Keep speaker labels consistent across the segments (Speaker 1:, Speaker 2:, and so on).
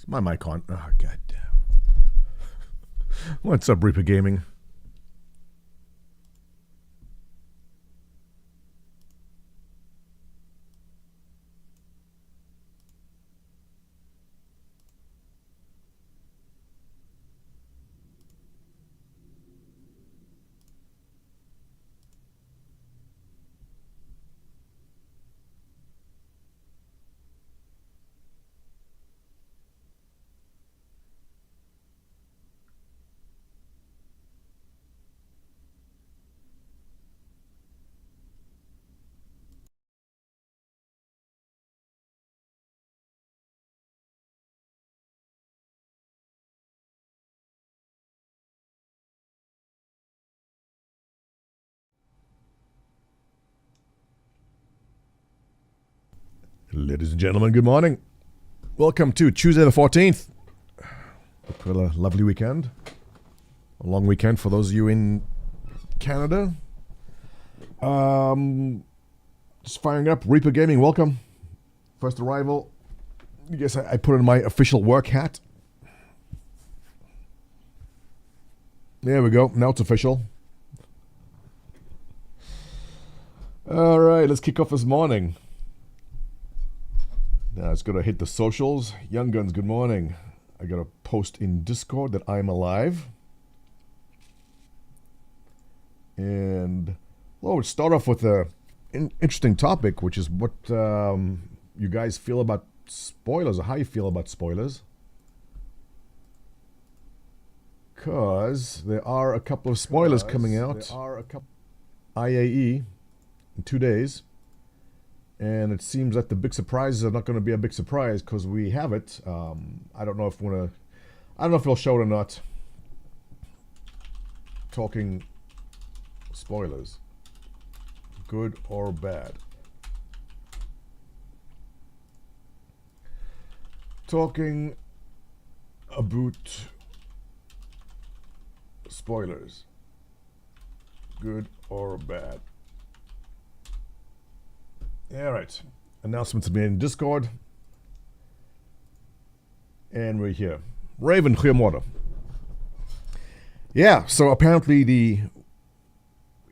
Speaker 1: Is my mic on? Oh, god damn. What's up, Reaper Gaming? Ladies and gentlemen, good morning. Welcome to Tuesday the 14th. Hope you had a lovely weekend. A long weekend for those of you in Canada. Just firing up. Reaper Gaming, welcome. First arrival. I guess I put on my official work hat. There we go. Now it's official. All right, let's kick off this morning. Now it's gonna hit the socials. Young Guns, good morning. I got a post in Discord that I'm alive. And we'll start off with an interesting topic, which is what you guys feel about spoilers, or how you feel about spoilers. Because there are a couple of spoilers coming out. IAE in 2 days. And it seems that the big surprises are not going to be a big surprise because we have it. I don't know if we'll show it or not. Talking spoilers, good or bad. Talking about spoilers, good or bad. All right, announcements have been in Discord. And we're here. Raven, goeiemorgen. Yeah, so apparently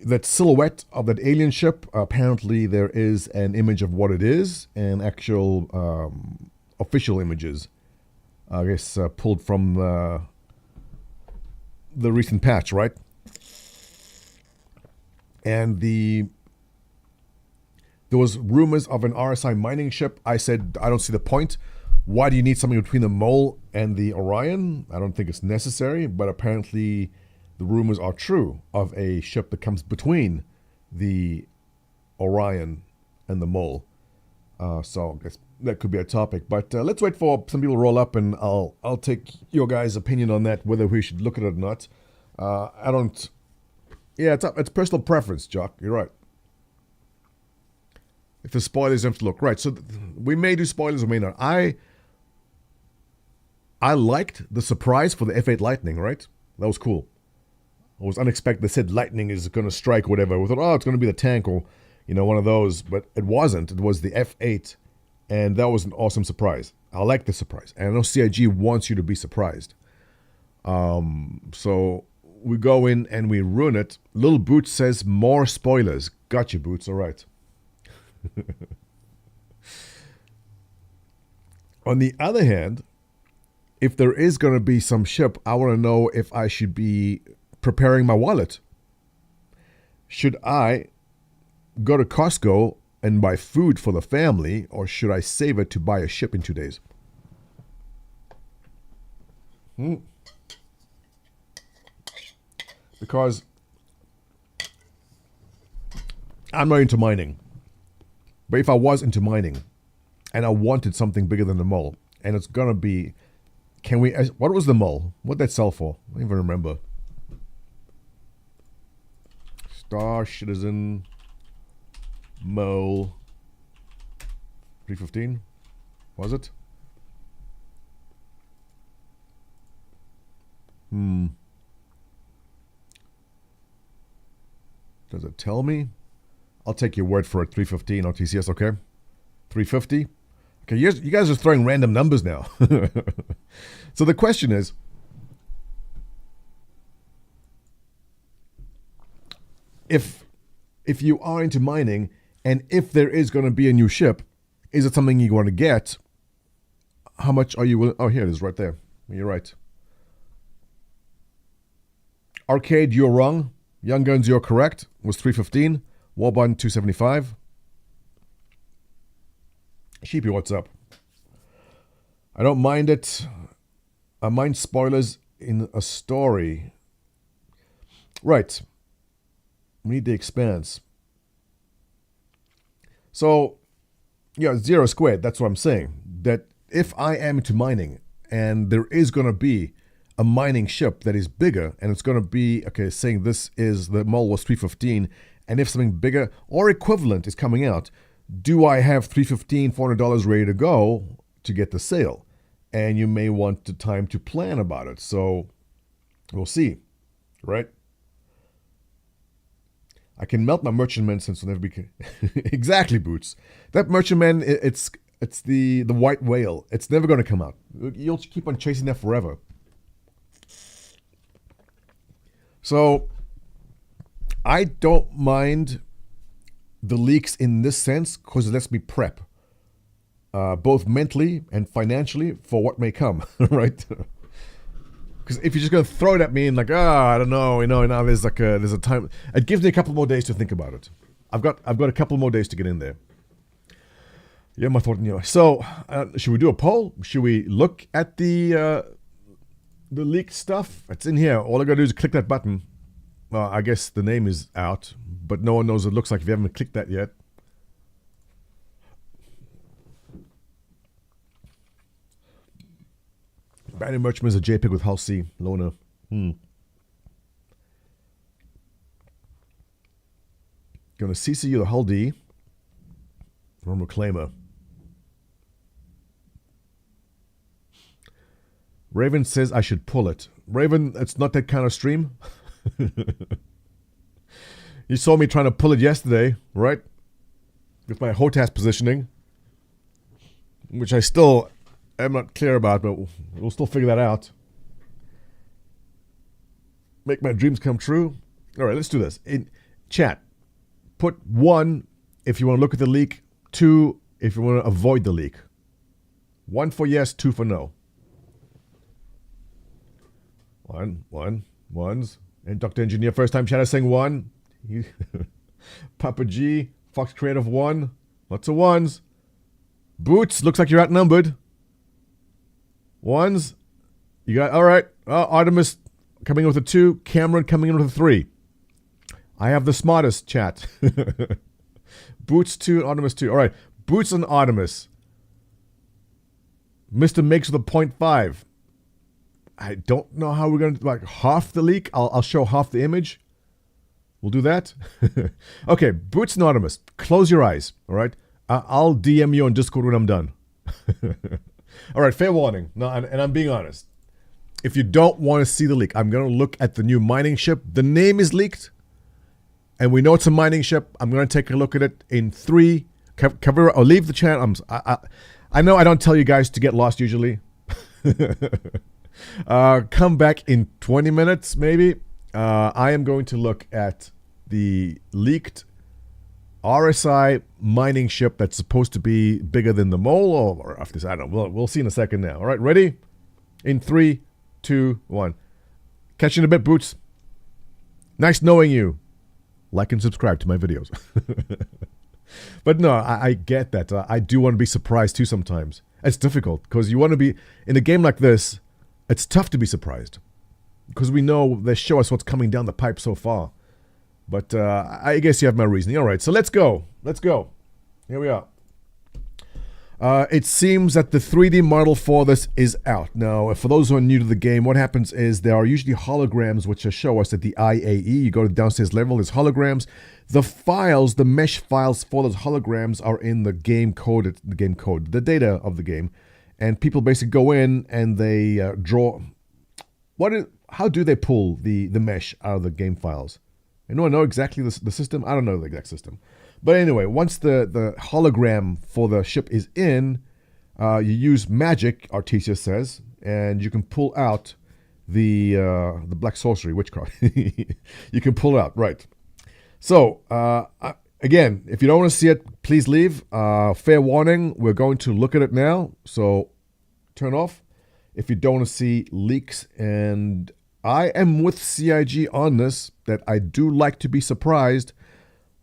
Speaker 1: that silhouette of that alien ship, apparently there is an image of what it is, and actual official images, I guess, pulled from the recent patch, right? And there was rumors of an RSI mining ship. I said, I don't see the point. Why do you need something between the Mole and the Orion? I don't think it's necessary, but apparently the rumors are true of a ship that comes between the Orion and the Mole. So I guess that could be a topic. But let's wait for some people to roll up, and I'll take your guys' opinion on that, whether we should look at it or not. I don't... Yeah, it's personal preference, Jock. You're right. If the spoilers have to look right. So we may do spoilers or may not. I liked the surprise for the F8 Lightning, right? That was cool. It was unexpected. They said Lightning is going to strike or whatever. We thought, oh, it's going to be the tank or, one of those. But it wasn't. It was the F8. And that was an awesome surprise. I like the surprise. And I know CIG wants you to be surprised. So we go in and we ruin it. Little Boots says more spoilers. Gotcha, Boots. All right. On the other hand, if there is going to be some ship, I want to know if I should be preparing my wallet. Should I go to Costco and buy food for the family, or should I save it to buy a ship in 2 days? Because I'm not into mining. But if I was into mining and I wanted something bigger than the Mole, and it's going to be, what was the Mole? What'd that sell for? I don't even remember. Star Citizen Mole 315, was it? Does it tell me? I'll take your word for it. 315 on TCS, okay? 350. Okay, you guys are throwing random numbers now. So the question is, if you are into mining, and if there is going to be a new ship, is it something you want to get? How much are you willing? Oh, here it is right there. You're right. Arcade, you're wrong. Young Guns, you're correct. It was 315. Warbun, 275. Sheepy, what's up? I don't mind it. I mind spoilers in a story. Right. We need the expanse. So, yeah, 0 squared. That's what I'm saying. That if I am into mining and there is going to be a mining ship that is bigger and it's going to be, okay, saying this is, the mole was 315, and if something bigger or equivalent is coming out, do I have $315, $400 ready to go to get the sale? And you may want the time to plan about it. So we'll see, right? I can melt my merchantman since it'll never be exactly, Boots. That merchantman, it's the white whale. It's never going to come out. You'll keep on chasing that forever. So I don't mind the leaks in this sense because it lets me prep, both mentally and financially for what may come, right? Because if you're just going to throw it at me and like, I don't know, now there's a time. It gives me a couple more days to think about it. I've got a couple more days to get in there. Yeah, my thought. So, should we do a poll? Should we look at the leaked stuff? It's in here. All I got to do is click that button. I guess the name is out, but no one knows what it looks like if you haven't clicked that yet. Banner Merchantman is a JPEG with Hull C. Loner. Gonna CCU the Hull D. From Reclaimer. Raven says I should pull it. Raven, it's not that kind of stream. You saw me trying to pull it yesterday, right? With my HOTAS positioning. Which I still am not clear about, but we'll still figure that out. Make my dreams come true. All right, let's do this. In chat, put 1 if you want to look at the leak, 2 if you want to avoid the leak. 1 for yes, 2 for no. Ones. And Dr. Engineer, first time chatter saying 1. Papa G, Fox Creative 1. Lots of 1s. Boots, looks like you're outnumbered. 1s. You got, all right. Artemis coming in with a 2. Cameron coming in with a 3. I have the smartest chat. Boots 2 and Artemis 2. All right. Boots and Artemis. Mr. Makes with a 0.5. I don't know how we're going to, like, half the leak. I'll show half the image. We'll do that. Okay, Boots and Artemis, close your eyes, all right? I'll DM you on Discord when I'm done. All right, fair warning. No, and I'm being honest. If you don't want to see the leak, I'm going to look at the new mining ship. The name is leaked, and we know it's a mining ship. I'm going to take a look at it in 3. Cover or leave the channel. I know I don't tell you guys to get lost usually. Come back in 20 minutes, maybe. I am going to look at the leaked RSI mining ship that's supposed to be bigger than the mole, or after this, I don't know. We'll see in a second now. All right, ready? In 3, 2, 1. Catch you in a bit, Boots. Nice knowing you. Like and subscribe to my videos. But no, I get that. I do want to be surprised too sometimes. It's difficult because you want to be, in a game like this, it's tough to be surprised. Because we know they show us what's coming down the pipe so far. But I guess you have my reasoning. All right, so let's go. Let's go. Here we are. It seems that the 3D model for this is out. Now, for those who are new to the game, what happens is there are usually holograms which show us at the IAE. You go to the downstairs level, there's holograms. The files, the mesh files for those holograms are in the game code, the data of the game. And people basically go in and they draw. How do they pull the mesh out of the game files? Anyone know exactly the system? I don't know the exact system. But anyway, once the hologram for the ship is in, You use magic, Artesia says, and you can pull out the black sorcery witchcraft. You can pull it out, right? So again, if you don't want to see it, please leave. Fair warning, we're going to look at it now. So turn off if you don't want to see leaks. And I am with CIG on this, that I do like to be surprised,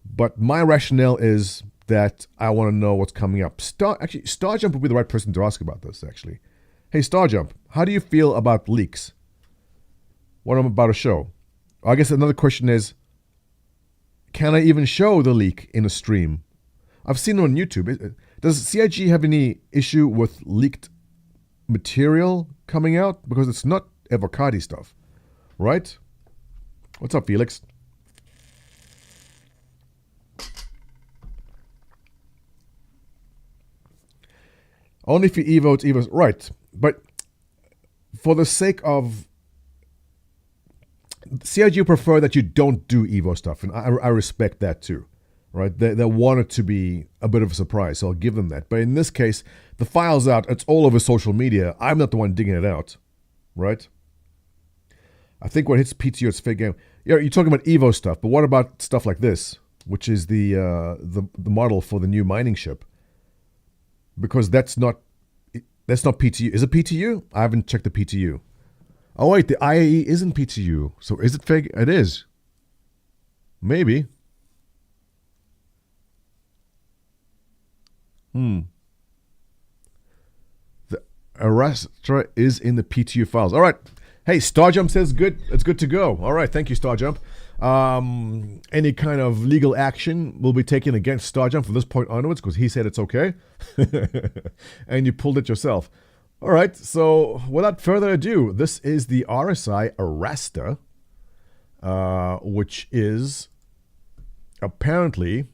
Speaker 1: but my rationale is that I want to know what's coming up. Starjump would be the right person to ask about this, actually. Hey, Starjump, how do you feel about leaks? What I'm about to show. I guess another question is, can I even show the leak in a stream? I've seen it on YouTube. Does CIG have any issue with leaked material coming out? Because it's not Evocati stuff, right? What's up, Felix? Only if you evo, it's evo. Right. But for the sake of... CIG prefer that you don't do evo stuff, and I respect that too. Right? They want it to be a bit of a surprise, so I'll give them that. But in this case, the file's out. It's all over social media. I'm not the one digging it out. Right? I think when it hits PTO, it's fake game. Yeah, you're talking about evo stuff, but what about stuff like this, which is the model for the new mining ship? Because that's not PTU. Is it PTU? I haven't checked the PTU. Oh wait, the IAE isn't PTU. So is it fake? It is. Maybe. The Arrastra is in the PTU files. All right. Hey, Starjump says good. It's good to go. All right. Thank you, Starjump. Any kind of legal action will be taken against Starjump from this point onwards because he said it's okay. And you pulled it yourself. All right. So without further ado, this is the RSI Arrasta, which is apparently...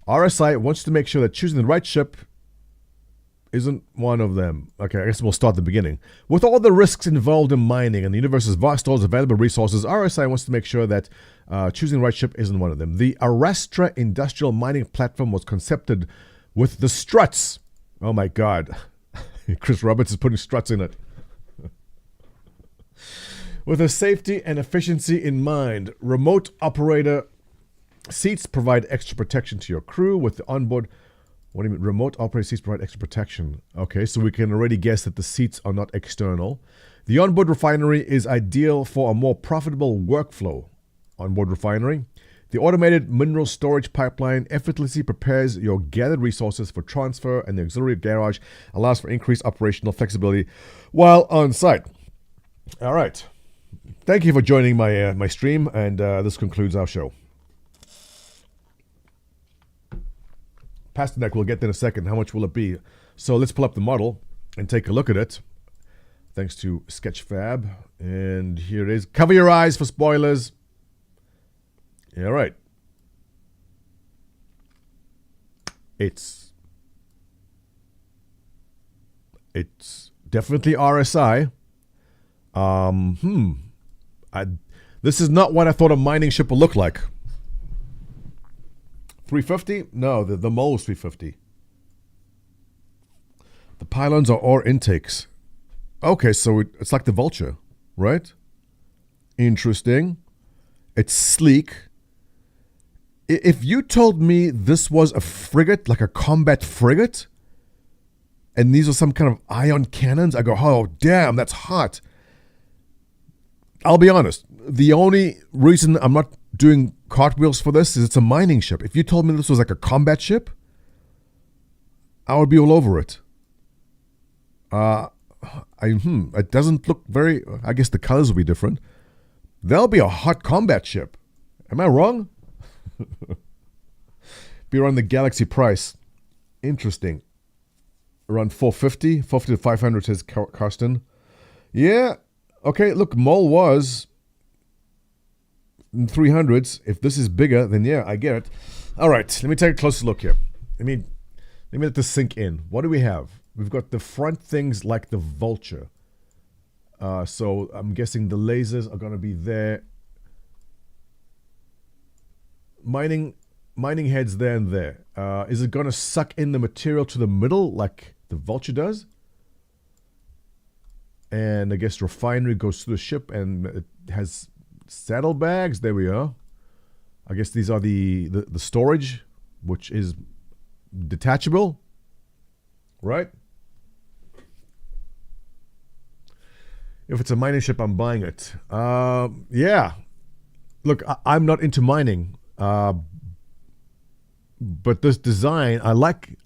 Speaker 1: RSI wants to make sure that choosing the right ship isn't one of them. Okay, I guess we'll start at the beginning. With all the risks involved in mining and the universe's vast stores of available resources, RSI wants to make sure that choosing the right ship isn't one of them. The Arrastra industrial mining platform was conceived with the struts. Oh my God. Chris Roberts is putting struts in it. With a safety and efficiency in mind, remote operator seats provide extra protection to your crew with the onboard... What do you mean? Remote operator seats provide extra protection. Okay, so we can already guess that the seats are not external. The onboard refinery is ideal for a more profitable workflow. Onboard refinery. The automated mineral storage pipeline effortlessly prepares your gathered resources for transfer, and the auxiliary garage allows for increased operational flexibility while on site. All right. Thank you for joining my stream, and this concludes our show. Pasternak, we'll get there in a second. How much will it be? So let's pull up the model and take a look at it. Thanks to Sketchfab. And here it is. Cover your eyes for spoilers. Yeah, right. It's definitely RSI. This is not what I thought a mining ship would look like. 350? No, the mole is 350. The pylons are ore intakes. Okay, so it's like the Vulture, right? Interesting. It's sleek. If you told me this was a frigate, like a combat frigate, and these are some kind of ion cannons, I go, oh, damn, that's hot. I'll be honest. The only reason I'm not doing cartwheels for this is it's a mining ship. If you told me this was like a combat ship, I would be all over it. It doesn't look very... I guess the colors will be different. That'll be a hot combat ship. Am I wrong? Be around the Galaxy price. Interesting. Around 450 to 500 says Karsten. Yeah. Okay, look, Mole was in 300s. If this is bigger, then yeah, I get it. All right, let me take a closer look here. Let me let this sink in. What do we have? We've got the front things like the Vulture. So I'm guessing the lasers are going to be there. Mining mining heads there and there. Is it going to suck in the material to the middle like the Vulture does? And I guess refinery goes through the ship and it has saddlebags. There we are. I guess these are the storage, which is detachable, right? If it's a mining ship, I'm buying it. Yeah. Look, I'm not into mining, but this design, I like.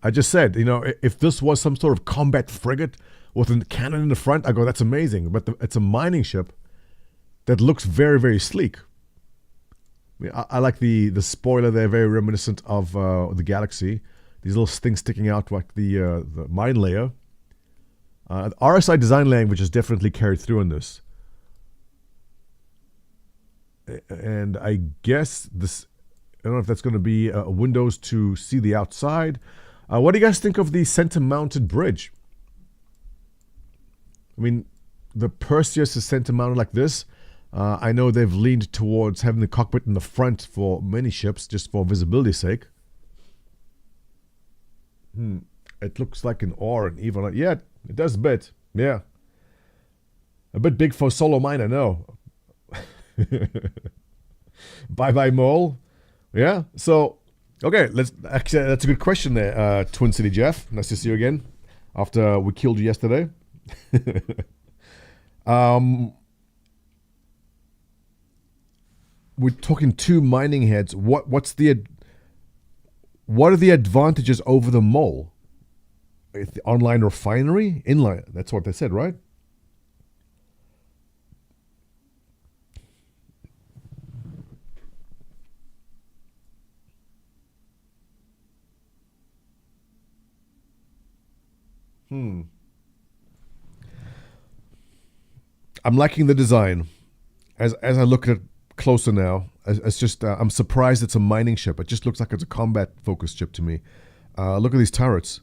Speaker 1: I just said, if this was some sort of combat frigate with a cannon in the front, I go, that's amazing. But it's a mining ship that looks very, very sleek. I like the spoiler there, very reminiscent of the Galaxy. These little things sticking out like the mine layer. The RSI design language is definitely carried through in this. And I guess this, I don't know if that's going to be windows to see the outside. What do you guys think of the center-mounted bridge? I mean, the Perseus is center-mounted like this. I know they've leaned towards having the cockpit in the front for many ships, just for visibility's sake. It looks like an ore and even, yeah, it does a bit. Yeah. A bit big for solo mine, I know. Bye-bye, mole. Yeah, so, okay, actually, that's a good question there, Twin City Jeff. Nice to see you again after we killed you yesterday. We're talking two mining heads. What are the advantages over the mole? The online refinery? Inline, that's what they said, right? I'm liking the design. As I look at it closer now, it's just I'm surprised it's a mining ship. It just looks like it's a combat focused ship to me. Look at these turrets.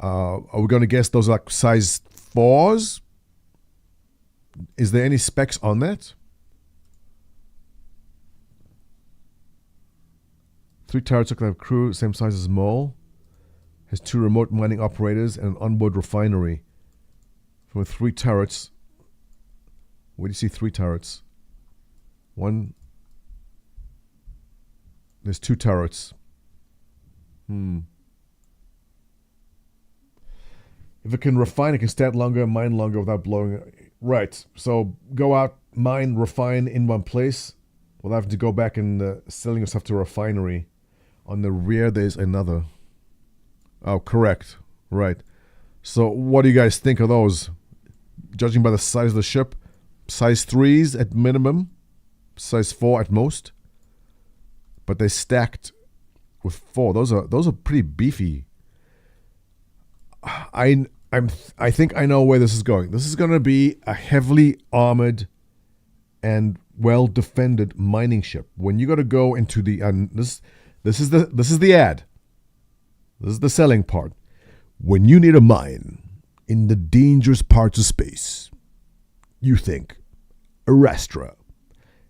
Speaker 1: Are we going to guess those are like size 4s? Is there any specs on that? 3 turrets look like a crew, same size as mole. Has 2 remote mining operators and an onboard refinery. With 3 turrets. Where do you see 3 turrets? One. There's 2 turrets. If it can refine, it can stand longer, mine longer without blowing. Right. So go out, mine, refine in one place without having to go back and selling your stuff to a refinery. On the rear, there's another. Oh, correct. Right. So what do you guys think of those? Judging by the size of the ship, size 3s at minimum, size 4 at most. But they stacked with 4. Those are pretty beefy. I think I know where this is going. This is going to be a heavily armored and well defended mining ship. When you got to go into the this is the ad. This is the selling part. When you need a mine in the dangerous parts of space, you think Arastra.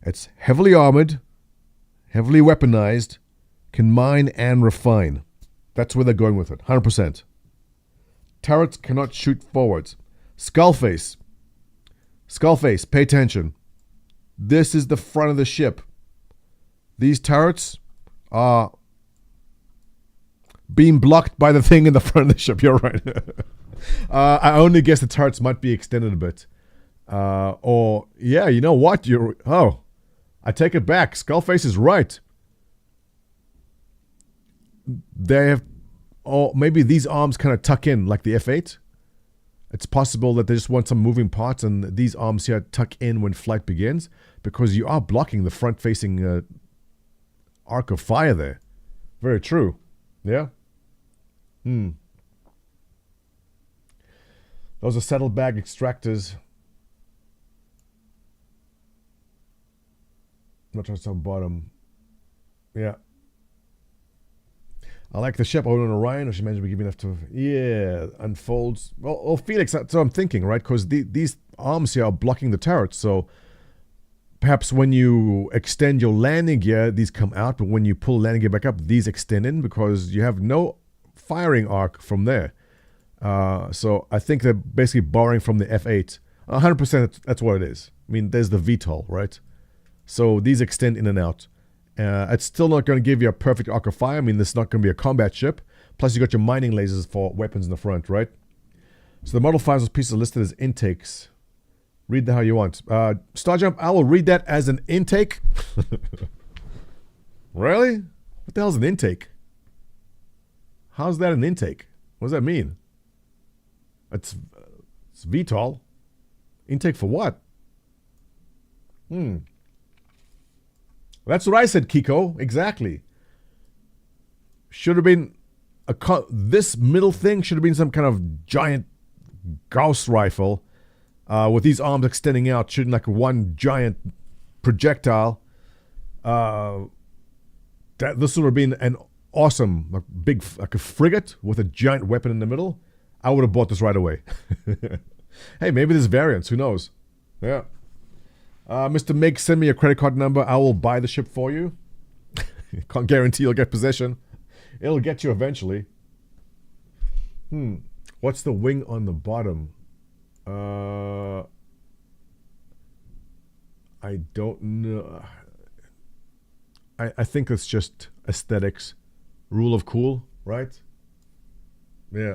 Speaker 1: It's heavily armored, heavily weaponized, can mine and refine. That's where they're going with it, 100%. Turrets cannot shoot forwards. Skullface, pay attention. This is the front of the ship. These turrets are being blocked by the thing in the front of the ship. You're right. I only guess the turrets might be extended a bit. Or, yeah, you know what? I take it back. Skullface is right. They have, or maybe these arms kind of tuck in like the F8. It's possible that they just want some moving parts and these arms here tuck in when flight begins because you are blocking the front-facing arc of fire there. Very true. Yeah? Those are saddlebag extractors. Not just on bottom. Yeah. I like the ship. I want an Orion, or she managed to give me enough to... Yeah, unfolds. Well, Felix, that's what I'm thinking, right? Because these arms here are blocking the turrets, so perhaps when you extend your landing gear, these come out, but when you pull landing gear back up, these extend in because you have no firing arc from there. So I think they're basically borrowing from the F8. 100% that's what it is. I mean, there's the VTOL, right? So these extend in and out. It's still not going to give you a perfect arc of fire. I mean, this is not going to be a combat ship. Plus, you got your mining lasers for weapons in the front, right? So the Model 5's piece is listed as intakes. Read that how you want. Starjump, I will read that as an intake. Really? What the hell is an intake? How's that an intake? What does that mean? It's VTOL. Intake for what? That's what I said, Kiko. Exactly. Should have been this middle thing should have been some kind of giant Gauss rifle with these arms extending out, shooting like one giant projectile. This would have been an awesome, like a frigate with a giant weapon in the middle. I would have bought this right away. Hey, maybe there's variants. Who knows? Yeah. Mr. Meg, send me your credit card number. I will buy the ship for you. Can't guarantee you'll get possession. It'll get you eventually. What's the wing on the bottom? I don't know. I think it's just aesthetics. Rule of cool, right? Yeah.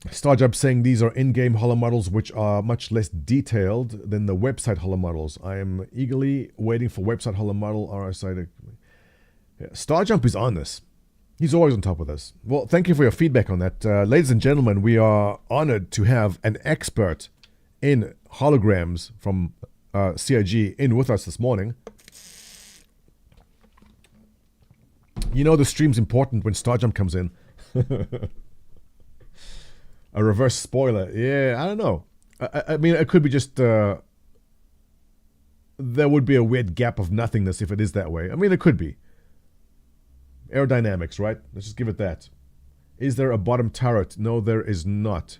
Speaker 1: Starjump saying these are in-game holo models which are much less detailed than the website holo models. I am eagerly waiting for website holo model RSI to... Yeah. Starjump is on this. He's always on top of this. Well, thank you for your feedback on that. Ladies and gentlemen, we are honored to have an expert in holograms from CIG in with us this morning. You know the stream's important when Starjump comes in. A reverse spoiler. Yeah, I don't know. I mean, it could be just... there would be a weird gap of nothingness if it is that way. I mean, it could be. Aerodynamics, right? Let's just give it that. Is there a bottom turret? No, there is not.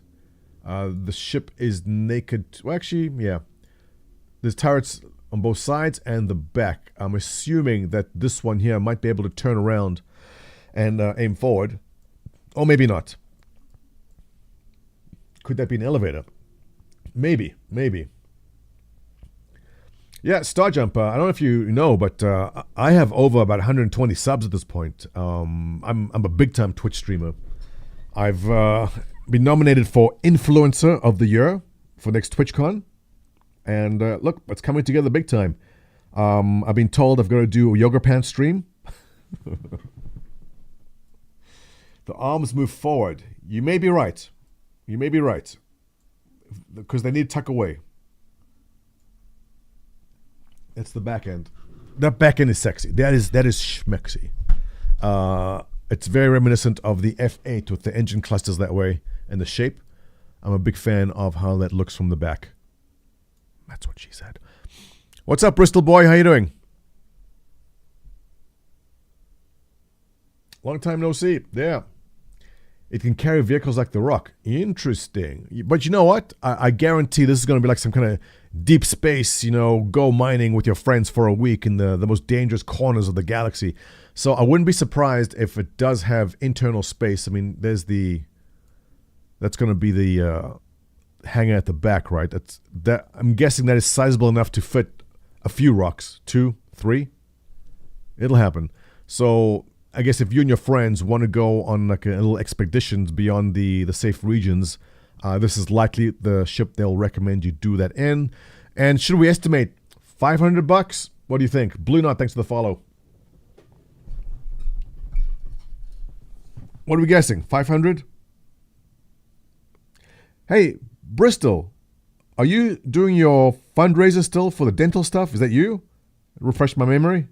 Speaker 1: The ship is naked. Well, actually, yeah. There's turrets on both sides and the back. I'm assuming that this one here might be able to turn around and aim forward. Or maybe not. Could that be an elevator? Maybe. Yeah, Starjump, I don't know if you know, but I have over about 120 subs at this point. I'm a big-time Twitch streamer. I've been nominated for Influencer of the Year for next TwitchCon. And look, it's coming together big time. I've been told I've got to do a yoga pants stream. The arms move forward. You may be right. Because they need to tuck away. That's the back end. That back end is sexy. That is schmexy. It's very reminiscent of the F8 with the engine clusters that way and the shape. I'm a big fan of how that looks from the back. That's what she said. What's up, Bristol boy? How you doing? Long time no see. Yeah. It can carry vehicles like the Rock. Interesting. But you know what? I guarantee this is going to be like some kind of deep space, go mining with your friends for a week in the most dangerous corners of the galaxy. So I wouldn't be surprised if it does have internal space. I mean, that's going to be the hangar at the back, right? I'm guessing that is sizable enough to fit a few rocks. 2, 3. It'll happen. So I guess if you and your friends want to go on like a little expeditions beyond the safe regions, this is likely the ship they'll recommend you do that in. And should we estimate $500? What do you think? Blue Knot, thanks for the follow. What are we guessing? 500? Hey, Bristol, are you doing your fundraiser still for the dental stuff? Is that you? Refresh my memory.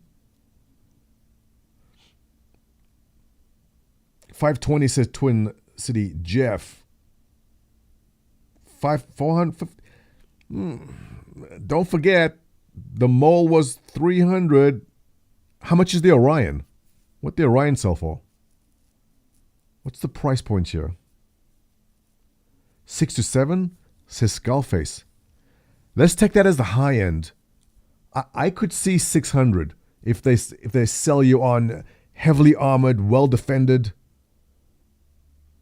Speaker 1: 520 says Twin City Jeff. 450. Don't forget, the mole was 300. How much is the Orion? What the Orion sell for? What's the price point here? 6 to 7 says Skullface. Let's take that as the high end. I could see 600 if they sell you on heavily armored, well defended.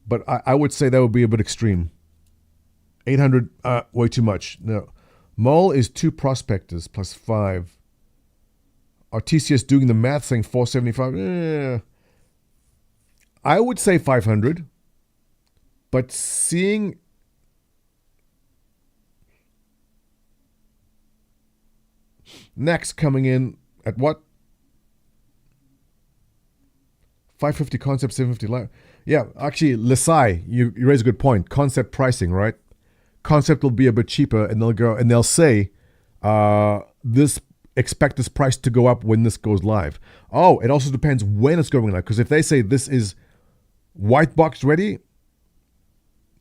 Speaker 1: But I would say that would be a bit extreme. 800, way too much. No. Mole is 2 prospectors plus 5. Artesius doing the math saying 475. I would say 500. But seeing next coming in at what? 550 concept, 750 live. Yeah, actually, Lesai, you raise a good point. Concept pricing, right? Concept will be a bit cheaper, and they'll say, expect this price to go up when this goes live. Oh, it also depends when it's going live. Because if they say this is white box ready,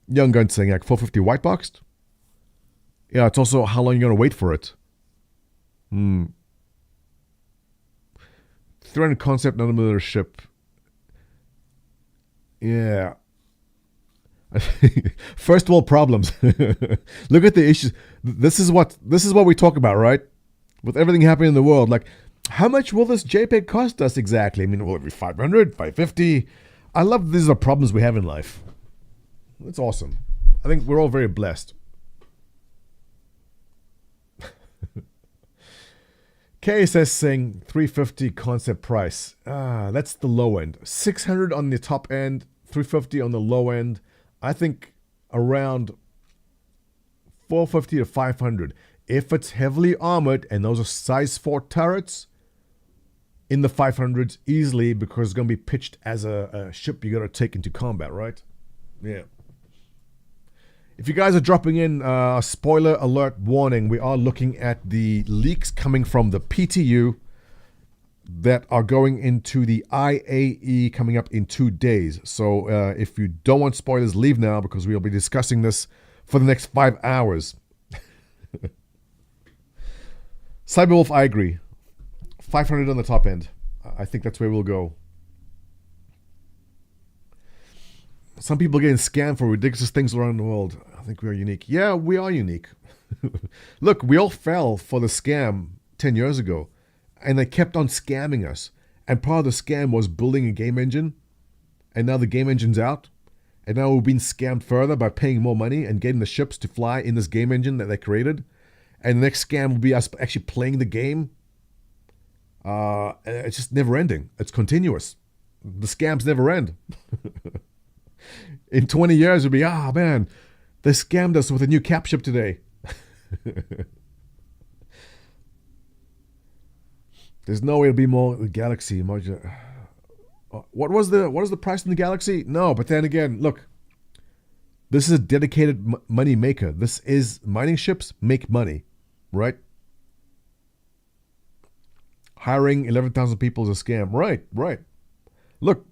Speaker 1: Young Gun saying like 450 white boxed. Yeah, it's also how long you're gonna wait for it. 300 concept, not another ship. Yeah. First world problems. Look at the issues. This is what we talk about, right? With everything happening in the world, like how much will this JPEG cost us exactly? I mean, will it be 500, 550? I love these are problems we have in life. It's awesome. I think we're all very blessed. KSS saying 350 concept price. That's the low end. 600 on the top end, 350 on the low end. I think around 450 to 500. If it's heavily armored and those are size 4 turrets, in the 500s easily, because it's going to be pitched as a ship you got to take into combat, right? Yeah. If you guys are dropping in, spoiler alert warning, we are looking at the leaks coming from the PTU that are going into the IAE coming up in 2 days. So if you don't want spoilers, leave now, because we'll be discussing this for the next 5 hours. Cyberwolf, I agree. 500 on the top end. I think that's where we'll go. Some people getting scammed for ridiculous things around the world. I think we are unique. Yeah, we are unique. Look, we all fell for the scam 10 years ago, and they kept on scamming us. And part of the scam was building a game engine, and now the game engine's out, and now we're being scammed further by paying more money and getting the ships to fly in this game engine that they created. And the next scam will be us actually playing the game. It's just never ending. It's continuous. The scams never end. In 20 years, it'll be, man, they scammed us with a new cap ship today. There's no way it'll be more the Galaxy. What was the price in the Galaxy? No, but then again, look, this is a dedicated money maker. This is mining ships make money, right? Hiring 11,000 people is a scam. Right. Look,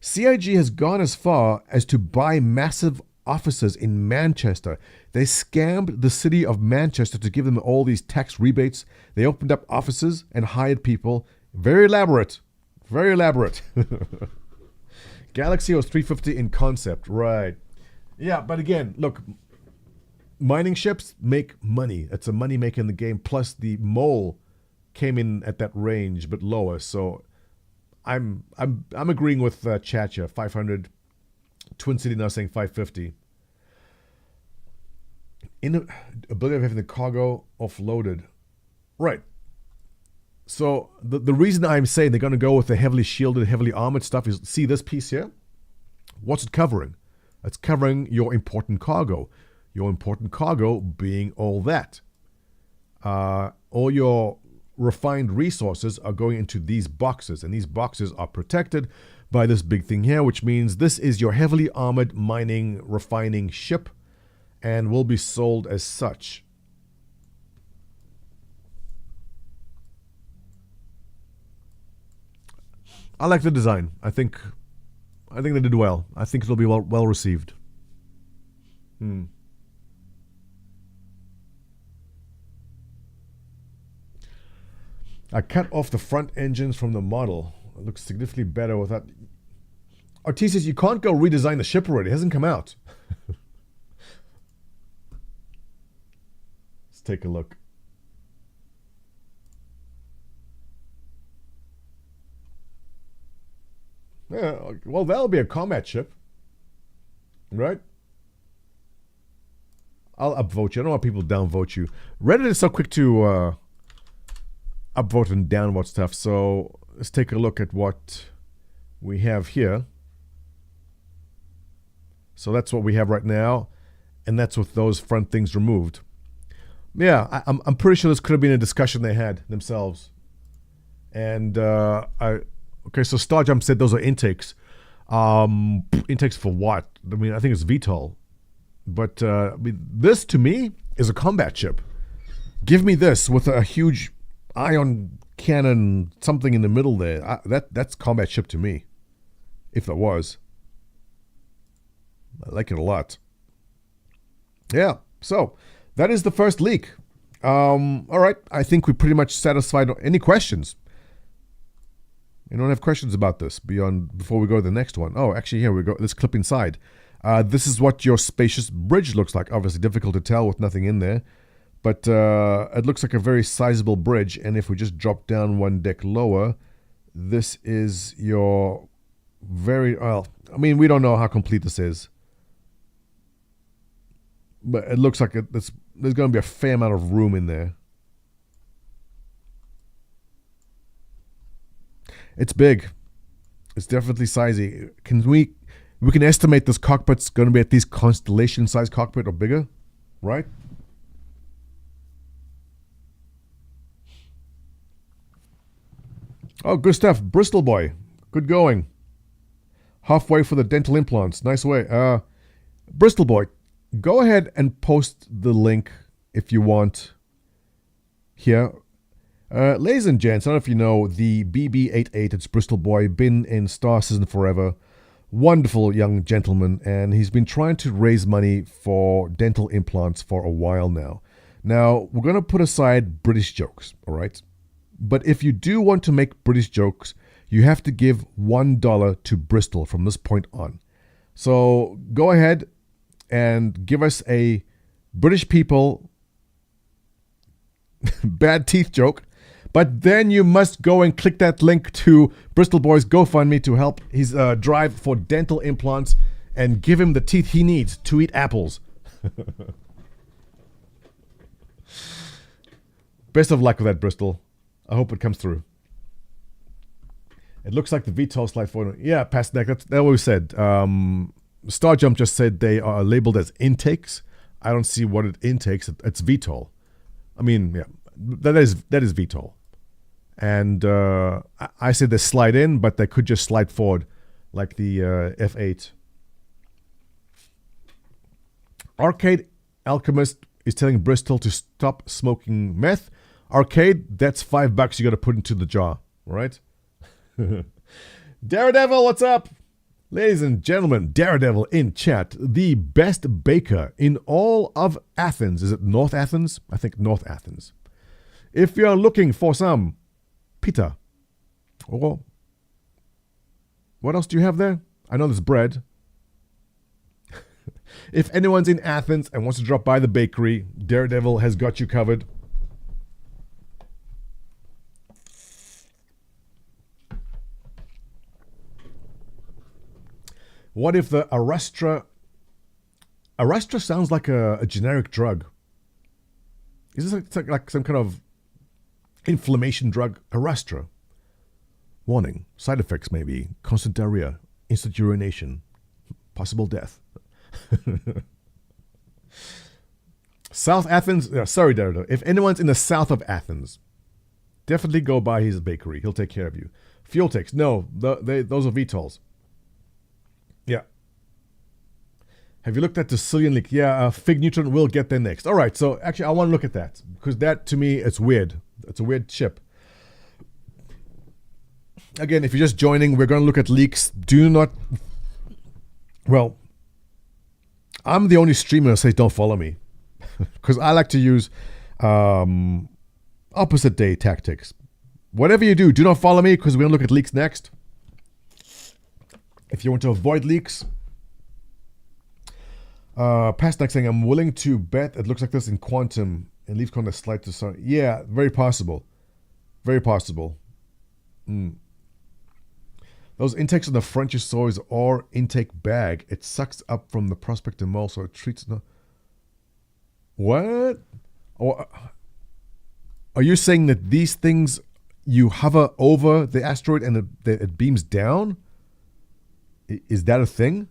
Speaker 1: CIG has gone as far as to buy massive offices in Manchester. They scammed the city of Manchester to give them all these tax rebates. They opened up offices and hired people. Very elaborate. Very elaborate. Galaxy was 350 in concept. Right. Yeah, but again, look, mining ships make money. It's a money maker in the game. Plus the mole came in at that range, but lower. So I'm agreeing with Chacha. 500. Twin City now saying 550. In the ability of having the cargo offloaded. Right. So the reason I'm saying they're going to go with the heavily shielded, heavily armored stuff is, see this piece here? What's it covering? It's covering your important cargo. Your important cargo being all that. All your refined resources are going into these boxes, and these boxes are protected by this big thing here, which means this is your heavily armored mining, refining ship, and will be sold as such. I like the design. I think they did well. I think it'll be well received. I cut off the front engines from the model. It looks significantly better without. Artesius, you can't go redesign the ship already. It hasn't come out. Let's take a look. Yeah, well, that'll be a combat ship, right? I'll upvote you. I don't want people to downvote you. Reddit is so quick to upvote and downvote stuff. So let's take a look at what we have here. So that's what we have right now, and that's with those front things removed. Yeah, I'm pretty sure this could have been a discussion they had themselves. And okay, so Starjump said those are intakes. Intakes for what? I mean, I think it's VTOL. But I mean, this to me is a combat ship. Give me this with a huge ion cannon, something in the middle there. That's combat ship to me, if there was. I like it a lot. Yeah, so that is the first leak. All right, I think we pretty much satisfied. Any questions? Anyone have questions about this before we go to the next one? Oh, actually, here we go. Let's clip inside. This is what your spacious bridge looks like. Obviously difficult to tell with nothing in there. But it looks like a very sizable bridge. And if we just drop down one deck lower, this is your very... Well, I mean, we don't know how complete this is. But it looks like there's going to be a fair amount of room in there. It's big. It's definitely sizey. We can estimate this cockpit's going to be at least constellation-sized cockpit or bigger, right? Oh, good stuff. Bristol boy. Good going. Halfway for the dental implants. Nice way. Bristol boy, go ahead and post the link if you want here. Ladies and gents, I don't know if you know the BB88. It's Bristol boy. Been in Star Citizen forever. Wonderful young gentleman, and he's been trying to raise money for dental implants for a while now. Now, we're going to put aside British jokes, all right? But if you do want to make British jokes, you have to give $1 to Bristol from this point on. So go ahead and give us a British people bad teeth joke. But then you must go and click that link to Bristol Boy's GoFundMe to help his drive for dental implants and give him the teeth he needs to eat apples. Best of luck with that, Bristol. I hope it comes through. It looks like the VTOL slide forward. Yeah, past that. That's what we said. Starjump just said they are labeled as intakes. I don't see what it intakes. It's VTOL. I mean, yeah, that is VTOL. And I said they slide in, but they could just slide forward like the F8. Arcade Alchemist is telling Bristol to stop smoking meth. Arcade, that's $5 you got to put into the jar, right? Daredevil, what's up? Ladies and gentlemen, Daredevil in chat. The best baker in all of Athens. Is it North Athens? I think North Athens. If you're looking for some pita, or what else do you have there? I know there's bread. If anyone's in Athens and wants to drop by the bakery, Daredevil has got you covered. What if the Arastra sounds like a generic drug. Is this like some kind of inflammation drug? Arastra. Warning. Side effects may be constant diarrhea, instant urination, possible death. South Athens. Sorry, Daredevil. If anyone's in the south of Athens, definitely go by his bakery. He'll take care of you. Fuel takes. No, those are VTOLs. Yeah. Have you looked at the Cillian leak? Yeah, Fig Neutron will get there next. All right, so actually I want to look at that because that to me, it's weird. It's a weird chip. Again, if you're just joining, we're going to look at leaks. Do not... Well, I'm the only streamer that says don't follow me because I like to use opposite day tactics. Whatever you do not follow me because we're going to look at leaks next. If you want to avoid leaks, Pastnak saying, I'm willing to bet it looks like this in quantum and leaves contact slide to some. Yeah, very possible. Very possible. Those intakes on the front you saw is our intake bag. It sucks up from the prospect and mole, so it treats no. What? Oh, are you saying that these things you hover over the asteroid and it beams down? Is that a thing?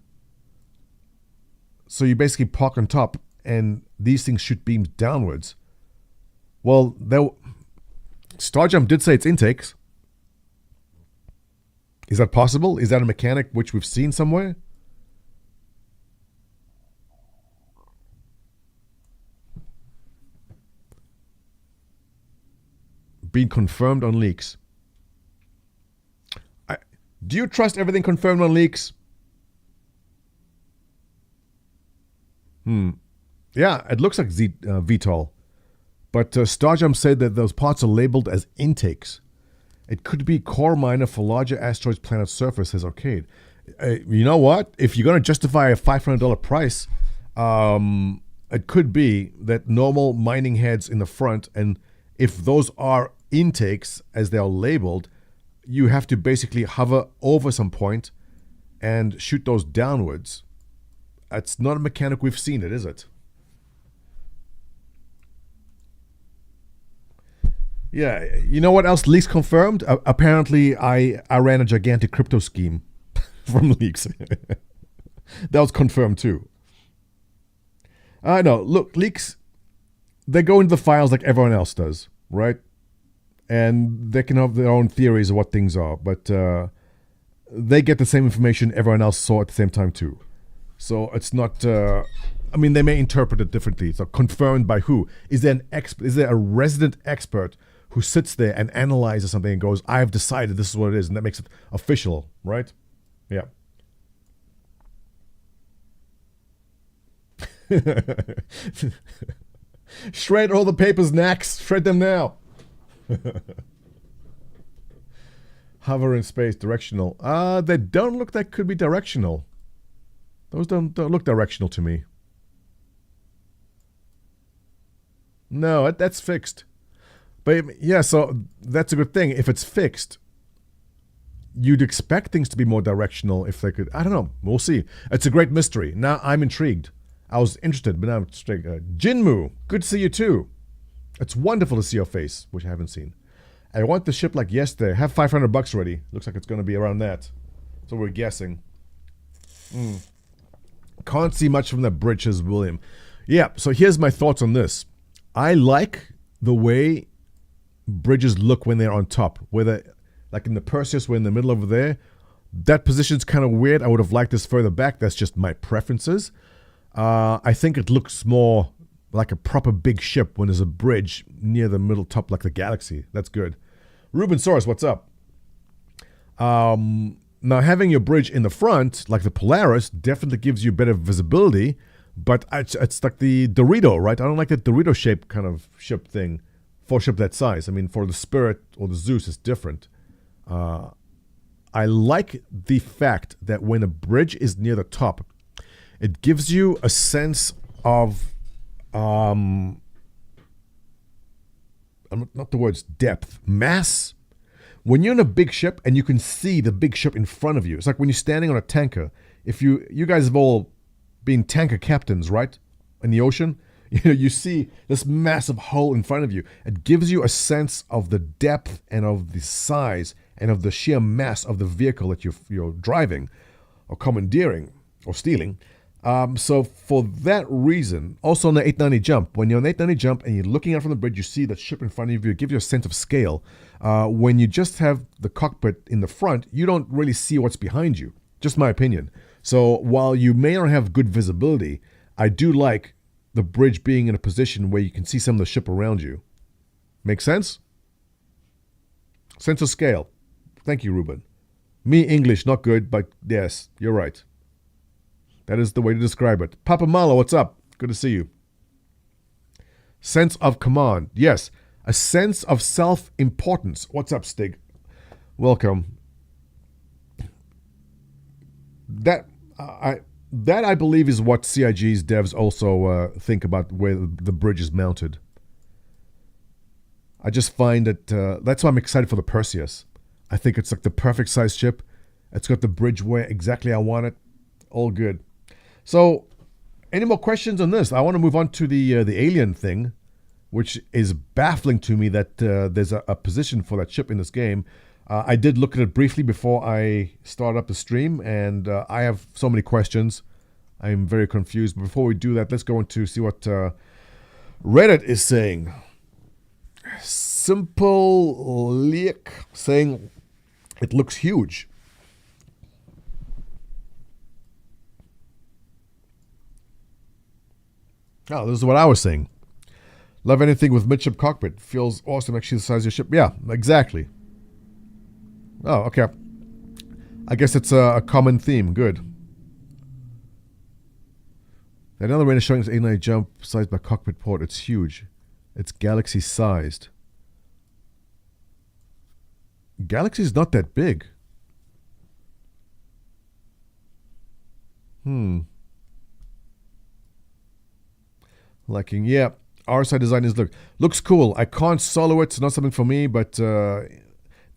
Speaker 1: So you basically park on top and these things shoot beams downwards. Well, Starjump did say it's intakes. Is that possible? Is that a mechanic which we've seen somewhere? Being confirmed on leaks. Do you trust everything confirmed on leaks? Yeah, it looks like VTOL. But Starjump said that those parts are labeled as intakes. It could be core miner for larger asteroids planet surface, says Arcade. You know what? If you're going to justify a $500 price, it could be that normal mining heads in the front, and if those are intakes as they are labeled, you have to basically hover over some point and shoot those downwards. It's not a mechanic we've seen it, is it? Yeah, you know what else leaks confirmed? Apparently, I ran a gigantic crypto scheme from leaks. That was confirmed too. No, look, leaks, they go into the files like everyone else does, right? And they can have their own theories of what things are, but they get the same information everyone else saw at the same time too. So it's not. I mean, they may interpret it differently. So confirmed by who? Is there a resident expert who sits there and analyzes something and goes, "I've decided this is what it is," and that makes it official, right? Yeah. Shred all the papers, Nax. Shred them now. Hover in space, directional. They don't look like could be directional. Those don't look directional to me. No, that's fixed. But yeah, so that's a good thing. If it's fixed, you'd expect things to be more directional if they could. I don't know. We'll see. It's a great mystery. Now I'm intrigued. I was interested, but now I'm straight. Jinmu, good to see you too. It's wonderful to see your face, which I haven't seen. I want the ship like yesterday. Have $500 ready. Looks like it's going to be around that. So we're guessing. Can't see much from the bridges, William. Yeah, so here's my thoughts on this. I like the way bridges look when they're on top. Whether, like in the Perseus, we're in the middle over there. That position's kind of weird. I would have liked this further back. That's just my preferences. I think it looks more like a proper big ship when there's a bridge near the middle top like the Galaxy. That's good. Ruben Soros, what's up? Now, having your bridge in the front, like the Polaris, definitely gives you better visibility, but it's like the Dorito, right? I don't like that Dorito-shaped kind of ship thing for a ship that size. I mean, for the Spirit or the Zeus, it's different. I like the fact that when a bridge is near the top, it gives you a sense of, not the words depth, mass. When you're in a big ship and you can see the big ship in front of you, it's like when you're standing on a tanker. If you guys have all been tanker captains, right? In the ocean, you see this massive hull in front of you. It gives you a sense of the depth and of the size and of the sheer mass of the vehicle that you're driving or commandeering or stealing. So for that reason, also on the 890 jump, when you're on the 890 jump and you're looking out from the bridge, you see the ship in front of you, it gives you a sense of scale. When you just have the cockpit in the front, you don't really see what's behind you. Just my opinion. So while you may not have good visibility, I do like the bridge being in a position where you can see some of the ship around you. Make sense? Sense of scale. Thank you, Ruben. Me, English, not good, but yes, you're right. That is the way to describe it. Papa Malo, what's up? Good to see you. Sense of command. Yes, a sense of self-importance. What's up, Stig? Welcome. That I believe is what CIG's devs also think about where the bridge is mounted. I just find that that's why I'm excited for the Perseus. I think it's like the perfect size ship. It's got the bridge where exactly I want it. All good. So, any more questions on this? I want to move on to the alien thing, which is baffling to me that there's a position for that ship in this game. I did look at it briefly before I started up the stream, and I have so many questions. I'm very confused. But before we do that, let's go into see what Reddit is saying. Simple Leak saying it looks huge. Oh, this is what I was saying. Love anything with midship cockpit. Feels awesome. Actually, the size of your ship. Yeah, exactly. Oh, okay. I guess it's a common theme. Good. Another way is showing this 89 jump sized by cockpit port. It's huge. It's galaxy sized. Galaxy's not that big. Liking, yeah. RSI design looks cool. I can't solo it. It's not something for me, but the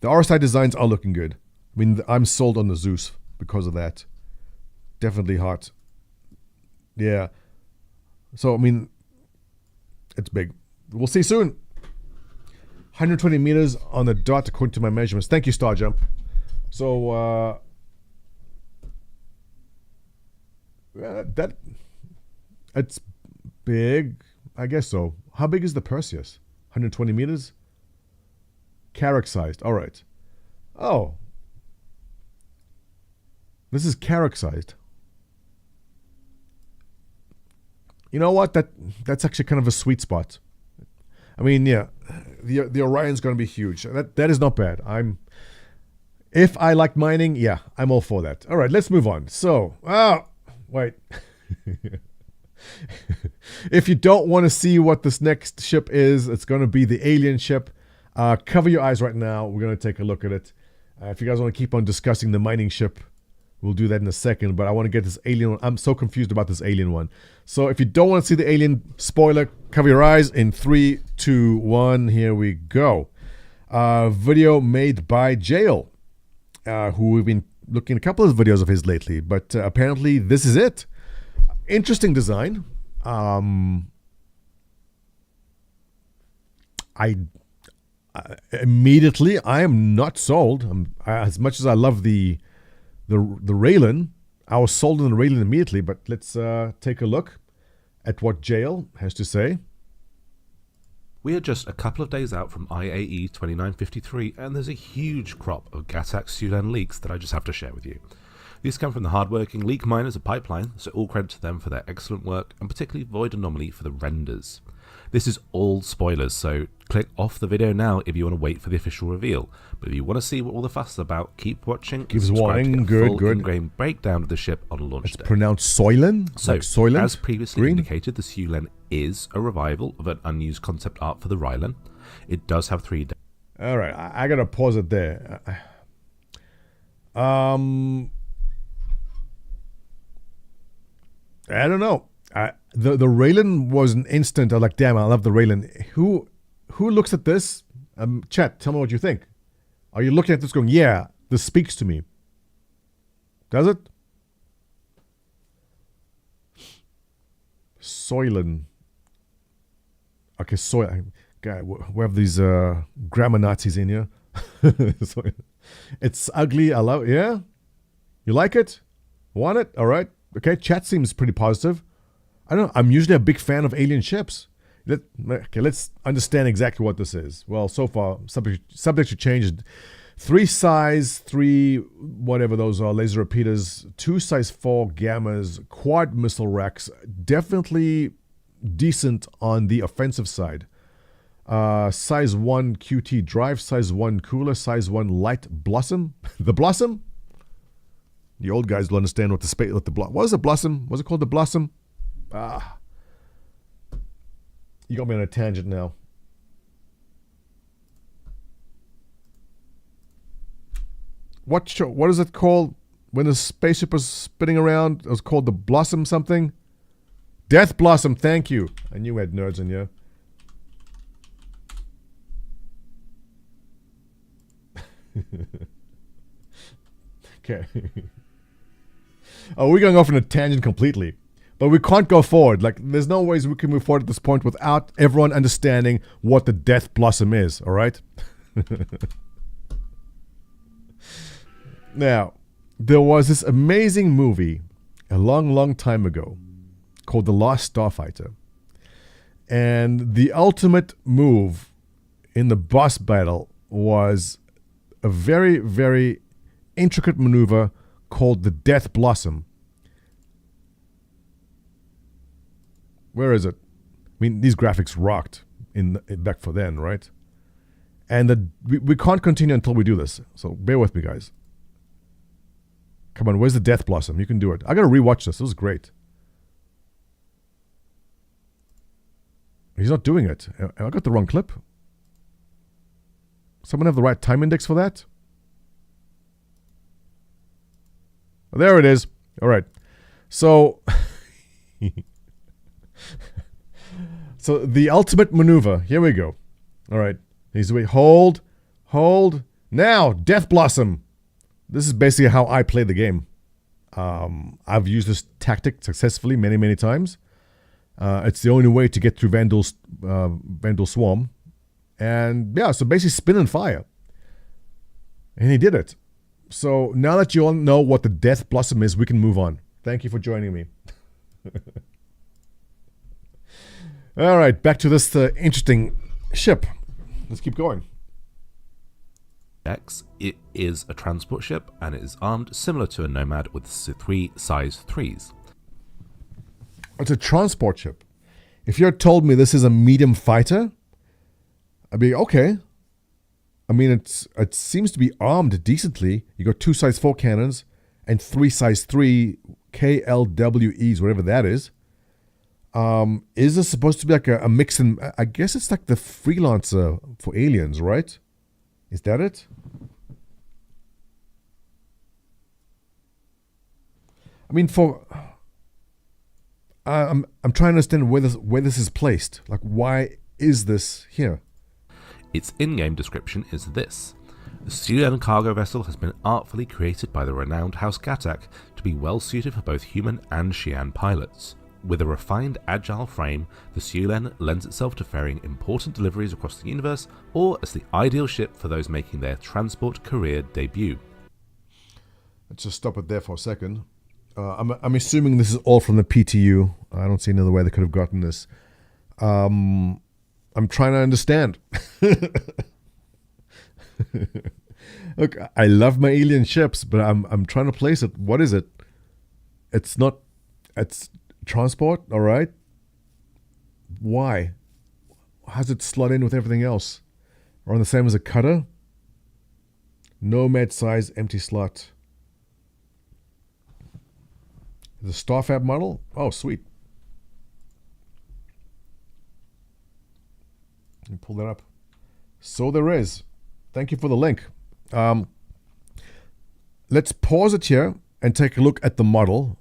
Speaker 1: RSI designs are looking good. I mean, I'm sold on the Zeus because of that. Definitely hot. Yeah. So, I mean, it's big. We'll see soon. 120 meters on the dot according to my measurements. Thank you, Star Jump. So, it's big. I guess so. How big is the Perseus? 120 meters? Carrack sized. All right. Oh. This is Carrack sized. You know what? That's actually kind of a sweet spot. I mean, yeah, the Orion's going to be huge. That is not bad. If I like mining, yeah, I'm all for that. All right, let's move on. So, wait. If you don't want to see what this next ship is, it's going to be the alien ship. Cover your eyes right now. We're going to take a look at it. If you guys want to keep on discussing the mining ship, we'll do that in a second. But I want to get this alien one. I'm so confused about this alien one. So if you don't want to see the alien spoiler, cover your eyes in 3, 2, 1. Here we go. Video made by Jail, who we've been looking at a couple of videos of his lately. But apparently this is it. Interesting design. Immediately, I am not sold. As much as I love the Raylan, I was sold on the Raylan immediately. But let's take a look at what Jail has to say.
Speaker 2: We are just a couple of days out from IAE 2953, and there's a huge crop of Gattax Sudan leaks that I just have to share with you. These come from the hardworking leak miners of Pipeline, so all credit to them for their excellent work, and particularly Void Anomaly for the renders. This is all spoilers, so click off the video now if you want to wait for the official reveal. But if you want to see what all the fuss is about, keep watching.
Speaker 1: Gives warning, good.
Speaker 2: In-game breakdown of the ship on launch day.
Speaker 1: It's pronounced Soylent?
Speaker 2: So,
Speaker 1: like Soylent?
Speaker 2: As previously indicated, the Sulan is a revival of an unused concept art for the Rylan. It does have 3 days.
Speaker 1: All right, I gotta pause it there. I don't know. The Raylan was an instant. I was like, damn, I love the Raylan. Who looks at this? Chat, tell me what you think. Are you looking at this going, yeah, this speaks to me? Does it? Soylent. Okay, God, we have these grammar Nazis in here. It's ugly. I love it. Yeah? You like it? Want it? All right. Okay, chat seems pretty positive. I don't know. I'm usually a big fan of alien ships. Let's understand exactly what this is. Well, so far, subject to change. 3 size, 3 whatever those are, laser repeaters, 2 size 4 gammas, quad missile racks. Definitely decent on the offensive side. Size 1 QT drive, size 1 cooler, size 1 light blossom. The blossom? The old guys will understand what what was a blossom? Was it called the blossom? You got me on a tangent now. What is it called when the spaceship was spinning around? It was called the Blossom something. Death Blossom. Thank you. I knew we had nerds in here. Okay. Oh, we're going off on a tangent completely. But we can't go forward. Like, there's no ways we can move forward at this point without everyone understanding what the Death Blossom is, all right? Now, there was this amazing movie a long, long time ago called The Last Starfighter. And the ultimate move in the boss battle was a very, very intricate maneuver called the Death Blossom. Where is it? I mean, these graphics rocked back for then, right? And we can't continue until we do this. So bear with me, guys. Come on, where's the Death Blossom? You can do it. I gotta rewatch this. This was great. He's not doing it. I got the wrong clip. Someone have the right time index for that? Oh, there it is. All right. So, so the ultimate maneuver. Here we go. All right. He's away. Hold. Now, Death Blossom. This is basically how I play the game. I've used this tactic successfully many, many times. It's the only way to get through Vandal Swarm. And yeah, so basically spin and fire. And he did it. So now that you all know what the Death Blossom is, we can move on. Thank you for joining me. All right, back to this interesting ship. Let's keep going.
Speaker 2: It is a transport ship, and it is armed similar to a Nomad with 3 size 3s.
Speaker 1: It's a transport ship. If you had told me this is a medium fighter, I'd be okay. I mean, it seems to be armed decently. You got 2 size 4 cannons and 3 size 3 KLWEs, whatever that is. Is this supposed to be like a mix and I guess it's like the Freelancer for aliens, right? Is that it? I mean, I'm trying to understand where this is placed. Like, why is this here?
Speaker 2: Its in-game description is this. The Sulan cargo vessel has been artfully created by the renowned House Gatak to be well suited for both human and Xi'an pilots. With a refined, agile frame, the Sulan lends itself to ferrying important deliveries across the universe, or as the ideal ship for those making their transport career debut.
Speaker 1: Let's just stop it there for a second. I'm assuming this is all from the PTU. I don't see another way they could have gotten this. I'm trying to understand. Look, I love my alien ships, but I'm trying to place it. What is it? It's not. It's transport, all right. Why? How does it slot in with everything else? Or on the same as a cutter? Nomad size empty slot. The Starfab model? Oh, sweet. Let me pull that up. So there is. Thank you for the link. Let's pause it here and take a look at the model.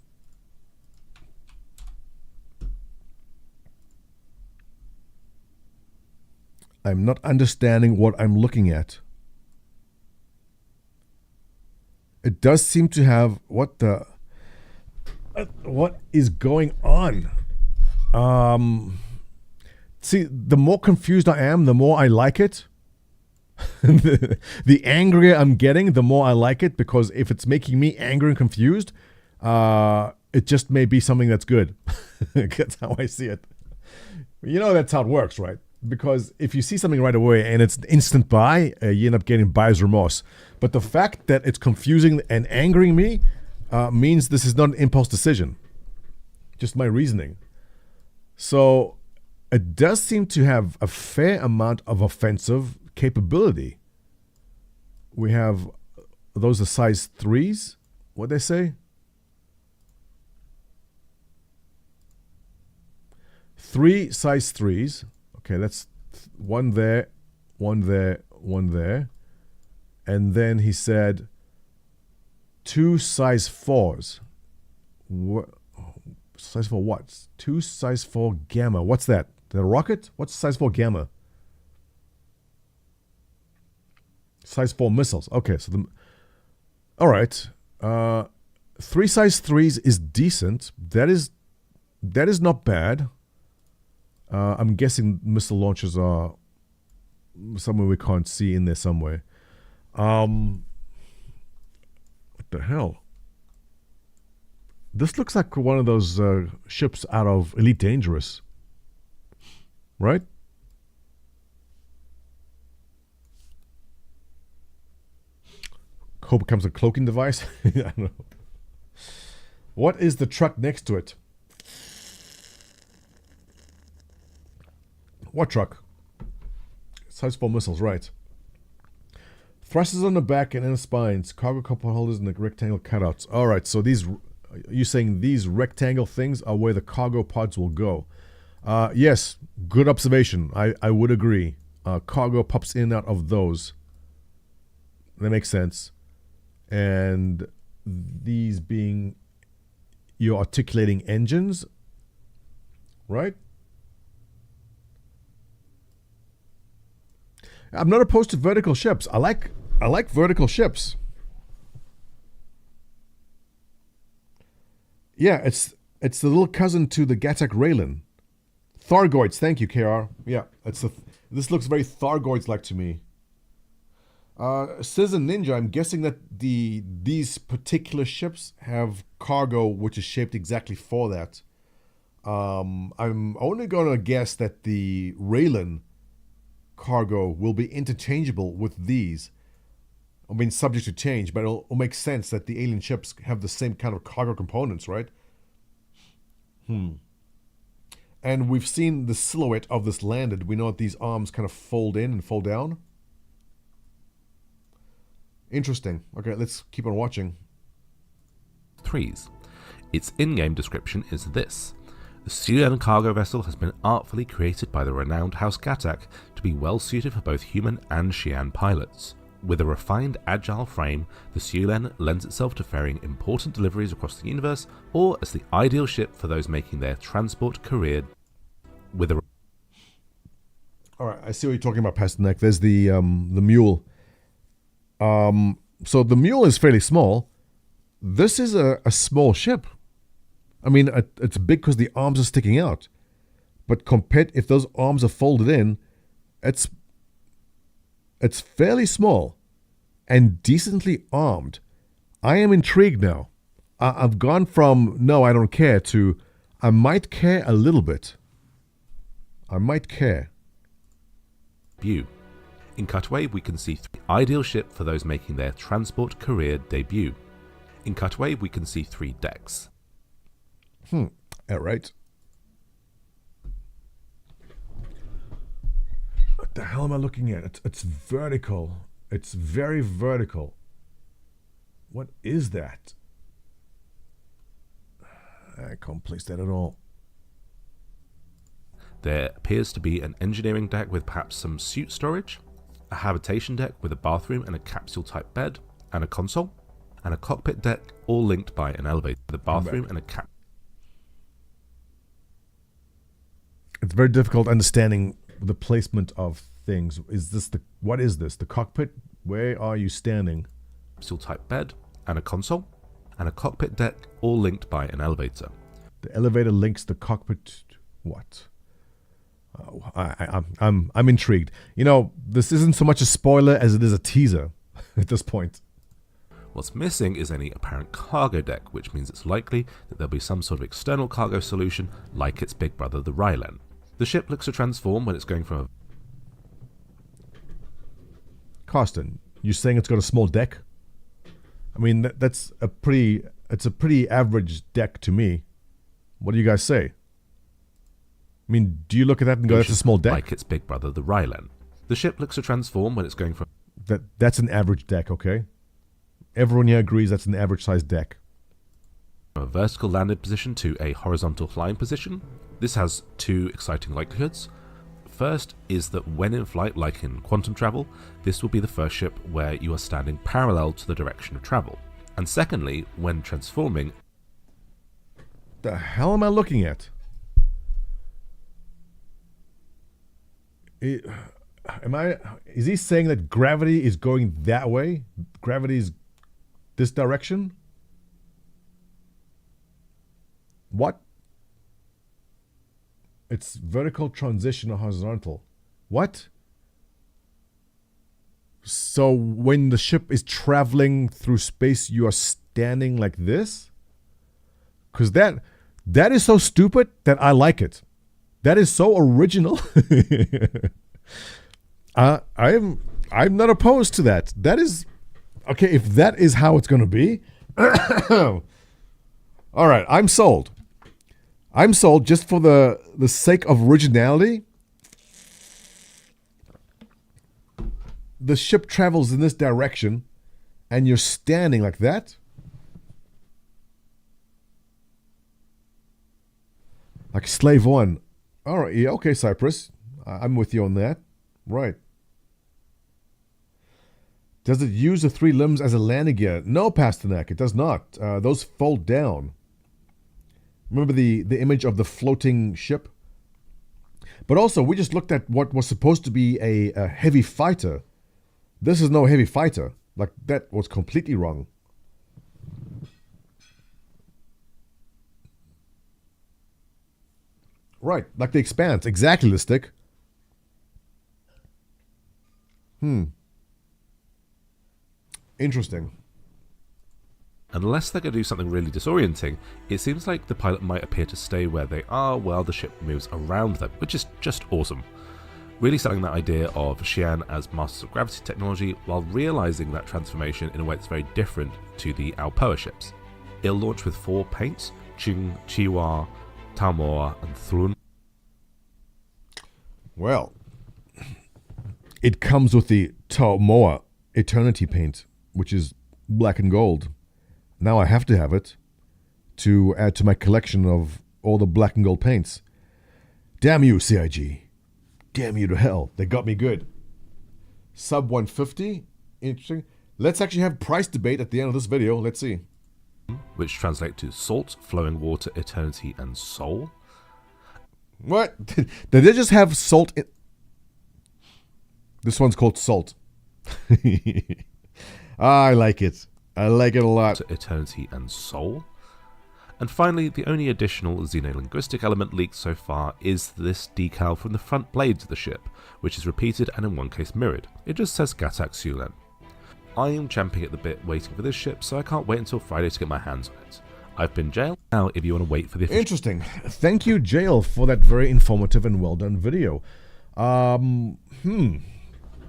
Speaker 1: I'm not understanding what I'm looking at. It does seem to have what is going on? See, the more confused I am, the more I like it. The angrier I'm getting, the more I like it, because if it's making me angry and confused, it just may be something that's good. That's how I see it. You know, that's how it works, right? Because if you see something right away and it's an instant buy, you end up getting buyer's remorse. But the fact that it's confusing and angering me means this is not an impulse decision. Just my reasoning. So it does seem to have a fair amount of offensive capability. We have, those are size 3s, what'd they say? 3 size 3s. Okay, that's one there, one there, one there. And then he said 2 size 4s. What? Size 4 what? 2 size 4 gamma. What's that? The rocket? What's size 4 gamma? size 4 missiles. Okay, so all right. 3 size 3s is decent. That is not bad. I'm guessing missile launchers are somewhere we can't see in there somewhere. What the hell? This looks like one of those ships out of Elite Dangerous, right? Hope it becomes a cloaking device. I don't know. What is the truck next to it? What truck? Size 4 missiles, right. Thrusters on the back and inner spines. Cargo cup holders and the rectangle cutouts. Alright, so these... You're saying these rectangle things are where the cargo pods will go. Yes, good observation. I would agree. Cargo pops in and out of those. That makes sense. And these being your articulating engines, right? I'm not opposed to vertical ships. I like vertical ships. Yeah, it's the little cousin to the Gatak Raylan. Thargoids, thank you, KR. Yeah, this looks very Thargoids-like to me. Citizen Ninja, I'm guessing that these particular ships have cargo which is shaped exactly for that. I'm only going to guess that the Raylan cargo will be interchangeable with these. I mean, subject to change, but it'll make sense that the alien ships have the same kind of cargo components, right? And we've seen the silhouette of this landed. We know that these arms kind of fold in and fold down. Interesting. Okay, let's keep on watching.
Speaker 2: 3s. Its in-game description is this. The Sulan cargo vessel has been artfully created by the renowned House Gatak to be well suited for both human and Xi'an pilots. With a refined, agile frame, the Sulan lends itself to ferrying important deliveries across the universe, or as the ideal ship for those making their transport career.
Speaker 1: Alright, I see what you're talking about, Pasternak. There's the mule. So the mule is fairly small. This is a small ship. I mean, it's big because the arms are sticking out. But compared, if those arms are folded in, it's fairly small and decently armed. I am intrigued now. I've gone from, no, I don't care, to I might care a little bit. I might care.
Speaker 2: View. In Cutaway, we can see the ideal ship for those making their transport career debut. In Cutaway, we can see 3 decks.
Speaker 1: All right. What the hell am I looking at? It's vertical. It's very vertical. What is that? I can't place that at all.
Speaker 2: There appears to be an engineering deck with perhaps some suit storage, a habitation deck with a bathroom and a capsule-type bed, and a console, and a cockpit deck, all linked by an elevator. The bathroom and a cap.
Speaker 1: It's very difficult understanding the placement of things. What is this? The cockpit? Where are you standing?
Speaker 2: Capsule-type bed, and a console, and a cockpit deck, all linked by an elevator.
Speaker 1: The elevator links the cockpit. What? I'm intrigued. You know, this isn't so much a spoiler as it is a teaser at this point.
Speaker 2: What's missing is any apparent cargo deck, which means it's likely that there'll be some sort of external cargo solution like its big brother, the Rylan. The ship looks to transform when it's going from a...
Speaker 1: Carsten, you saying it's got a small deck? I mean, it's a pretty average deck to me. What do you guys say? I mean, do you look at that and go, that's a small deck?
Speaker 2: Like its big brother, the Rylan. The ship looks to transform when it's going from...
Speaker 1: That's an average deck, okay? Everyone here agrees that's an average sized deck.
Speaker 2: From a vertical landed position to a horizontal flying position. This has 2 exciting likelihoods. First is that when in flight, like in quantum travel, this will be the first ship where you are standing parallel to the direction of travel. And secondly, when transforming...
Speaker 1: The hell am I looking at? Is he saying that gravity is going that way? Gravity is this direction? What? It's vertical transition or horizontal. What? So when the ship is traveling through space, you are standing like this? Because that is so stupid that I like it. That is so original. I'm not opposed to that. That is okay. If that is how it's going to be, all right. I'm sold. I'm sold just for the sake of originality. The ship travels in this direction, and you're standing like that. Like slave one. All right. Yeah. Okay, Cyprus. I'm with you on that. Right. Does it use the 3 limbs as a landing gear? No, Pasternak, it does not. Those fold down. Remember the image of the floating ship? But also, we just looked at what was supposed to be a heavy fighter. This is no heavy fighter. Like, that was completely wrong. Right, like the Expanse. Exactly, Listic. Interesting.
Speaker 2: Unless they're going to do something really disorienting, it seems like the pilot might appear to stay where they are while the ship moves around them, which is just awesome. Really selling that idea of Xi'an as masters of gravity technology while realising that transformation in a way that's very different to the Alpoa ships. It'll launch with 4 paints, Chung, Chiwa, Tamoa and Thrun.
Speaker 1: Well, it comes with the Tamoa Eternity paint, which is black and gold. Now I have to have it to add to my collection of all the black and gold paints. Damn you, CIG. Damn you to hell. They got me good. Sub 150. Interesting. Let's actually have price debate at the end of this video. Let's see.
Speaker 2: Which translate to salt, flowing water, eternity, and soul.
Speaker 1: What? Did they just have salt in? This one's called salt. I like it. I like it a lot.
Speaker 2: Eternity and soul. And finally, the only additional xenolinguistic element leaked so far is this decal from the front blades of the ship, which is repeated and in one case mirrored. It just says Gatak Sulen. I am champing at the bit waiting for this ship, so I can't wait until Friday to get my hands on it. I've been Jail. Now, if you want to wait for the official...
Speaker 1: Interesting. Thank you, Jail, for that very informative and well done video. I don't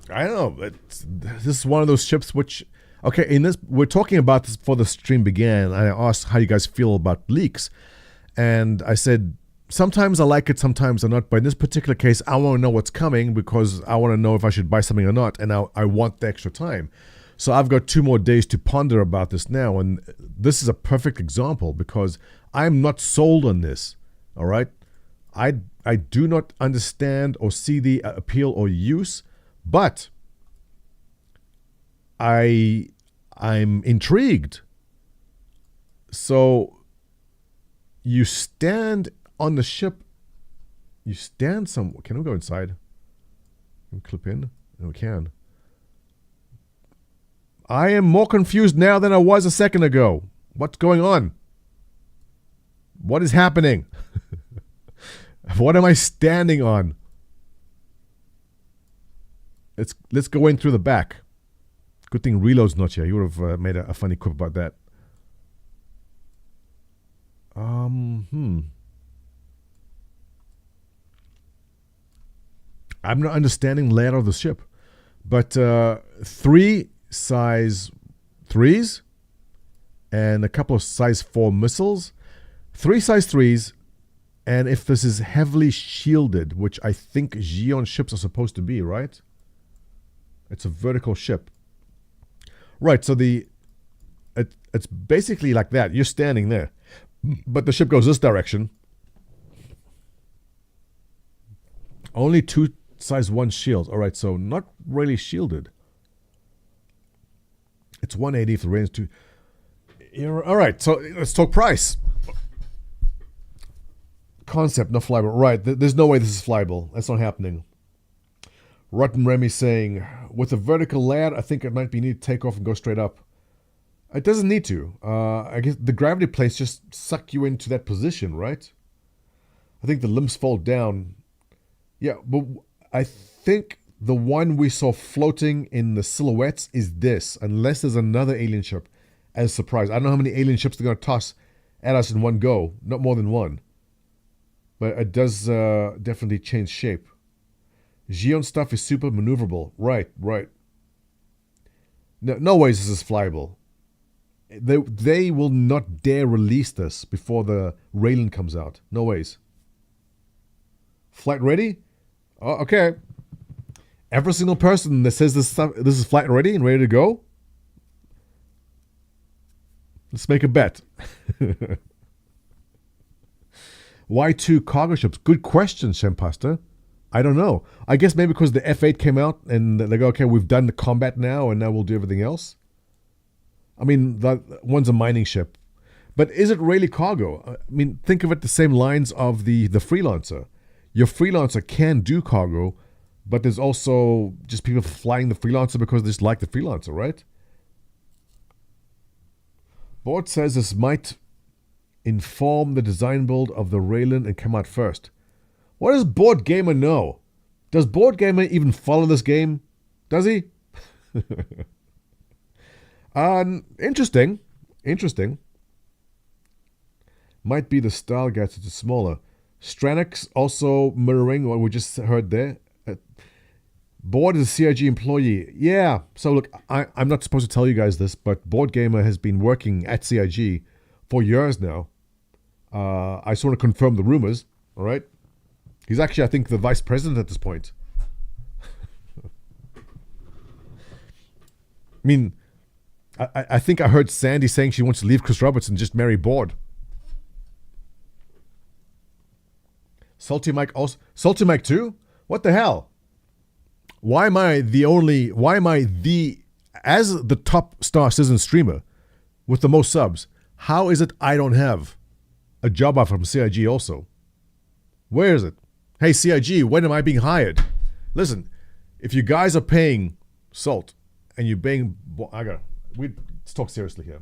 Speaker 1: know. This is one of those ships which... Okay, in this, we're talking about this before the stream began. I asked how you guys feel about leaks. And I said, sometimes I like it, sometimes I not. But in this particular case, I want to know what's coming because I want to know if I should buy something or not. And I want the extra time. So I've got 2 more days to ponder about this now. And this is a perfect example because I'm not sold on this. All right? I do not understand or see the appeal or use. But I'm intrigued. So you stand on the ship. You stand some. Can we go inside? Can we clip in? No, we can. I am more confused now than I was a second ago. What's going on? What is happening? What am I standing on? Let's go in through the back. Good thing Reload's not here. You would have made a funny quip about that. I'm not understanding the layout of the ship. But 3 size 3s and a couple of size 4 missiles. 3 size 3s, and if this is heavily shielded, which I think Xi'an ships are supposed to be, right? It's a vertical ship. Right, so it's basically like that. You're standing there. But the ship goes this direction. Only 2 size 1 shields. All right, so not really shielded. It's 180 if the range 2. All right, so let's talk price. Concept, not flyable. Right, there's no way this is flyable. That's not happening. Rotten Remy saying, with a vertical layout, I think it might be need to take off and go straight up. It doesn't need to. I guess the gravity plates just suck you into that position, right? I think the limbs fold down. Yeah, but I think the one we saw floating in the silhouettes is this, unless there's another alien ship as a surprise. I don't know how many alien ships they're going to toss at us in one go, not more than one. But it does definitely change shape. Xion stuff is super maneuverable. Right. No ways this is flyable. They will not dare release this before the Raylan comes out. No ways. Flight ready? Oh, okay. Every single person that says this is flight ready and ready to go, let's make a bet. Why 2 cargo ships? Good question, Shempasta. I don't know. I guess maybe because the F8 came out and they go, okay, we've done the combat now and now we'll do everything else. I mean, that one's a mining ship. But is it really cargo? I mean, think of it the same lines of the Freelancer. Your Freelancer can do cargo, but there's also just people flying the Freelancer because they just like the Freelancer, right? Board says this might inform the design build of the Raylan and come out first. What does Board Gamer know? Does Board Gamer even follow this game? Does he? Interesting. Might be the style gets it smaller. Stranix also mirroring what we just heard there. Board is a CIG employee. Yeah. So look, I'm not supposed to tell you guys this, but Board Gamer has been working at CIG for years now. I sort of confirmed the rumors. All right. He's actually, I think, the vice president at this point. I mean, I think I heard Sandy saying she wants to leave Chris Roberts and just marry Board. Salty Mike also. Salty Mike too? What the hell? Why am I as the top Star Citizen streamer with the most subs, how is it I don't have a job offer from CIG also? Where is it? Hey CIG, when am I being hired? Listen, if you guys are paying Salt and you're paying, let's talk seriously here.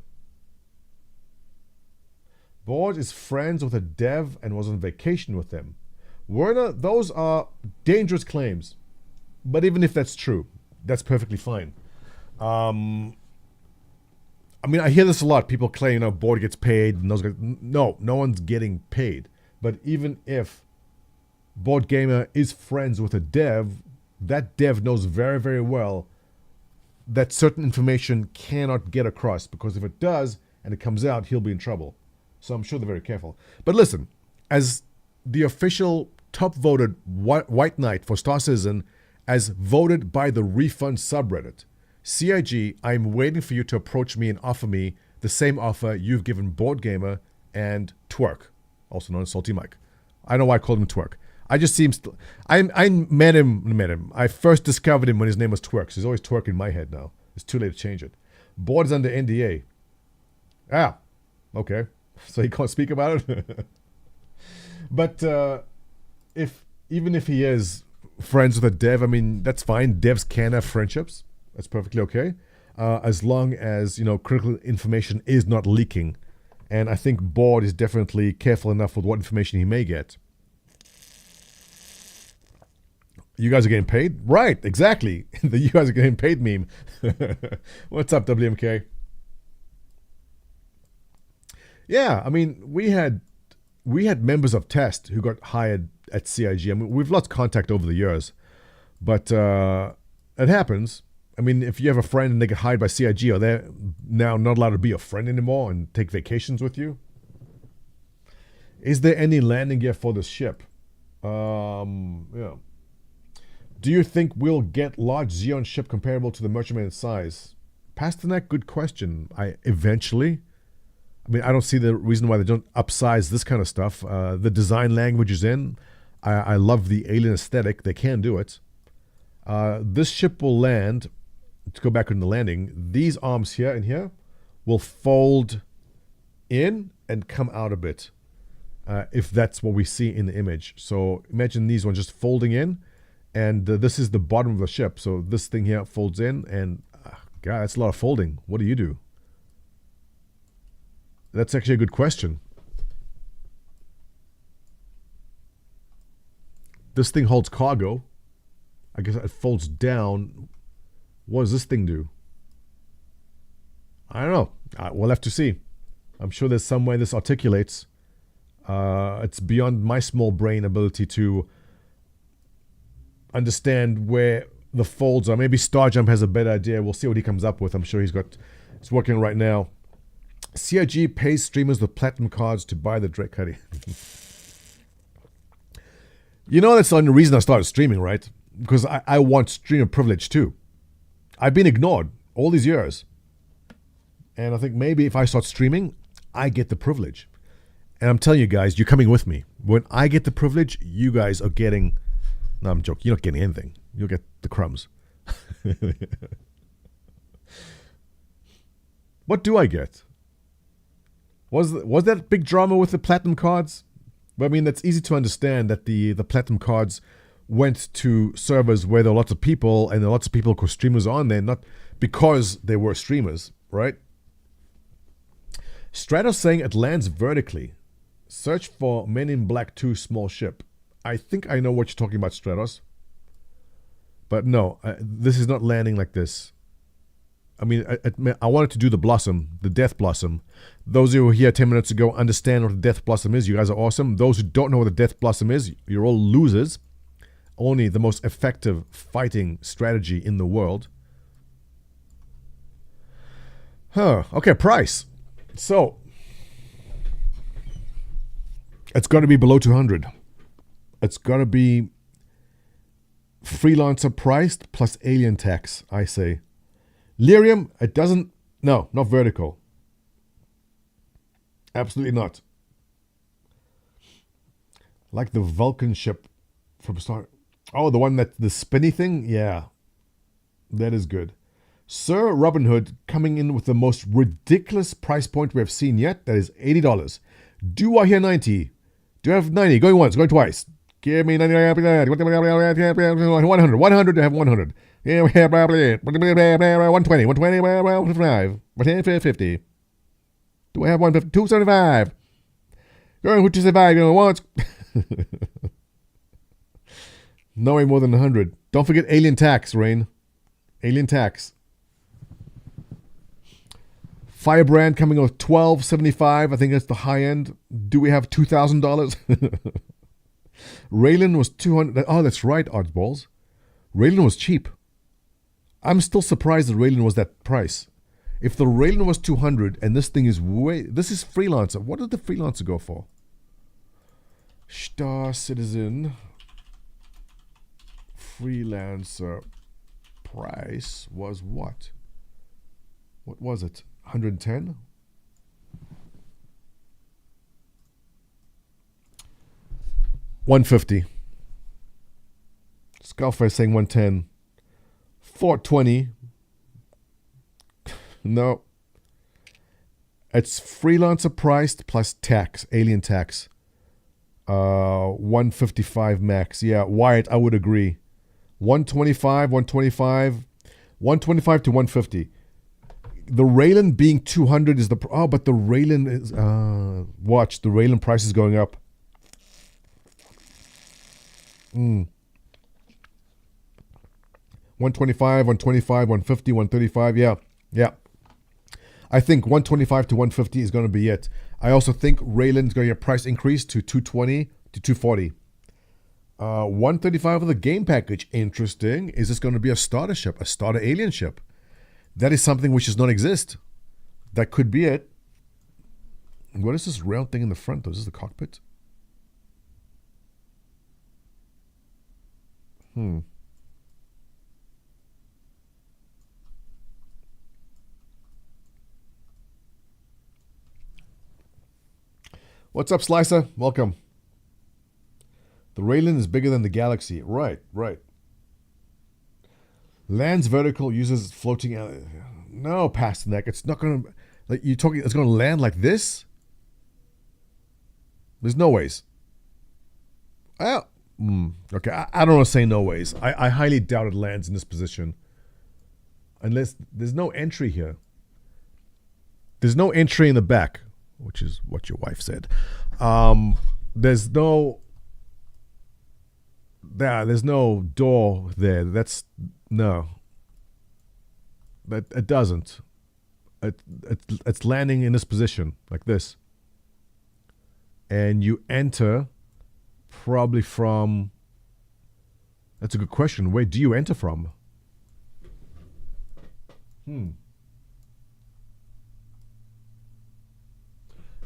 Speaker 1: Board is friends with a dev and was on vacation with them. Werner, those are dangerous claims. But even if that's true, that's perfectly fine. I mean, I hear this a lot. People claim, Board gets paid. And those guys, no one's getting paid. But even if Board Gamer is friends with a dev, that dev knows very, very well that certain information cannot get across. Because if it does, and it comes out, he'll be in trouble. So I'm sure they're very careful. But listen, as the official top voted White Knight for Star Citizen, as voted by the Refund subreddit, CIG, I'm waiting for you to approach me and offer me the same offer you've given Board Gamer and Twerk, also known as Salty Mike. I don't know why I called him Twerk. I just seems I met him. I first discovered him when his name was Twerk. So he's always Twerk in my head now. It's too late to change it. Board is under NDA. Ah, okay. So he can't speak about it. But even if he is friends with a dev, I mean, that's fine. Devs can have friendships. That's perfectly okay. As long as, critical information is not leaking. And I think Board is definitely careful enough with what information he may get. You guys are getting paid? Right, exactly. The you guys are getting paid meme. What's up, WMK? Yeah, I mean, we had members of Test who got hired at CIG. I mean, we've lost contact over the years, but it happens. I mean, if you have a friend and they get hired by CIG, are they now not allowed to be a friend anymore and take vacations with you? Is there any landing gear for this ship? Yeah. Do you think we'll get large Xeon ship comparable to the Merchantman in size? Pasternak, good question. Eventually. I mean, I don't see the reason why they don't upsize this kind of stuff. The design language is in. I love the alien aesthetic. They can do it. This ship will land, to go back on the landing, these arms here and here will fold in and come out a bit, if that's what we see in the image. So imagine these ones just folding in And this is the bottom of the ship. So this thing here folds in, and God, that's a lot of folding. What do you do? That's actually a good question. This thing holds cargo. I guess it folds down. What does this thing do? I don't know. We'll have to see. I'm sure there's some way this articulates. It's beyond my small brain ability to understand where the folds are. Maybe Starjump has a better idea. We'll see what he comes up with. I'm sure he's working right now. CIG pays streamers with platinum cards to buy the Drake Cuddy. You know, that's the only reason I started streaming, right? Because I want streamer privilege too. I've been ignored all these years. And I think maybe if I start streaming, I get the privilege. And I'm telling you guys, you're coming with me. When I get the privilege, you guys are getting... No, I'm joking. You're not getting anything. You'll get the crumbs. What do I get? Was that big drama with the platinum cards? But I mean, that's easy to understand that the platinum cards went to servers where there are lots of people, and there are lots of people who are streamers on there, not because they were streamers, right? Stratos saying it lands vertically. Search for Men in Black 2 small ship. I think I know what you're talking about, Stratos. But no, this is not landing like this. I mean, I wanted to do the Blossom, the Death Blossom. Those who were here 10 minutes ago understand what the Death Blossom is. You guys are awesome. Those who don't know what the Death Blossom is, you're all losers. Only the most effective fighting strategy in the world. Okay, price. So, it's got to be below 200. It's got to be freelancer priced plus alien tax, I say. Lyrium, it doesn't... No, not vertical. Absolutely not. Like the Vulcan ship from Star... Oh, the one that... The spinny thing? Yeah. That is good. Sir Robin Hood coming in with the most ridiculous price point we have seen yet. That is $80. Do I hear 90? Do I have 90? Going once, going twice. Give me 90. 100. 100 to have 100. 120. 125. 150. Do I have 150? 275. Going 275 going once. No way more than 100. Don't forget alien tax, Rain. Alien tax. Firebrand coming with $12.75. I think that's the high end. Do we have $2,000? Raylan was 200. Oh, that's right, Oddballs. Raylan was cheap. I'm still surprised that Raylan was that price. If the Raylan was 200 and this thing is way... This is freelancer. What did the freelancer go for? Star Citizen. Freelancer price was what? What was it? 110? $150. Skullface saying 110. 420. No. It's freelancer priced plus tax, alien tax. 155 max. Yeah, Wyatt, I would agree. 125, 125, 125 to 150. The Raylan being 200 is the... Oh, but the Raylan is... watch, the Raylan price is going up. 125, 125, 150, 135. Yeah. I think 125 to 150 is going to be it. I also think Raylan's going to get a price increase to 220 to 240. 135 of the game package. Interesting. Is this going to be a starter ship, a starter alien ship? That is something which does not exist. That could be it. What is this round thing in the front, though? Is this the cockpit? What's up, Slicer? Welcome. The Raylan is bigger than the Galaxy. Right. Lands vertical, uses floating... No, Pasternak. It's not going to... Like, you're talking... It's going to land like this? There's no ways. Okay, I don't want to say no ways. I highly doubt it lands in this position. Unless there's no entry here. There's no entry in the back, which is what your wife said. There's no door there. That's no. That it doesn't. It's landing in this position like this, and you enter probably from. That's a good question. Where do you enter from?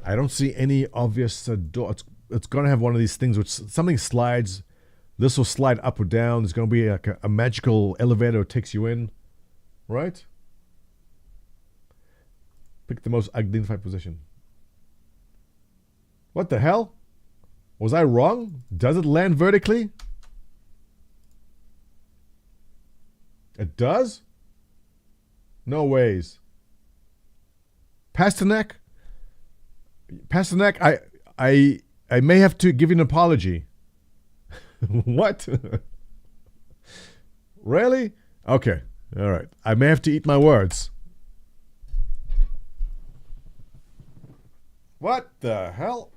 Speaker 1: I don't see any obvious door. It's going to have one of these things which something slides. This will slide up or down. There's going to be like a magical elevator that takes you in, right? Pick the most identified position. What the hell? Was I wrong? Does it land vertically? It does? No ways. Pasternak? Pasternak, I may have to give you an apology. What? Really? Okay. All right. I may have to eat my words. What the hell?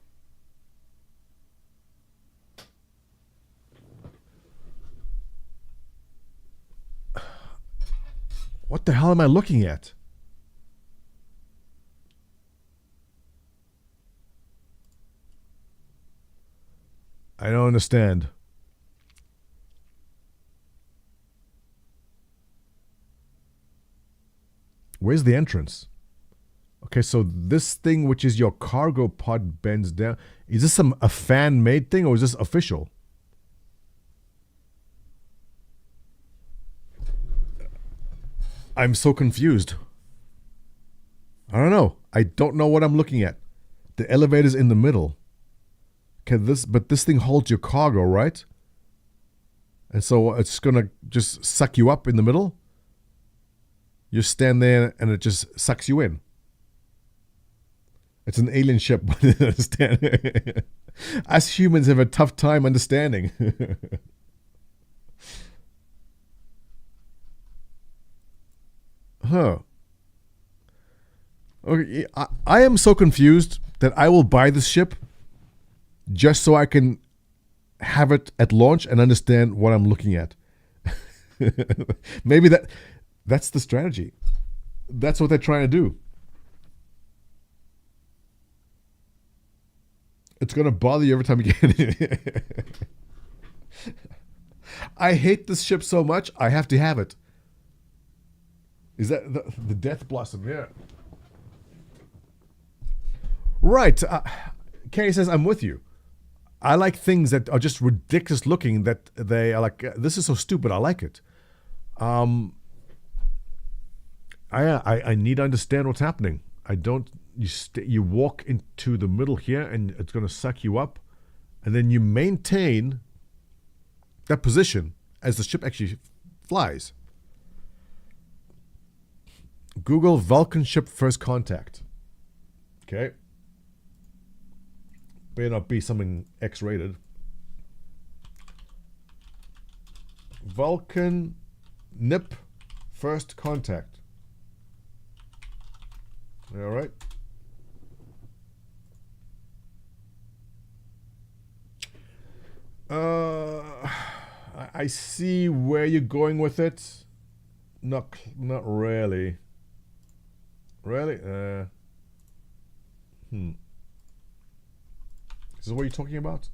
Speaker 1: What the hell am I looking at? I don't understand. Where's the entrance? Okay, so this thing, which is your cargo pod, bends down. Is this a fan-made thing, or is this official? I'm so confused. I don't know. I don't know what I'm looking at. The elevator's in the middle. Okay, but this thing holds your cargo, right? And so it's gonna just suck you up in the middle. You stand there and it just sucks you in. It's an alien ship, but I understand. Us humans have a tough time understanding. Huh. Okay, I am so confused that I will buy this ship just so I can have it at launch and understand what I'm looking at. Maybe that's the strategy. That's what they're trying to do. It's going to bother you every time you get it. I hate this ship so much, I have to have it. Is that the Death Blossom? Yeah. Right. Kay says, I'm with you. I like things that are just ridiculous looking, that they are like, this is so stupid, I like it. I need to understand what's happening. I don't. You walk into the middle here, and it's going to suck you up, and then you maintain that position as the ship actually flies. Google Vulcan ship first contact. Okay. May not be something X-rated. Vulcan NIP first contact. All right. I see where you're going with it. Not really. Really? This is what you're talking about?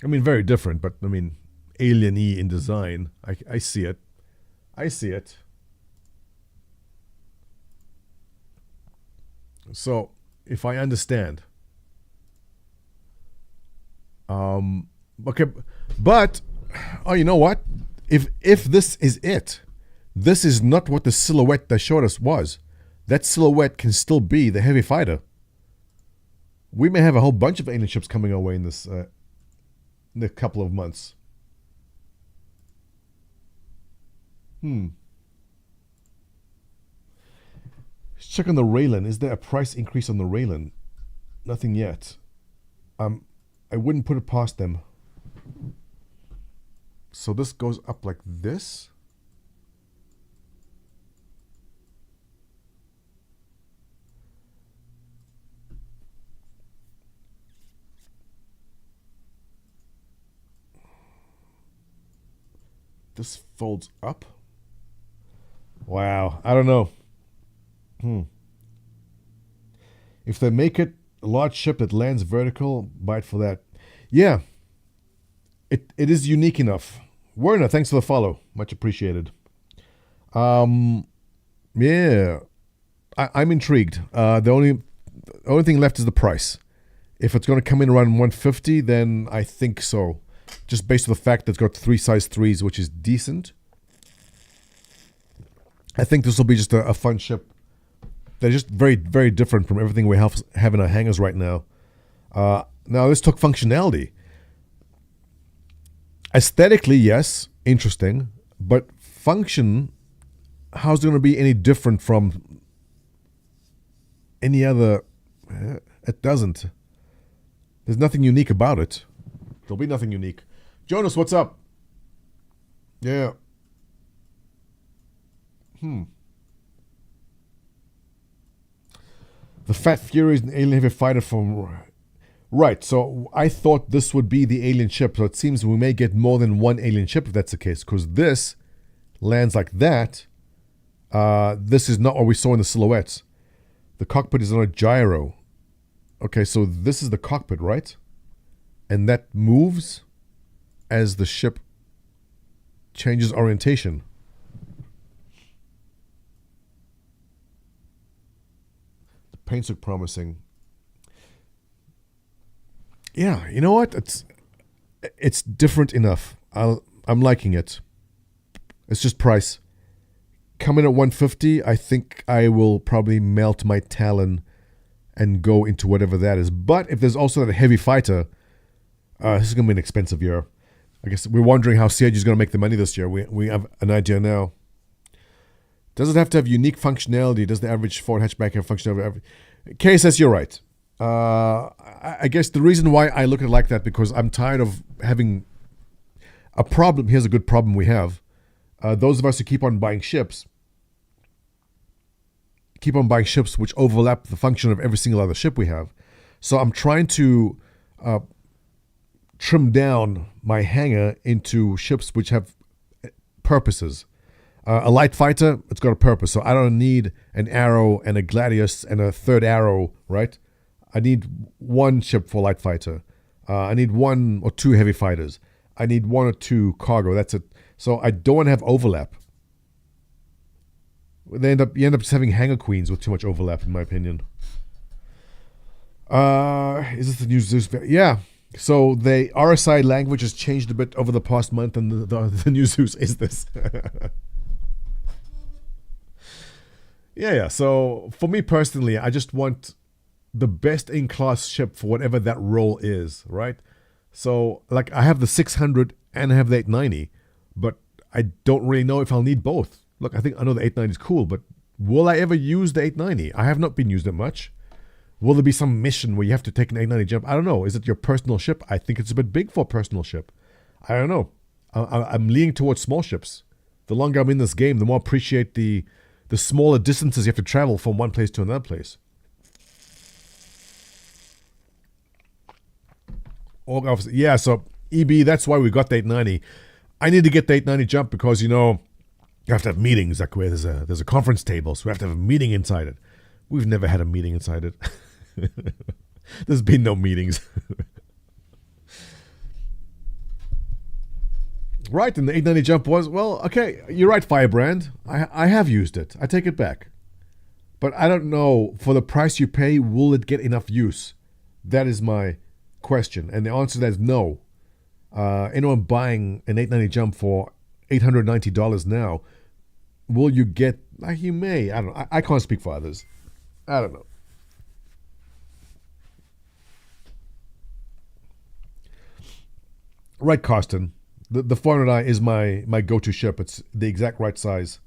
Speaker 1: I mean, very different, but I mean, alien-y in design. I see it. I see it. So, if I understand. Okay, but, oh, you know what? If this is it, this is not what the silhouette they showed us was. That silhouette can still be the heavy fighter. We may have a whole bunch of alien ships coming our way in this in a couple of months. Let's check on the Raylan. Is there a price increase on the Raylan? Nothing yet. I wouldn't put it past them. So this goes up like this. This folds up. Wow, I don't know. If they make it a large ship that lands vertical, buy it for that. Yeah, it is unique enough. Werner, thanks for the follow. Much appreciated. Yeah, I'm intrigued. The only thing left is the price. If it's going to come in around 150, then I think so. Just based on the fact that it's got 3 size 3s, which is decent. I think this will be just a fun ship. They're just very, very different from everything we have in our hangars right now. Now, let's talk functionality. Aesthetically, yes, interesting. But function, how's it going to be any different from any other? It doesn't. There's nothing unique about it. There'll be nothing unique. Jonas, what's up? Yeah. The Fat Fury is an alien heavy fighter from... Right, so I thought this would be the alien ship. So it seems we may get more than one alien ship if that's the case. Because this lands like that. This is not what we saw in the silhouettes. The cockpit is on a gyro. Okay, so this is the cockpit, right? And that moves as the ship changes orientation. The paints look promising. Yeah, you know what? It's different enough. I'm liking it. It's just price. Coming at 150, I think I will probably melt my Talon and go into whatever that is. But if there's also that heavy fighter, this is going to be an expensive year. I guess we're wondering how CIG is going to make the money this year. We have an idea now. Does it have to have unique functionality? Does the average Ford hatchback have functionality? KSS, you're right. I guess the reason why I look at it like that, because I'm tired of having a problem. Here's a good problem we have. Those of us who keep on buying ships which overlap the function of every single other ship we have. So I'm trying to trim down my hangar into ships which have purposes. A light fighter, it's got a purpose. So I don't need an arrow and a gladius and a third arrow, right? I need one ship for light fighter. I need 1 or 2 heavy fighters. I need 1 or 2 cargo. That's it. So I don't want to have overlap. You end up just having hangar queens with too much overlap, in my opinion. Is this the new Zeus? Yeah. So the RSI language has changed a bit over the past month, and the new Zeus is this. Yeah. So for me personally, I just want the best in-class ship for whatever that role is, right? So, like, I have the 600 and I have the 890, but I don't really know if I'll need both. Look, I know the 890 is cool, but will I ever use the 890? I have not been using it much. Will there be some mission where you have to take an 890 jump? I don't know. Is it your personal ship? I think it's a bit big for a personal ship. I don't know. I'm leaning towards small ships. The longer I'm in this game, the more I appreciate the smaller distances you have to travel from one place to another place. Yeah, so EB, that's why we got the 890. I need to get the 890 jump because, you have to have meetings. Like where there's a conference table, so we have to have a meeting inside it. We've never had a meeting inside it. There's been no meetings. Right, and the 890 jump was, well, okay, you're right, Firebrand. I have used it. I take it back. But I don't know, for the price you pay, will it get enough use? That is my question, and the answer to that is no. Anyone buying an 890 jump for $890 now, will you get? You may. I don't know. I can't speak for others. I don't know. Right, Carsten. The 400i is my go-to ship. It's the exact right size.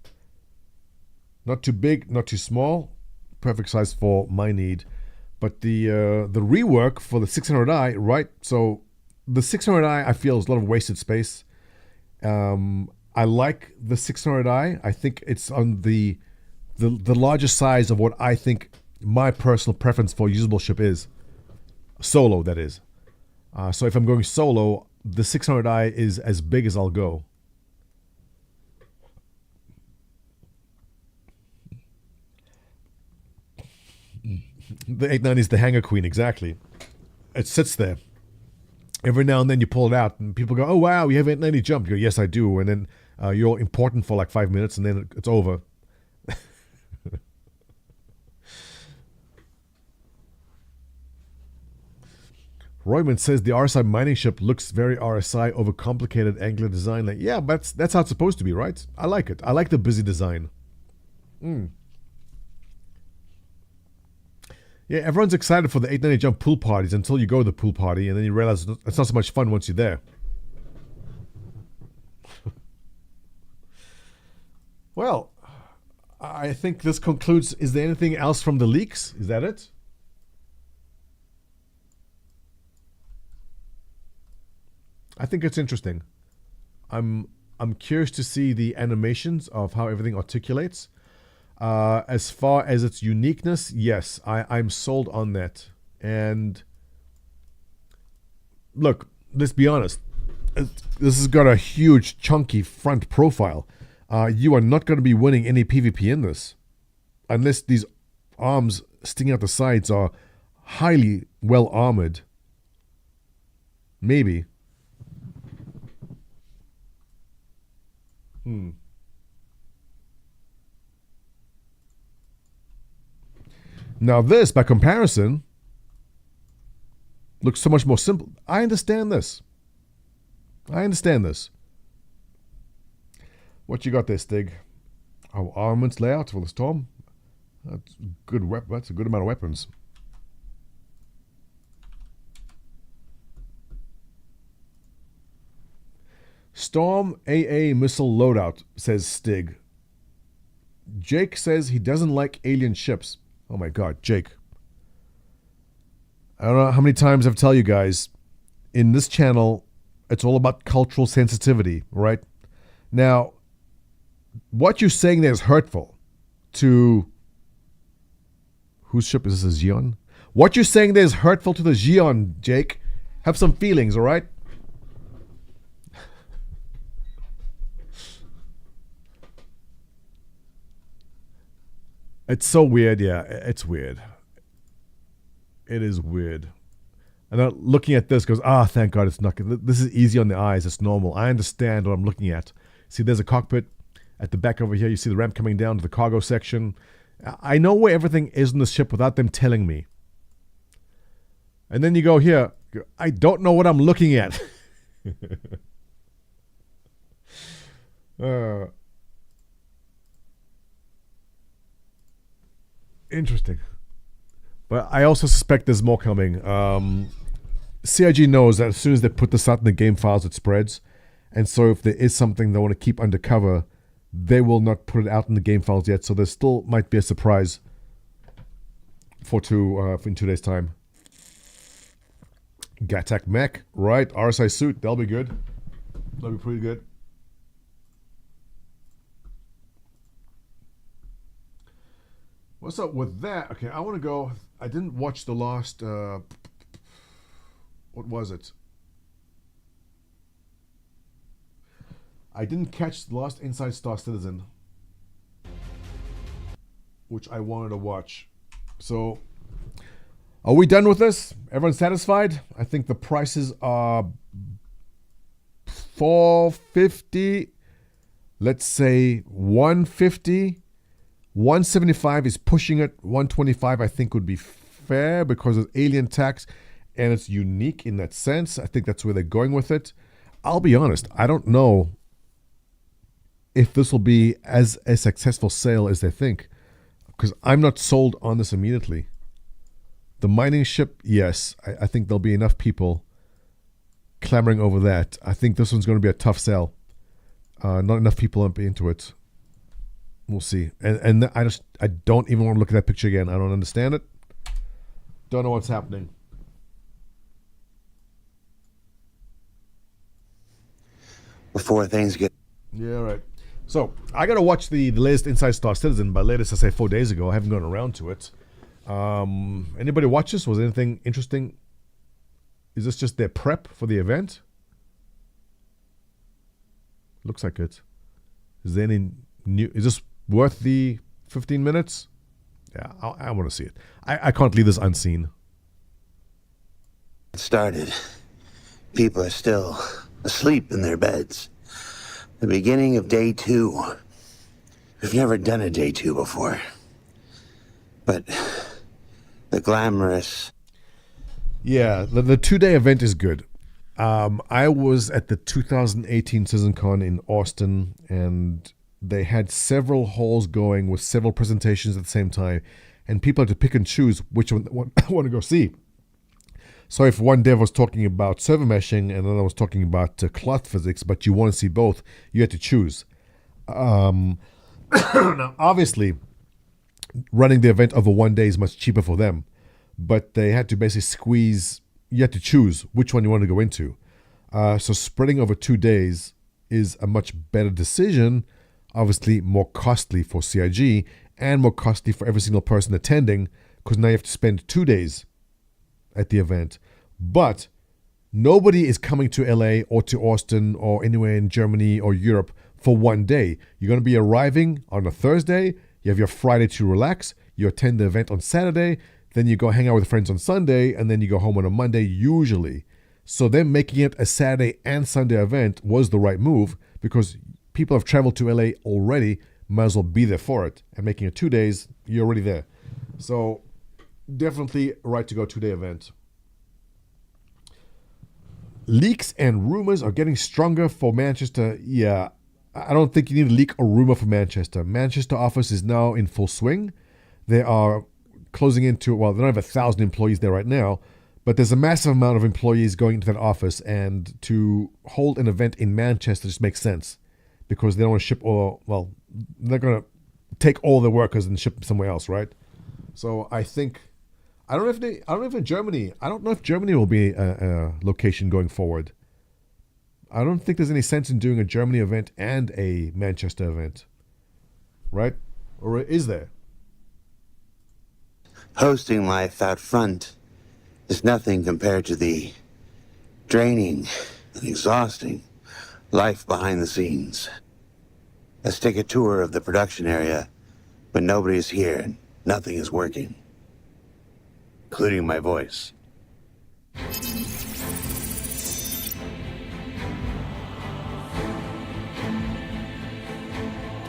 Speaker 1: Not too big, not too small. Perfect size for my need. But the rework for the 600i, right? So the 600i, I feel, is a lot of wasted space. I like the 600i. I think it's on the largest size of what I think my personal preference for usable ship is. Solo, that is. So if I'm going solo, the 600i is as big as I'll go. The 890 is the hangar queen, exactly. It sits there. Every now and then you pull it out, and people go, "Oh wow, you have 890 jump." You go, "Yes, I do," and then you're important for like 5 minutes, and then it's over. Royman says the RSI mining ship looks very RSI, overcomplicated angular design. Like, yeah, but that's how it's supposed to be, right? I like it. I like the busy design. Yeah, everyone's excited for the 890 jump pool parties until you go to the pool party, and then you realize it's not so much fun once you're there. Well, I think this concludes. Is there anything else from the leaks? Is that it? I think it's interesting. I'm curious to see the animations of how everything articulates. As far as its uniqueness, yes, I'm sold on that. And look, let's be honest. This has got a huge, chunky front profile. You are not going to be winning any PvP in this. Unless these arms sticking out the sides are highly well armored. Maybe. Now this, by comparison, looks so much more simple. I understand this. What you got there, Stig? Oh, armaments layout for the storm. That's good. That's a good amount of weapons. Storm AA missile loadout, says Stig. Jake says he doesn't like alien ships. Oh my god, Jake. I don't know how many times I've told you guys, in this channel, it's all about cultural sensitivity, right? Now, what you're saying there is hurtful to... Whose ship is this, a Xion? What you're saying there is hurtful to the Xion, Jake. Have some feelings, all right? It's so weird, yeah. It's weird. It is weird. And then looking at this goes, thank God it's not. This is easy on the eyes. It's normal. I understand what I'm looking at. See, there's a cockpit at the back over here. You see the ramp coming down to the cargo section. I know where everything is in the ship without them telling me. And then you go here. I don't know what I'm looking at. Interesting. But I also suspect there's more coming. CIG knows that as soon as they put this out in the game files, it spreads. And so if there is something they want to keep undercover, they will not put it out in the game files yet. So there still might be a surprise in 2 days' time. Gattac mech, right? RSI suit, that'll be good. That'll be pretty good. What's up with that? Okay, I want to go. I didn't watch the last. What was it? I didn't catch the last Inside Star Citizen, which I wanted to watch. So, are we done with this? Everyone satisfied? I think the prices are $450. Let's say $150. 175 is pushing it. 125 I think would be fair because of alien tax and it's unique in that sense. I think that's where they're going with it. I'll be honest, I don't know if this will be as a successful sale as they think because I'm not sold on this immediately. The mining ship, yes, I think there'll be enough people clamoring over that. I think this one's going to be a tough sell. Not enough people will be into it. We'll see. And I don't even want to look at that picture again. I don't understand it. Don't know what's happening.
Speaker 3: Before things get...
Speaker 1: Yeah, right. So, I got to watch the latest Inside Star Citizen. By latest, I say 4 days ago. I haven't gone around to it. Anybody watch this? Was there anything interesting? Is this just their prep for the event? Looks like it. Is there any new... Is this worth the 15 minutes? Yeah, I want to see it. I can't leave this unseen.
Speaker 3: started, people are still asleep in their beds. The beginning of day 2. We've never done a day 2 before. But the glamorous...
Speaker 1: Yeah, the 2-day event is good. I was at the 2018 CitizenCon in Austin, and they had several halls going with several presentations at the same time, and people had to pick and choose which one want to go see. So if one dev was talking about server meshing and another was talking about cloth physics, but you want to see both, you had to choose. Now, obviously, running the event over 1 day is much cheaper for them, but they had to basically squeeze. You had to choose which one you want to go into. So spreading over 2 days is a much better decision, obviously more costly for CIG and more costly for every single person attending, because now you have to spend 2 days at the event. But nobody is coming to LA or to Austin or anywhere in Germany or Europe for 1 day. You're going to be arriving on a Thursday. You have your Friday to relax. You attend the event on Saturday. Then you go hang out with friends on Sunday, and then you go home on a Monday usually. So them making it a Saturday and Sunday event was the right move, because people have traveled to LA already, might as well be there for it. And making it 2 days, you're already there. So definitely right to go 2-day event. Leaks and rumors are getting stronger for Manchester. Yeah, I don't think you need a leak or rumor for Manchester. Manchester office is now in full swing. They are closing into, well, they don't have 1,000 employees there right now, but there's a massive amount of employees going into that office, and to hold an event in Manchester just makes sense, because they don't want to ship all, well, they're going to take all their workers and ship them somewhere else, right? So I think, I don't know if Germany will be a location going forward. I don't think there's any sense in doing a Germany event and a Manchester event, right? Or is there?
Speaker 3: Hosting life out front is nothing compared to the draining and exhausting life behind the scenes. Let's take a tour of the production area, but nobody's here and nothing is working, including my voice.
Speaker 4: Do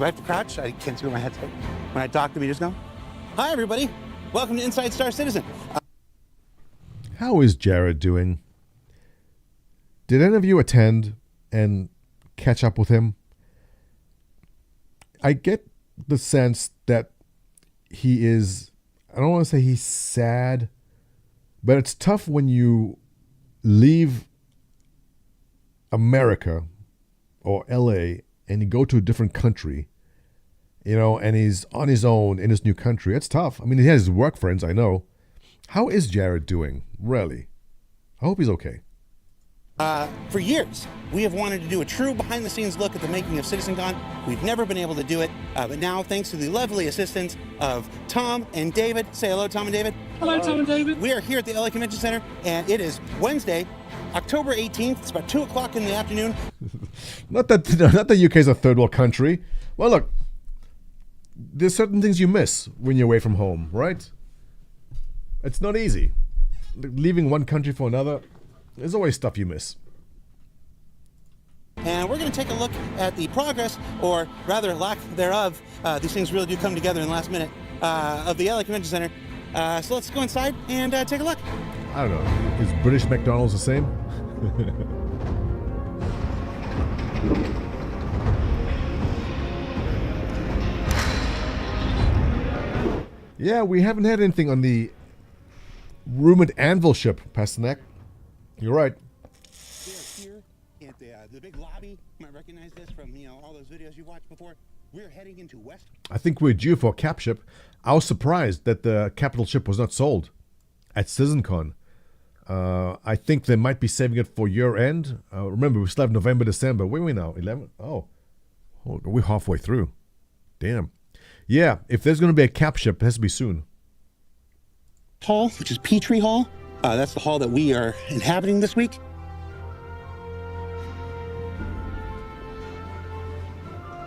Speaker 4: I have to crouch? I can't see where my head's at. When I talk to me, just go, "Hi, everybody. Welcome to Inside Star Citizen."
Speaker 1: How is Jared doing? Did any of you attend and catch up with him? I get the sense that he is, I don't want to say he's sad, but it's tough when you leave America or LA and you go to a different country, you know, and he's on his own in his new country. It's tough. I mean, he has his work friends, I know. How is Jared doing? Really? I hope he's okay.
Speaker 4: For years, we have wanted to do a true behind-the-scenes look at the making of CitizenCon. We've never been able to do it, but now, thanks to the lovely assistance of Tom and David. Say hello, Tom and David.
Speaker 5: Hello, Tom and David.
Speaker 4: We are here at the LA Convention Center, and it is Wednesday, October 18th. It's about 2 o'clock in the afternoon.
Speaker 1: Not that UK is a third world country. Well, look, there's certain things you miss when you're away from home, right? It's not easy. Leaving one country for another, there's always stuff you miss.
Speaker 4: And we're going to take a look at the progress, or rather lack thereof, these things really do come together in the last minute, of the LA Convention Center. So let's go inside and take a look.
Speaker 1: I don't know. Is British McDonald's the same? Yeah, we haven't had anything on the rumored Anvil ship, Pasternak. You're right.
Speaker 4: We're here at the big lobby. You might recognize this from, all those videos you've watched before. We're heading into West.
Speaker 1: I think we're due for a cap ship. I was surprised that the capital ship was not sold. at CitizenCon. I think they might be saving it for year end. Remember, we still have November, December. Where are we now? 11? Oh, we're halfway through. Damn. Yeah, if there's going to be a cap ship, it has to be soon.
Speaker 4: Hall, which is Petrie Hall. That's the hall that we are inhabiting this week.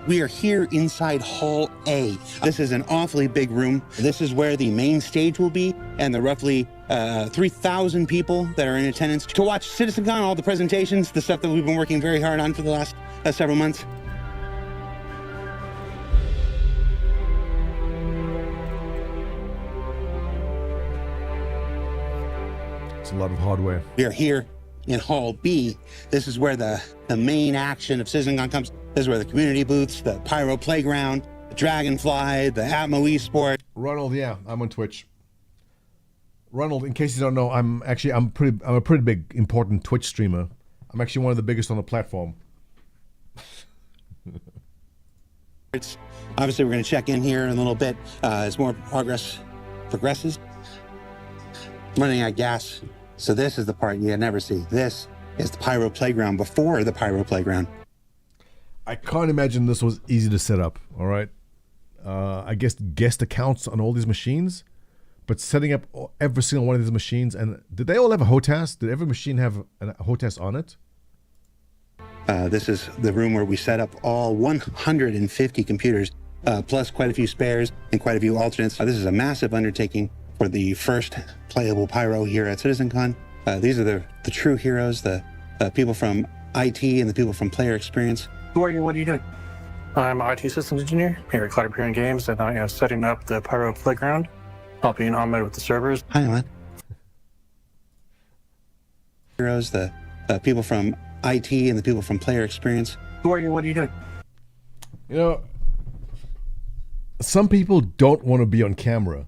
Speaker 4: We are here inside Hall A. This is an awfully big room. This is where the main stage will be, and the roughly 3,000 people that are in attendance to watch CitizenCon, all the presentations, the stuff that we've been working very hard on for the last several months.
Speaker 1: It's a lot of hardware.
Speaker 4: We are here in Hall B. This is where the main action of CitizenCon comes. This is where the community booths, the Pyro playground, the Dragonfly, the Atmo eSport.
Speaker 1: Ronald, yeah, I'm on Twitch. Ronald, in case you don't know, I'm a pretty big, important Twitch streamer. I'm actually one of the biggest on the platform.
Speaker 4: Obviously, we're going to check in here in a little bit as more progresses. Running out of gas. So this is the part you never see. This is the Pyro playground before the Pyro playground.
Speaker 1: I can't imagine this was easy to set up, all right? I guess guest accounts on all these machines, but setting up every single one of these machines, and did they all have a HOTAS? Did every machine have a HOTAS on it?
Speaker 4: This is the room where we set up all 150 computers, plus quite a few spares and quite a few alternates. This is a massive undertaking for the first playable Pyro here at CitizenCon. These are the true heroes, the people from IT and the people from player experience.
Speaker 5: Who are you? What are you doing? I'm IT systems engineer here at Cloud Games, and I am setting up the Pyro playground, helping Ahmed with the servers.
Speaker 4: Hi, Ahmed. Heroes, the people from IT and the people from player experience.
Speaker 5: Who are you? What are you doing?
Speaker 1: You know, some people don't want to be on camera.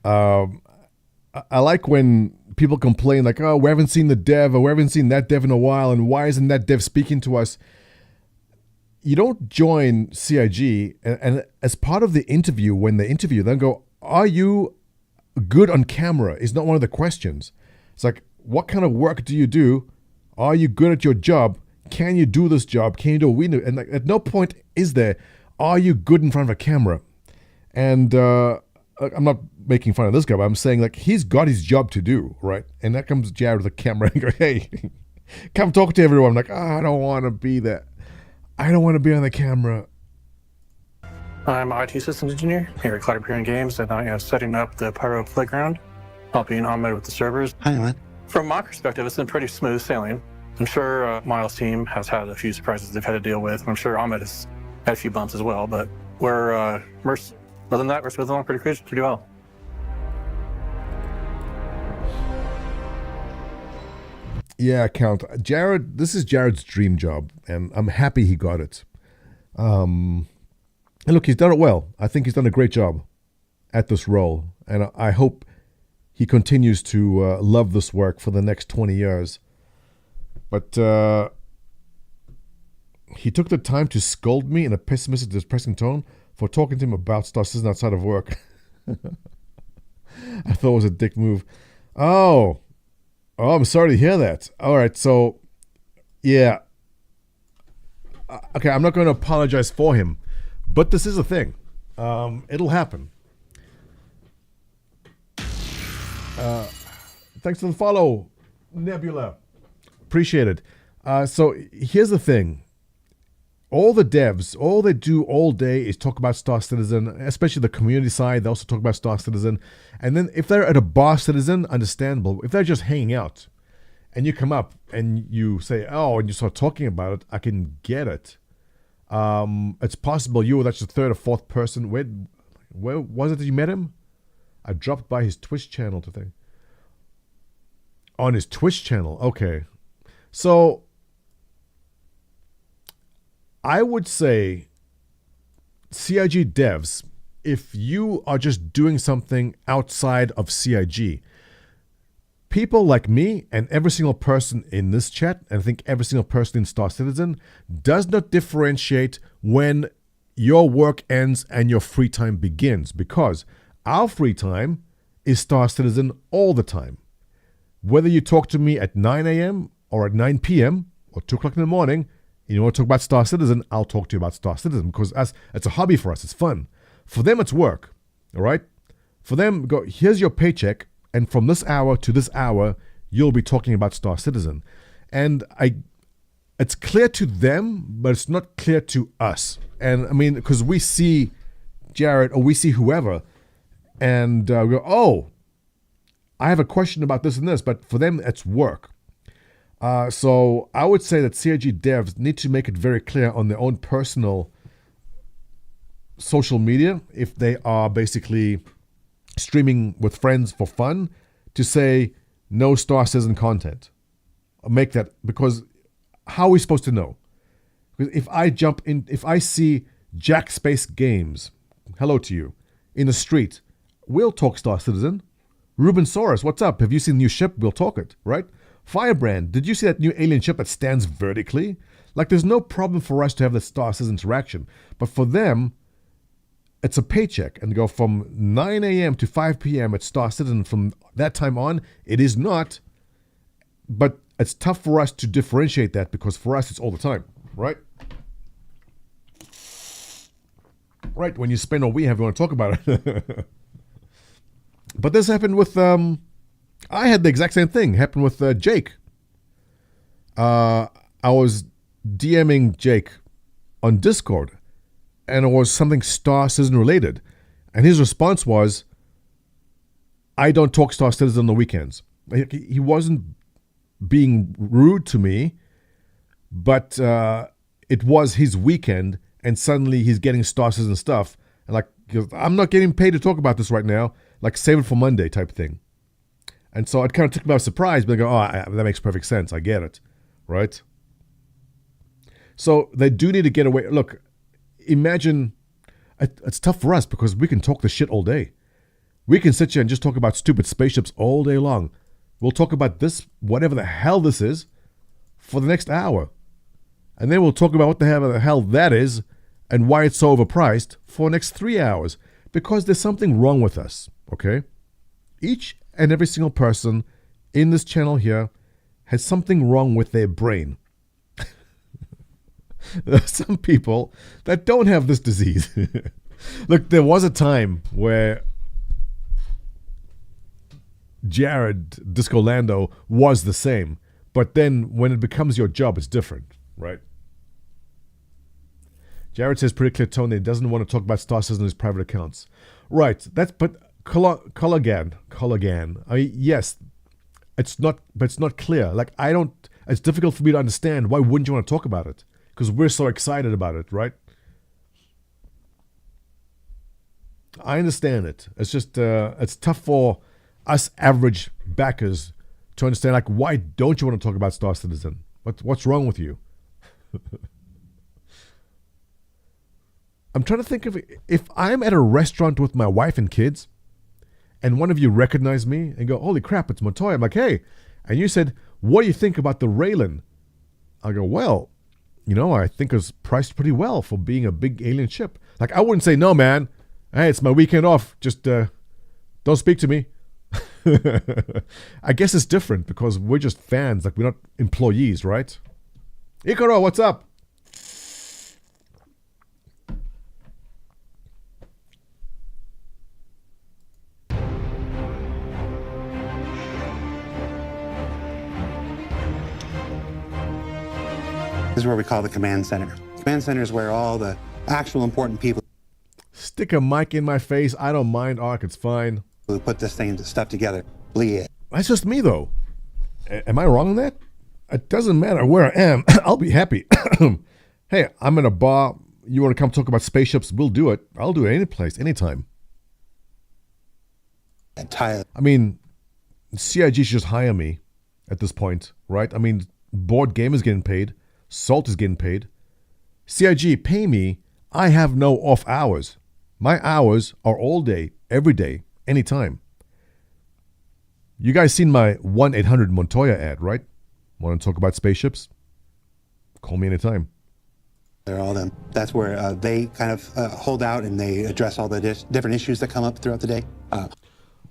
Speaker 1: I like when people complain like, oh, we haven't seen the dev, or we haven't seen that dev in a while, and why isn't that dev speaking to us? You don't join CIG, and as part of the interview, when they interview, they'll go, are you good on camera? Is not one of the questions. It's like, what kind of work do you do? Are you good at your job? Can you do this job? Can you do a window? And like, at no point is there, are you good in front of a camera? And I'm not making fun of this guy, but I'm saying like he's got his job to do, right? And that comes Jared with a camera and go, hey, come talk to everyone. I'm like, I don't want to be there. I don't want to be on the camera.
Speaker 5: I'm IT systems engineer here at Cloud Games, and I am setting up the Pyro playground, helping Ahmed with the servers.
Speaker 4: Hi, Ahmed.
Speaker 5: From my perspective, it's been pretty smooth sailing. I'm sure Miles' team has had a few surprises they've had to deal with. I'm sure Ahmed has had a few bumps as well, but other than that, we're smoothing along pretty well.
Speaker 1: Yeah, Count. Jared, this is Jared's dream job, and I'm happy he got it. And look, he's done it well. I think he's done a great job at this role, and I hope he continues to love this work for the next 20 years. But he took the time to scold me in a pessimistic, depressing tone for talking to him about Star Citizen outside of work. I thought it was a dick move. Oh, I'm sorry to hear that. All right, so, yeah. Okay, I'm not going to apologize for him, but this is a thing. It'll happen. Thanks for the follow, Nebula. Appreciate it. So here's the thing. All the devs, all they do all day is talk about Star Citizen, especially the community side. They also talk about Star Citizen. And then if they're at a bar Citizen, understandable. If they're just hanging out and you come up and you say, oh, and you start talking about it, I can get it. It's possible you were that's the third or fourth person. Where was it that you met him? I dropped by his Twitch channel to think. On his Twitch channel. Okay. So I would say CIG devs, if you are just doing something outside of CIG, people like me and every single person in this chat, and I think every single person in Star Citizen, does not differentiate when your work ends and your free time begins, because our free time is Star Citizen all the time. Whether you talk to me at 9 a.m. or at 9 p.m. or 2 o'clock in the morning, you want to talk about Star Citizen, I'll talk to you about Star Citizen because it's a hobby for us. It's fun. For them, it's work. All right? For them, here's your paycheck, and from this hour to this hour, you'll be talking about Star Citizen. And it's clear to them, but it's not clear to us. And I mean, because we see Jared or we see whoever, and we go, oh, I have a question about this and this, but for them, it's work. So I would say that CIG devs need to make it very clear on their own personal social media, if they are basically streaming with friends for fun, to say no Star Citizen content. Make that, because how are we supposed to know? Because if I see Jack Space Games, hello to you, in the street, we'll talk Star Citizen. Ruben Soros, what's up? Have you seen the new ship? We'll talk it, right? Firebrand, did you see that new alien ship that stands vertically? Like, there's no problem for us to have the Star Citizen interaction. But for them, it's a paycheck, and go from 9 a.m. to 5 p.m. at Star Citizen. From that time on, it is not. But it's tough for us to differentiate that, because for us, it's all the time, right? Right, when you spend all we have, you want to talk about it. But this happened with, I had the exact same thing happen with Jake. I was DMing Jake on Discord, and it was something Star Citizen related. And his response was, I don't talk Star Citizen on the weekends. He wasn't being rude to me, but it was his weekend, and suddenly he's getting Star Citizen stuff. And like, I'm not getting paid to talk about this right now. Like, save it for Monday type thing. And so it kind of took me by surprise, but I go, that makes perfect sense. I get it, right? So they do need to get away. Look, imagine, it's tough for us because we can talk the shit all day. We can sit here and just talk about stupid spaceships all day long. We'll talk about this, whatever the hell this is, for the next hour. And then we'll talk about what the hell that is and why it's so overpriced for the next 3 hours. Because there's something wrong with us, okay? Each and every single person in this channel here has something wrong with their brain. There are some people that don't have this disease. Look, there was a time where Jared Disco Lando was the same, but then when it becomes your job, it's different, right? Jared says pretty clear tone that he doesn't want to talk about Star Citizen in his private accounts. Right, but Cologan. I mean, yes, it's not clear. Like, it's difficult for me to understand. Why wouldn't you want to talk about it? Because we're so excited about it, right? I understand it. It's just, it's tough for us average backers to understand, like, why don't you want to talk about Star Citizen? What's wrong with you? I'm trying to think of, if I'm at a restaurant with my wife and kids, and one of you recognize me and go, holy crap, it's Montoya. I'm like, hey. And you said, what do you think about the Raylan? I go, well, I think it's priced pretty well for being a big alien ship. Like, I wouldn't say, no, man. Hey, it's my weekend off. Just don't speak to me. I guess it's different because we're just fans. Like, we're not employees, right? Ikaro, what's up?
Speaker 4: This is where we call the command center. Command center is where all the actual important people
Speaker 1: Stick a mic in my face. I don't mind, Ark. It's fine.
Speaker 4: who put this stuff together. Bleed.
Speaker 1: That's just me, though. Am I wrong on that? It doesn't matter where I am. I'll be happy. Hey, I'm in a bar. You want to come talk about spaceships? We'll do it. I'll do it any place, anytime.
Speaker 4: Tyler.
Speaker 1: I mean, CIG should just hire me at this point, right? I mean, Board Game is getting paid. Salt is getting paid. CIG, pay me. I have no off hours. My hours are all day, every day, anytime. You guys seen my 1-800 Montoya ad, right? Want to talk about spaceships? Call me anytime.
Speaker 4: They're all them. That's where they kind of hold out and they address all the different issues that come up throughout the day.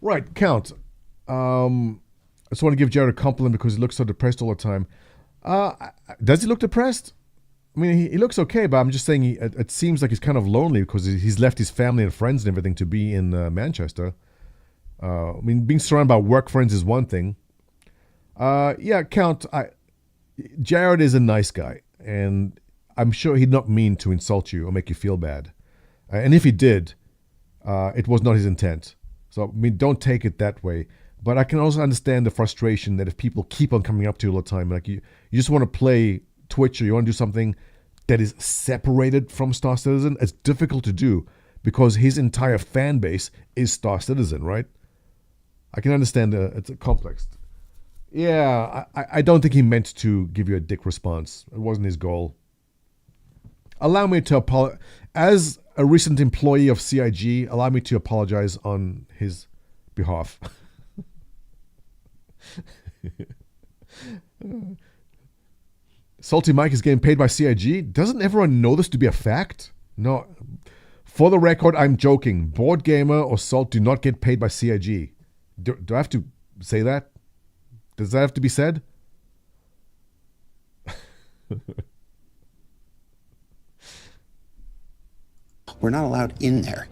Speaker 1: Right, Count. I just want to give Jared a compliment because he looks so depressed all the time. Does he look depressed? I mean, he looks okay, but I'm just saying it seems like he's kind of lonely because he's left his family and friends and everything to be in Manchester. I mean, being surrounded by work friends is one thing. Yeah, Count, Jared is a nice guy, and I'm sure he'd not mean to insult you or make you feel bad. And if he did, it was not his intent. So, I mean, don't take it that way. But I can also understand the frustration that if people keep on coming up to you all the time, like you just want to play Twitch or you want to do something that is separated from Star Citizen, it's difficult to do because his entire fan base is Star Citizen, right? I can understand it's a complex. Yeah, I don't think he meant to give you a dick response. It wasn't his goal. Allow me to apologize. As a recent employee of CIG, allow me to apologize on his behalf. Salty Mike is getting paid by CIG. Doesn't everyone know this to be a fact? No. For the record, I'm joking. Board Gamer or Salt do not get paid by CIG. Do I have to say that? Does that have to be said?
Speaker 4: We're not allowed in there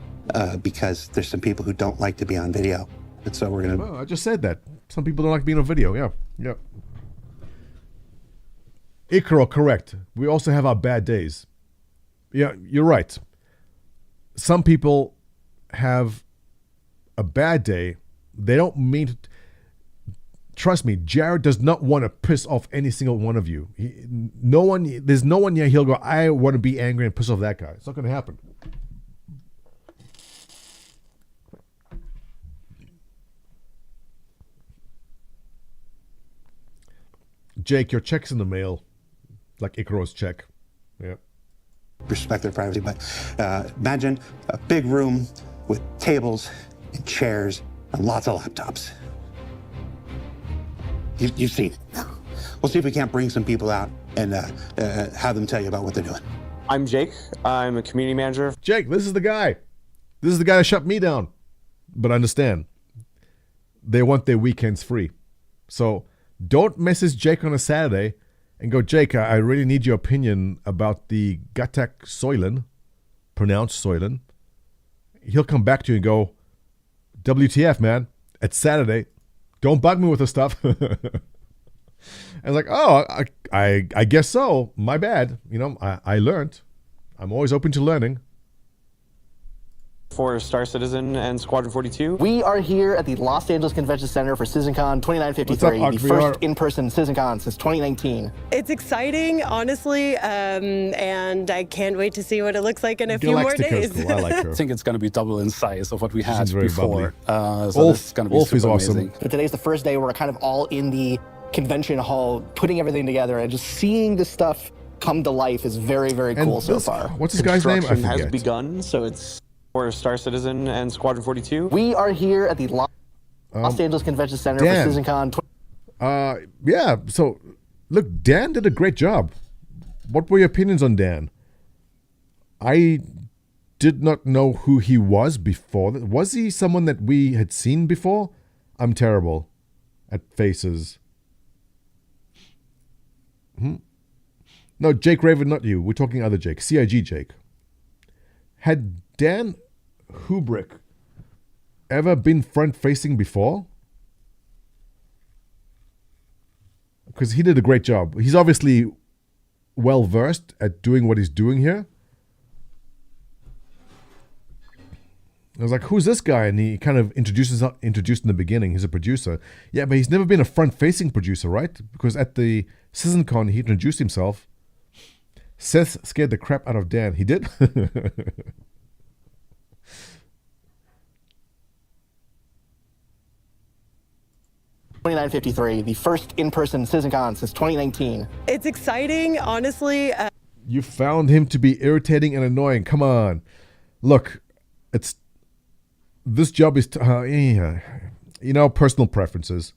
Speaker 4: because there's some people who don't like to be on video. And so we're going to...
Speaker 1: Well, I just said that. Some people don't like being on video. Yeah. Icaro, correct. We also have our bad days. Yeah, you're right. Some people have a bad day. They don't mean to... Trust me, Jared does not want to piss off any single one of you. There's no one here he'll go, I want to be angry and piss off that guy. It's not going to happen. Jake, your check's in the mail. Like Icaro's check. Yeah.
Speaker 4: Respect their privacy, but imagine a big room with tables and chairs and lots of laptops. You've seen it. We'll see if we can't bring some people out and have them tell you about what they're doing.
Speaker 6: I'm Jake. I'm a community manager.
Speaker 1: Jake, this is the guy. This is the guy that shut me down. But understand, they want their weekends free. So don't message Jake on a Saturday and go, Jake, I really need your opinion about the Gatak Soylent, pronounced Soylent. He'll come back to you and go, WTF, man, it's Saturday. Don't bug me with this stuff. And it's like, oh, I guess so. My bad. You know, I learned. I'm always open to learning.
Speaker 6: For Star Citizen and Squadron 42.
Speaker 7: We are here at the Los Angeles Convention Center for CitizenCon 2953,
Speaker 1: What's up,
Speaker 7: the first in-person CitizenCon since 2019.
Speaker 8: It's exciting, honestly, and I can't wait to see what it looks like in a few more days.
Speaker 1: Cool. I like her.
Speaker 9: I think it's going to be double in size of what we had
Speaker 1: very
Speaker 9: before.
Speaker 1: bubbly.
Speaker 9: So this is going to be super
Speaker 1: is awesome.
Speaker 9: amazing.
Speaker 7: But today's the first day where we're kind of all in the convention hall, putting everything together, and just seeing this stuff come to life is very, very cool so far.
Speaker 1: What's this guy's name? I
Speaker 6: Construction
Speaker 1: forget.
Speaker 6: has begun, so it's for Star Citizen and Squadron 42.
Speaker 7: We are here at the Los Angeles Convention Center
Speaker 1: Dan.
Speaker 7: for CitizenCon.
Speaker 1: Yeah, so look, Dan did a great job. What were your opinions on Dan? I did not know who he was before. Was he someone that we had seen before? I'm terrible at faces. No, Jake Raven, not you. We're talking other Jake. CIG Jake. Had Dan Hubrick ever been front-facing before? Because he did a great job. He's obviously well-versed at doing what he's doing here. I was like, who's this guy? And he kind of introduced in the beginning. He's a producer. Yeah, but he's never been a front-facing producer, right? Because at the CitizenCon, he introduced himself. Seth scared the crap out of Dan. He did?
Speaker 7: 2953, the first in-person CitizenCon since 2019.
Speaker 8: It's exciting, honestly.
Speaker 1: You found him to be irritating and annoying. Come on. Look, this job is, personal preferences.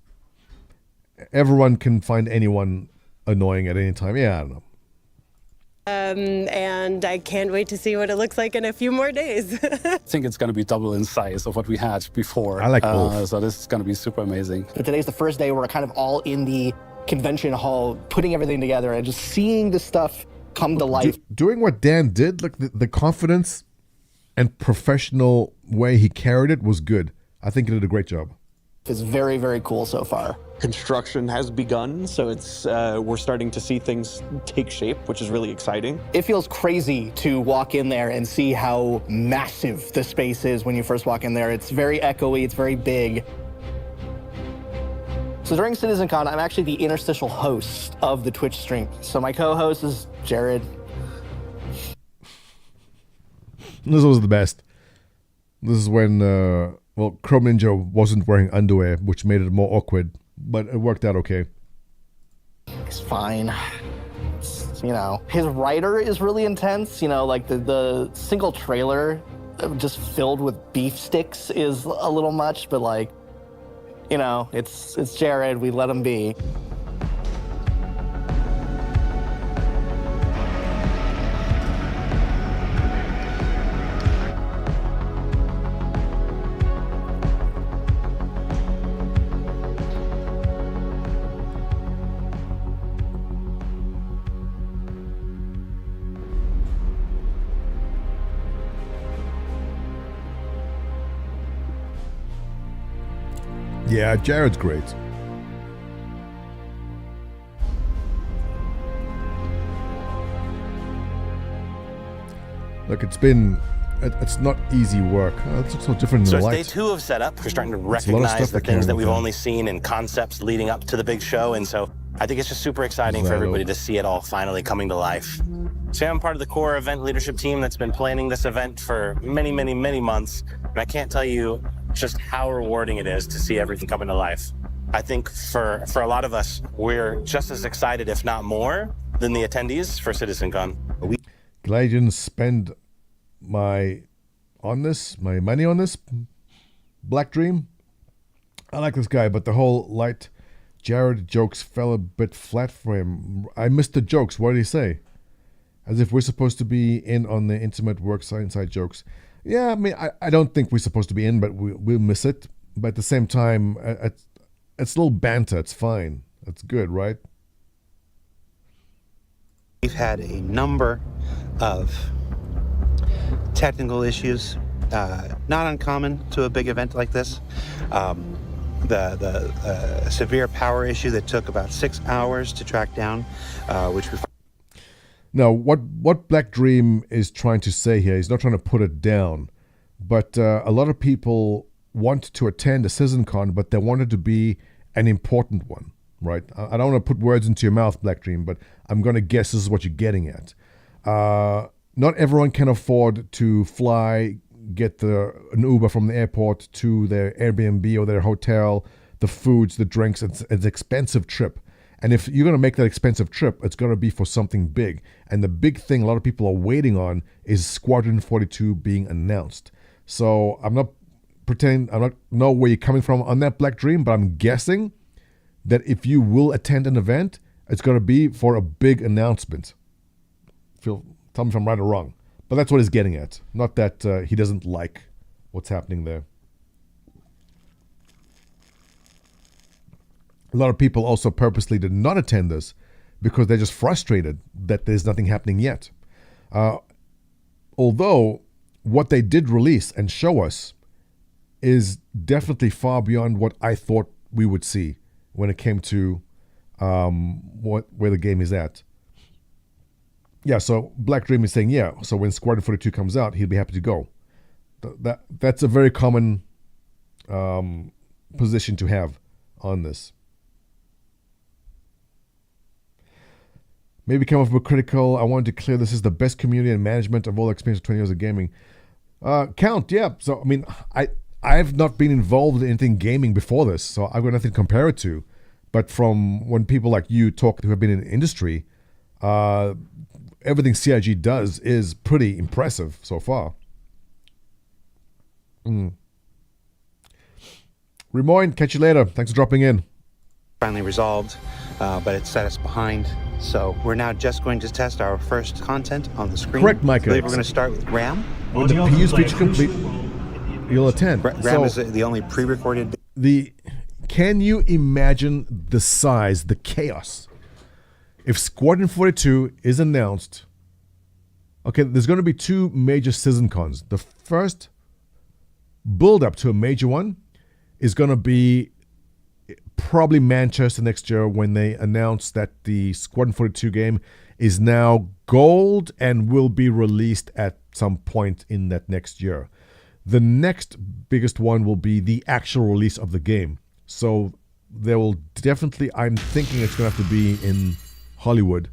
Speaker 1: Everyone can find anyone annoying at any time. Yeah, I don't know.
Speaker 8: And I can't wait to see what it looks like in a few more days.
Speaker 9: I think it's going to be double in size of what we had before.
Speaker 1: I like both.
Speaker 9: So this is going to be super amazing.
Speaker 7: But today's the first day we're kind of all in the convention hall, putting everything together and just seeing the stuff come to life.
Speaker 1: Doing what Dan did, like the confidence and professional way he carried it was good. I think he did a great job.
Speaker 7: It's very, very cool so far.
Speaker 6: Construction has begun, so it's we're starting to see things take shape, which is really exciting.
Speaker 7: It feels crazy to walk in there and see how massive the space is when you first walk in there. It's very echoey, it's very big. So during CitizenCon, I'm actually the interstitial host of the Twitch stream. So my co-host is Jared.
Speaker 1: This was the best. This is when, Chrome Ninja wasn't wearing underwear, which made it more awkward, but it worked out okay.
Speaker 7: It's fine. You know, his writer is really intense. You know, like the single trailer just filled with beef sticks is a little much, but like, you know, it's Jared, we let him be.
Speaker 1: Yeah, Jared's great. Look, it's not easy work. It's so different in
Speaker 10: So
Speaker 1: the
Speaker 10: it's day
Speaker 1: light.
Speaker 10: 2 of setup. We're starting to
Speaker 1: a lot of
Speaker 10: recognize
Speaker 1: stuff
Speaker 10: the
Speaker 1: that
Speaker 10: things
Speaker 1: came
Speaker 10: that
Speaker 1: with
Speaker 10: we've
Speaker 1: that.
Speaker 10: only seen in concepts leading up to the big show. And so I think it's just super exciting for everybody to see it all finally coming to life. So I'm part of the core event leadership team that's been planning this event for many, many, many months. And I can't tell you just how rewarding it is to see everything coming to life. I think for a lot of us, we're just as excited, if not more, than the attendees for CitizenCon.
Speaker 1: Glad I didn't spend my money on this Black Dream. I like this guy, but the whole light Jared jokes fell a bit flat for him. I missed the jokes. What did he say? As if we're supposed to be in on the intimate work inside jokes. Yeah, I mean, I don't think we're supposed to be in, but we'll miss it. But at the same time, it's a little banter. It's fine. It's good, right?
Speaker 3: We've had a number of technical issues, not uncommon to a big event like this. The severe power issue that took about 6 hours to track down, which we...
Speaker 1: Now, what Black Dream is trying to say here, he's not trying to put it down, but a lot of people want to attend a CitizenCon, but they want it to be an important one, right? I don't want to put words into your mouth, Black Dream, but I'm going to guess this is what you're getting at. Not everyone can afford to fly, get an Uber from the airport to their Airbnb or their hotel, the foods, the drinks. It's an expensive trip. And if you're going to make that expensive trip, it's going to be for something big. And the big thing a lot of people are waiting on is Squadron 42 being announced. So I'm not pretending, I don't know where you're coming from on that, Black Dream, but I'm guessing that if you will attend an event, it's going to be for a big announcement. Tell me if I'm right or wrong. But that's what he's getting at. Not that he doesn't like what's happening there. A lot of people also purposely did not attend this because they're just frustrated that there's nothing happening yet. Although what they did release and show us is definitely far beyond what I thought we would see when it came to where the game is at. Yeah, so Black Dream is saying, yeah, so when Squadron 42 comes out, he'll be happy to go. That's a very common position to have on this. Maybe come off a bit critical. I wanted to clear this is the best community and management of all experience of 20 years of gaming. Count, yeah. So, I mean, I've not been involved in anything gaming before this, so I've got nothing to compare it to. But from when people like you talk who have been in the industry, everything CIG does is pretty impressive so far. Remoyne, catch you later. Thanks for dropping in.
Speaker 3: Finally resolved. but it set us behind. So we're now just going to test our first content on the screen.
Speaker 1: Correct, Micah.
Speaker 3: I believe we're going to start with RAM.
Speaker 1: When the PU's feature complete, you'll attend.
Speaker 3: RAM is the only pre-recorded.
Speaker 1: Can you imagine the size, the chaos? If Squadron 42 is announced, okay, there's going to be two major CitizenCons. The first build-up to a major one is going to be probably Manchester next year when they announce that the Squadron 42 game is now gold and will be released at some point in that next year. The next biggest one will be the actual release of the game. So there will definitely, I'm thinking it's going to have to be in Hollywood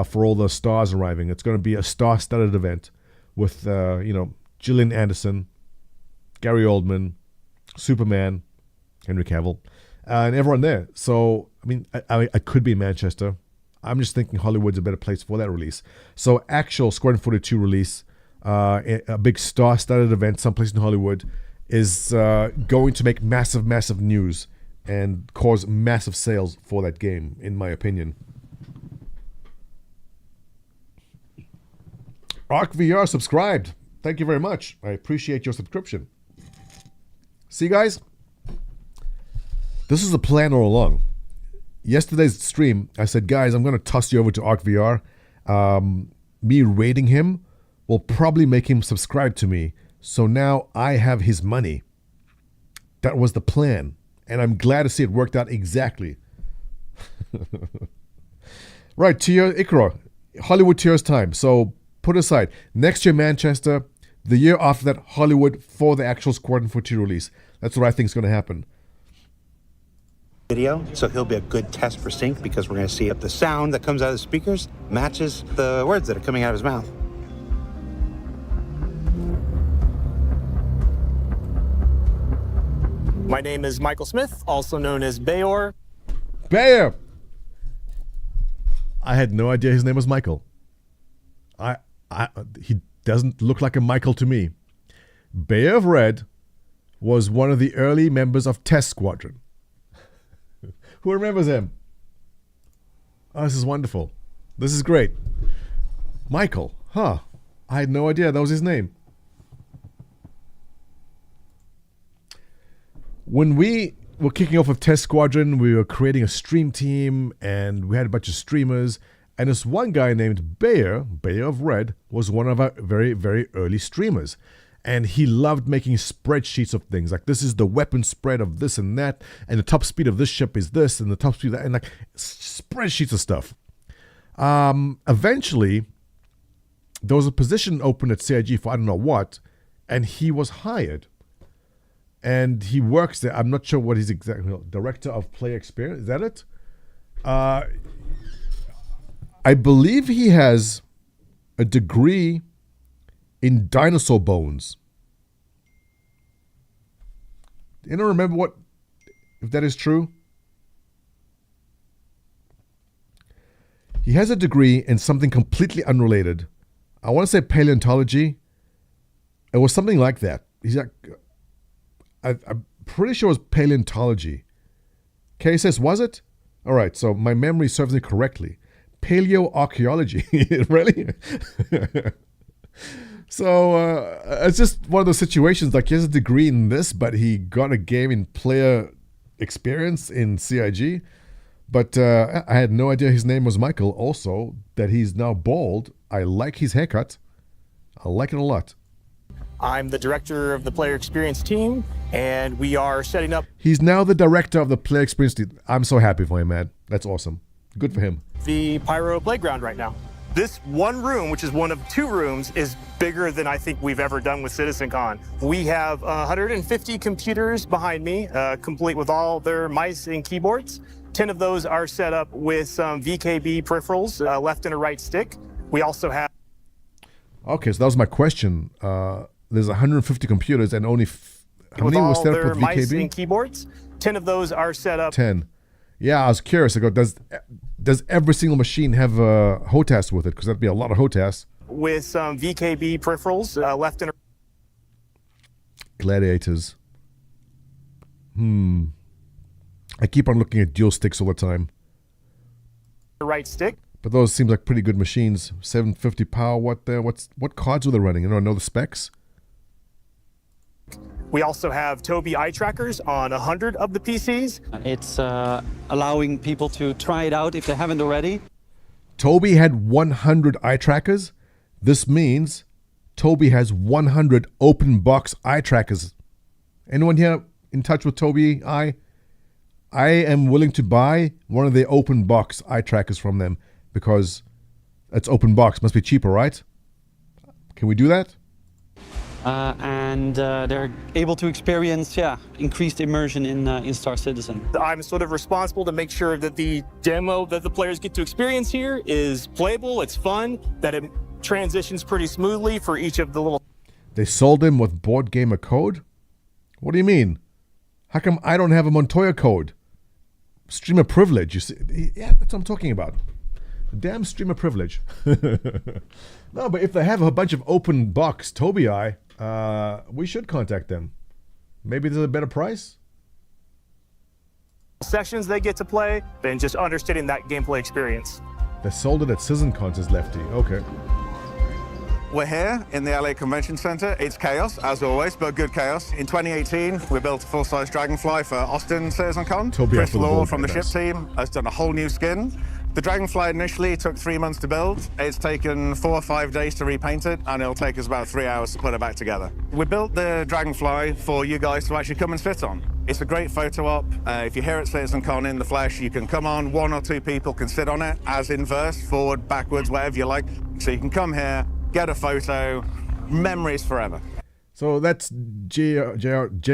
Speaker 1: for all the stars arriving. It's going to be a star-studded event with, Gillian Anderson, Gary Oldman, Superman, Henry Cavill, and everyone there. So, I mean, I could be in Manchester. I'm just thinking Hollywood's a better place for that release. So, actual Squadron 42 release, a big star-studded event someplace in Hollywood, is going to make massive, massive news and cause massive sales for that game, in my opinion. ArcVR subscribed. Thank you very much. I appreciate your subscription. See, guys? This is the plan all along. Yesterday's stream, I said, guys, I'm going to toss you over to ArcVR. Me rating him will probably make him subscribe to me. So now I have his money. That was the plan. And I'm glad to see it worked out exactly. Right, Tier Ikra. Hollywood Tier's time. So put aside. Next year, Manchester. The year after that, Hollywood for the actual Squadron 42 release. That's what I think is going to happen.
Speaker 3: Video, so he'll be a good test for sync because we're going to see if the sound that comes out of the speakers matches the words that are coming out of his mouth.
Speaker 11: My name is Michael Smith, also known as Bayor.
Speaker 1: Bayor! I had no idea his name was Michael. He doesn't look like a Michael to me. Bayor of Red was one of the early members of Test Squadron. Who remembers him? Oh, this is wonderful. This is great. Michael, huh? I had no idea that was his name. When we were kicking off with Test Squadron, we were creating a stream team, and we had a bunch of streamers. And this one guy named Bayor of Red, was one of our very, very early streamers. And he loved making spreadsheets of things. Like, this is the weapon spread of this and that, and the top speed of this ship is this, and the top speed of that, and like spreadsheets of stuff. Eventually, there was a position open at CIG for I don't know what, and he was hired. And he works there. I'm not sure what he's exactly. Director of Player Experience. Is that it? I believe he has a degree in dinosaur bones. You don't remember if that is true? He has a degree in something completely unrelated. I want to say paleontology. It was something like that. He's like, I'm pretty sure it was paleontology. Kay says, was it? All right, so my memory serves me correctly. Paleoarchaeology. Really? So it's just one of those situations, like he has a degree in this, but he got a game in player experience in CIG. But I had no idea his name was Michael. Also, that he's now bald. I like his haircut. I like it a lot.
Speaker 11: I'm the director of the player experience team, and we are setting up...
Speaker 1: He's now the director of the player experience team. I'm so happy for him, man. That's awesome. Good for him.
Speaker 11: ...the Pyro playground right now. This one room, which is one of two rooms, is bigger than I think we've ever done with CitizenCon. We have 150 computers behind me, complete with all their mice and keyboards. 10 of those are set up with some VKB peripherals, left and a right stick. We also have...
Speaker 1: Okay, so that was my question. There's 150 computers and only... how many were set up with VKB?
Speaker 11: Mice and keyboards. 10 of those are set up...
Speaker 1: 10. Yeah, I was curious. I go, does every single machine have a HOTAS with it? Because that'd be a lot of HOTAS.
Speaker 11: With some VKB peripherals, left and...
Speaker 1: Gladiators. I keep on looking at dual sticks all the time.
Speaker 11: right stick.
Speaker 1: But those seem like pretty good machines. 750 power. What cards were they running? You know the specs.
Speaker 11: We also have Tobii eye trackers on 100 of the PCs.
Speaker 12: It's allowing people to try it out if they haven't already.
Speaker 1: Tobii had 100 eye trackers. This means Tobii has 100 open box eye trackers. Anyone here in touch with Tobii Eye? I am willing to buy one of the open box eye trackers from them because it's open box. Must be cheaper, right? Can we do that?
Speaker 12: And they're able to experience, increased immersion in Star Citizen.
Speaker 11: I'm sort of responsible to make sure that the demo that the players get to experience here is playable, it's fun, that it transitions pretty smoothly for each of the little...
Speaker 1: They sold them with Board Gamer code? What do you mean? How come I don't have a Montoya code? Streamer privilege, you see? Yeah, that's what I'm talking about. Damn streamer privilege. No, but if they have a bunch of open box Tobii Eye, we should contact them. Maybe there's a better price?
Speaker 11: Sessions they get to play, then just understanding that gameplay experience.
Speaker 1: They sold it at CitizenCon, says Lefty. Okay.
Speaker 13: We're here in the LA Convention Center. It's chaos, as always, but good chaos. In 2018, we built a full-size Dragonfly for Austin CitizenCon. Chris Law from the ship team has done a whole new skin. The Dragonfly initially took 3 months to build. It's taken 4 or 5 days to repaint it, and it'll take us about 3 hours to put it back together. We built the Dragonfly for you guys to actually come and sit on. It's a great photo op. If you're here at CitizenCon in the flesh, you can come on. 1 or 2 people can sit on it, as inverse, forward, backwards, whatever you like. So you can come here, get a photo, memories forever.
Speaker 1: So that's JRDF.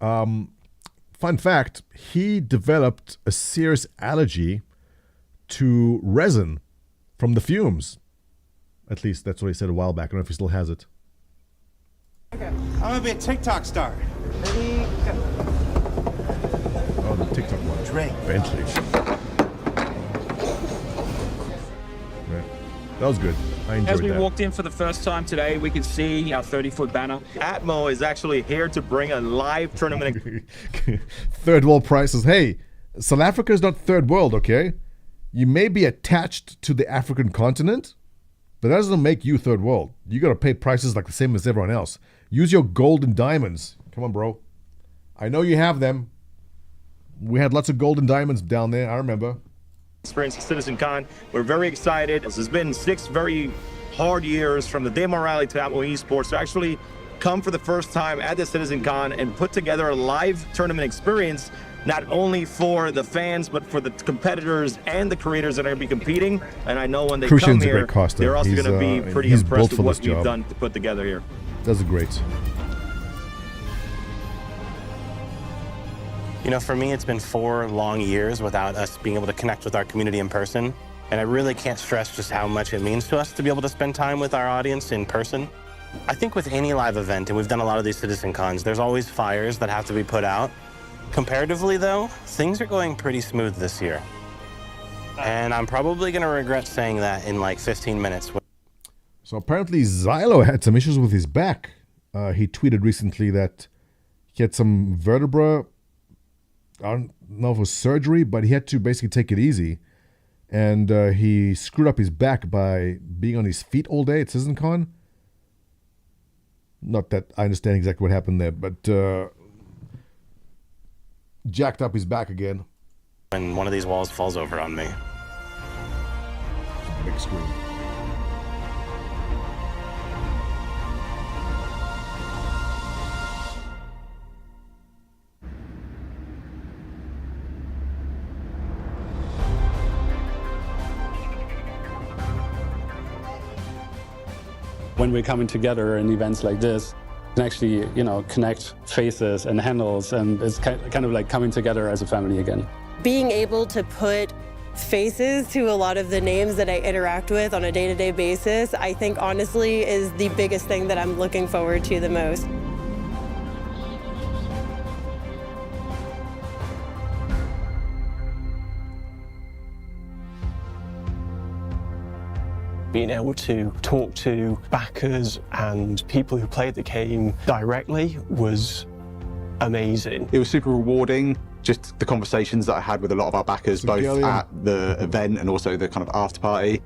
Speaker 1: Fun fact, he developed a serious allergy to resin from the fumes. At least that's what he said a while back. I don't know if he still has it.
Speaker 14: Okay. I'm gonna be a TikTok star. Ready, go.
Speaker 1: Oh, the TikTok one.
Speaker 14: Drake.
Speaker 1: Bentley. Yeah. That was good. I enjoyed
Speaker 15: As we
Speaker 1: that.
Speaker 15: walked in for the first time today, we could see our 30-foot banner.
Speaker 16: Atmo is actually here to bring a live tournament.
Speaker 1: Third world prices. Hey, South Africa is not third world, okay? You may be attached to the African continent, but that doesn't make you third world. You got to pay prices like the same as everyone else. Use your gold and diamonds. Come on, bro. I know you have them. We had lots of gold and diamonds down there. I remember.
Speaker 16: Experience CitizenCon. We're very excited. This has been 6 very hard years from the demo rally to Atmo Esports to actually come for the first time at the CitizenCon and put together a live tournament experience, not only for the fans, but for the competitors and the creators that are going to be competing. And I know when they come here, they're also going to be pretty impressed with what we've done to put together here.
Speaker 1: Does it great.
Speaker 10: You know, for me, it's been 4 long years without us being able to connect with our community in person. And I really can't stress just how much it means to us to be able to spend time with our audience in person. I think with any live event, and we've done a lot of these CitizenCons, there's always fires that have to be put out. Comparatively, though, things are going pretty smooth this year. And I'm probably going to regret saying that in like 15 minutes.
Speaker 1: So apparently Xylo had some issues with his back. He tweeted recently that he had some vertebra, I don't know if it was surgery, but he had to basically take it easy. And he screwed up his back by being on his feet all day at CitizenCon. Not that I understand exactly what happened there, but jacked up his back again.
Speaker 10: When one of these walls falls over on me.
Speaker 1: Big screen.
Speaker 9: When we're coming together in events like this, can actually, connect faces and handles, and it's kind of like coming together as a family again.
Speaker 8: Being able to put faces to a lot of the names that I interact with on a day-to-day basis, I think honestly is the biggest thing that I'm looking forward to the most.
Speaker 6: Being able to talk to backers and people who played the game directly was amazing.
Speaker 17: It was super rewarding just the conversations that I had with a lot of our backers, both at the event and also the kind of after party.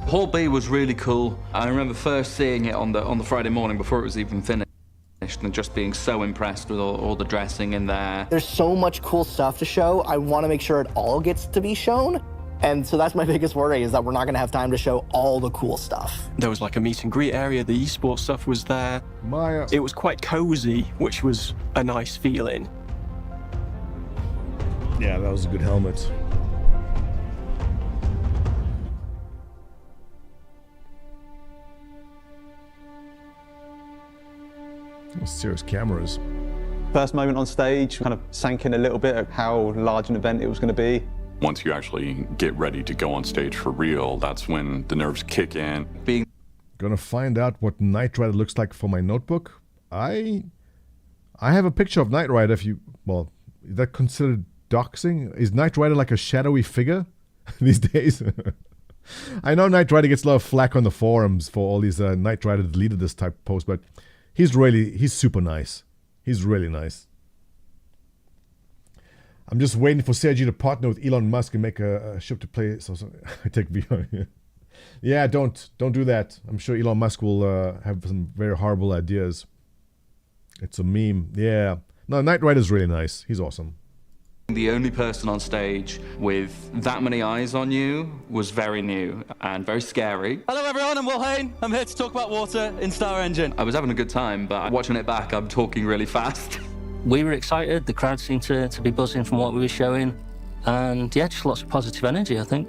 Speaker 18: Hall B was really cool. I remember first seeing it on the Friday morning before it was even finished and just being so impressed with all the dressing in there.
Speaker 7: There's so much cool stuff to show. I want to make sure it all gets to be shown. And so that's my biggest worry, is that we're not going to have time to show all the cool stuff.
Speaker 19: There was like a meet and greet area, the esports stuff was there. It was quite cozy, which was a nice feeling.
Speaker 1: Yeah, that was a good helmet. Serious cameras.
Speaker 6: First moment on stage kind of sank in a little bit of how large an event it was going to be.
Speaker 20: Once you actually get ready to go on stage for real, that's when the nerves kick in.
Speaker 1: Gonna find out what Knight Rider looks like for my notebook. I have a picture of Knight Rider. Is that considered doxing? Is Knight Rider like a shadowy figure these days? I know Knight Rider gets a lot of flack on the forums for all these Knight Rider deleted this type of posts, but he's super nice. He's really nice. I'm just waiting for Sergi to partner with Elon Musk and make a ship to play. So I take VR. Yeah, don't do that. I'm sure Elon Musk will have some very horrible ideas. It's a meme. Yeah. No, Knight Rider's really nice. He's awesome.
Speaker 18: The only person on stage with that many eyes on you was very new and very scary.
Speaker 12: Hello everyone, I'm Will Hain. I'm here to talk about water in Star Engine.
Speaker 18: I was having a good time, but watching it back, I'm talking really fast.
Speaker 21: We were excited, the crowd seemed to be buzzing from what we were showing, and yeah, just lots of positive energy, I think.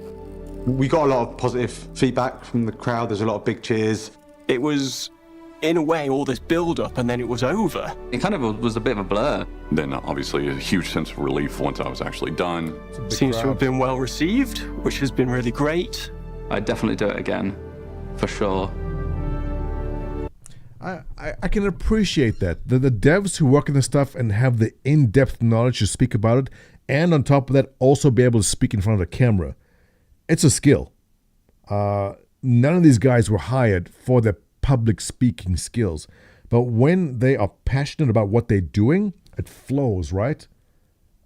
Speaker 17: We got a lot of positive feedback from the crowd. There's a lot of big cheers.
Speaker 19: It was, in a way, all this build-up and then it was over.
Speaker 18: It kind of was a bit of a blur.
Speaker 20: Then obviously a huge sense of relief once I was actually done.
Speaker 19: Seems to have been well received, which has been really great.
Speaker 18: I'd definitely do it again, for sure.
Speaker 1: I can appreciate that. The devs who work in this stuff and have the in-depth knowledge to speak about it, and on top of that, also be able to speak in front of the camera. It's a skill. None of these guys were hired for their public speaking skills. But when they are passionate about what they're doing, it flows, right?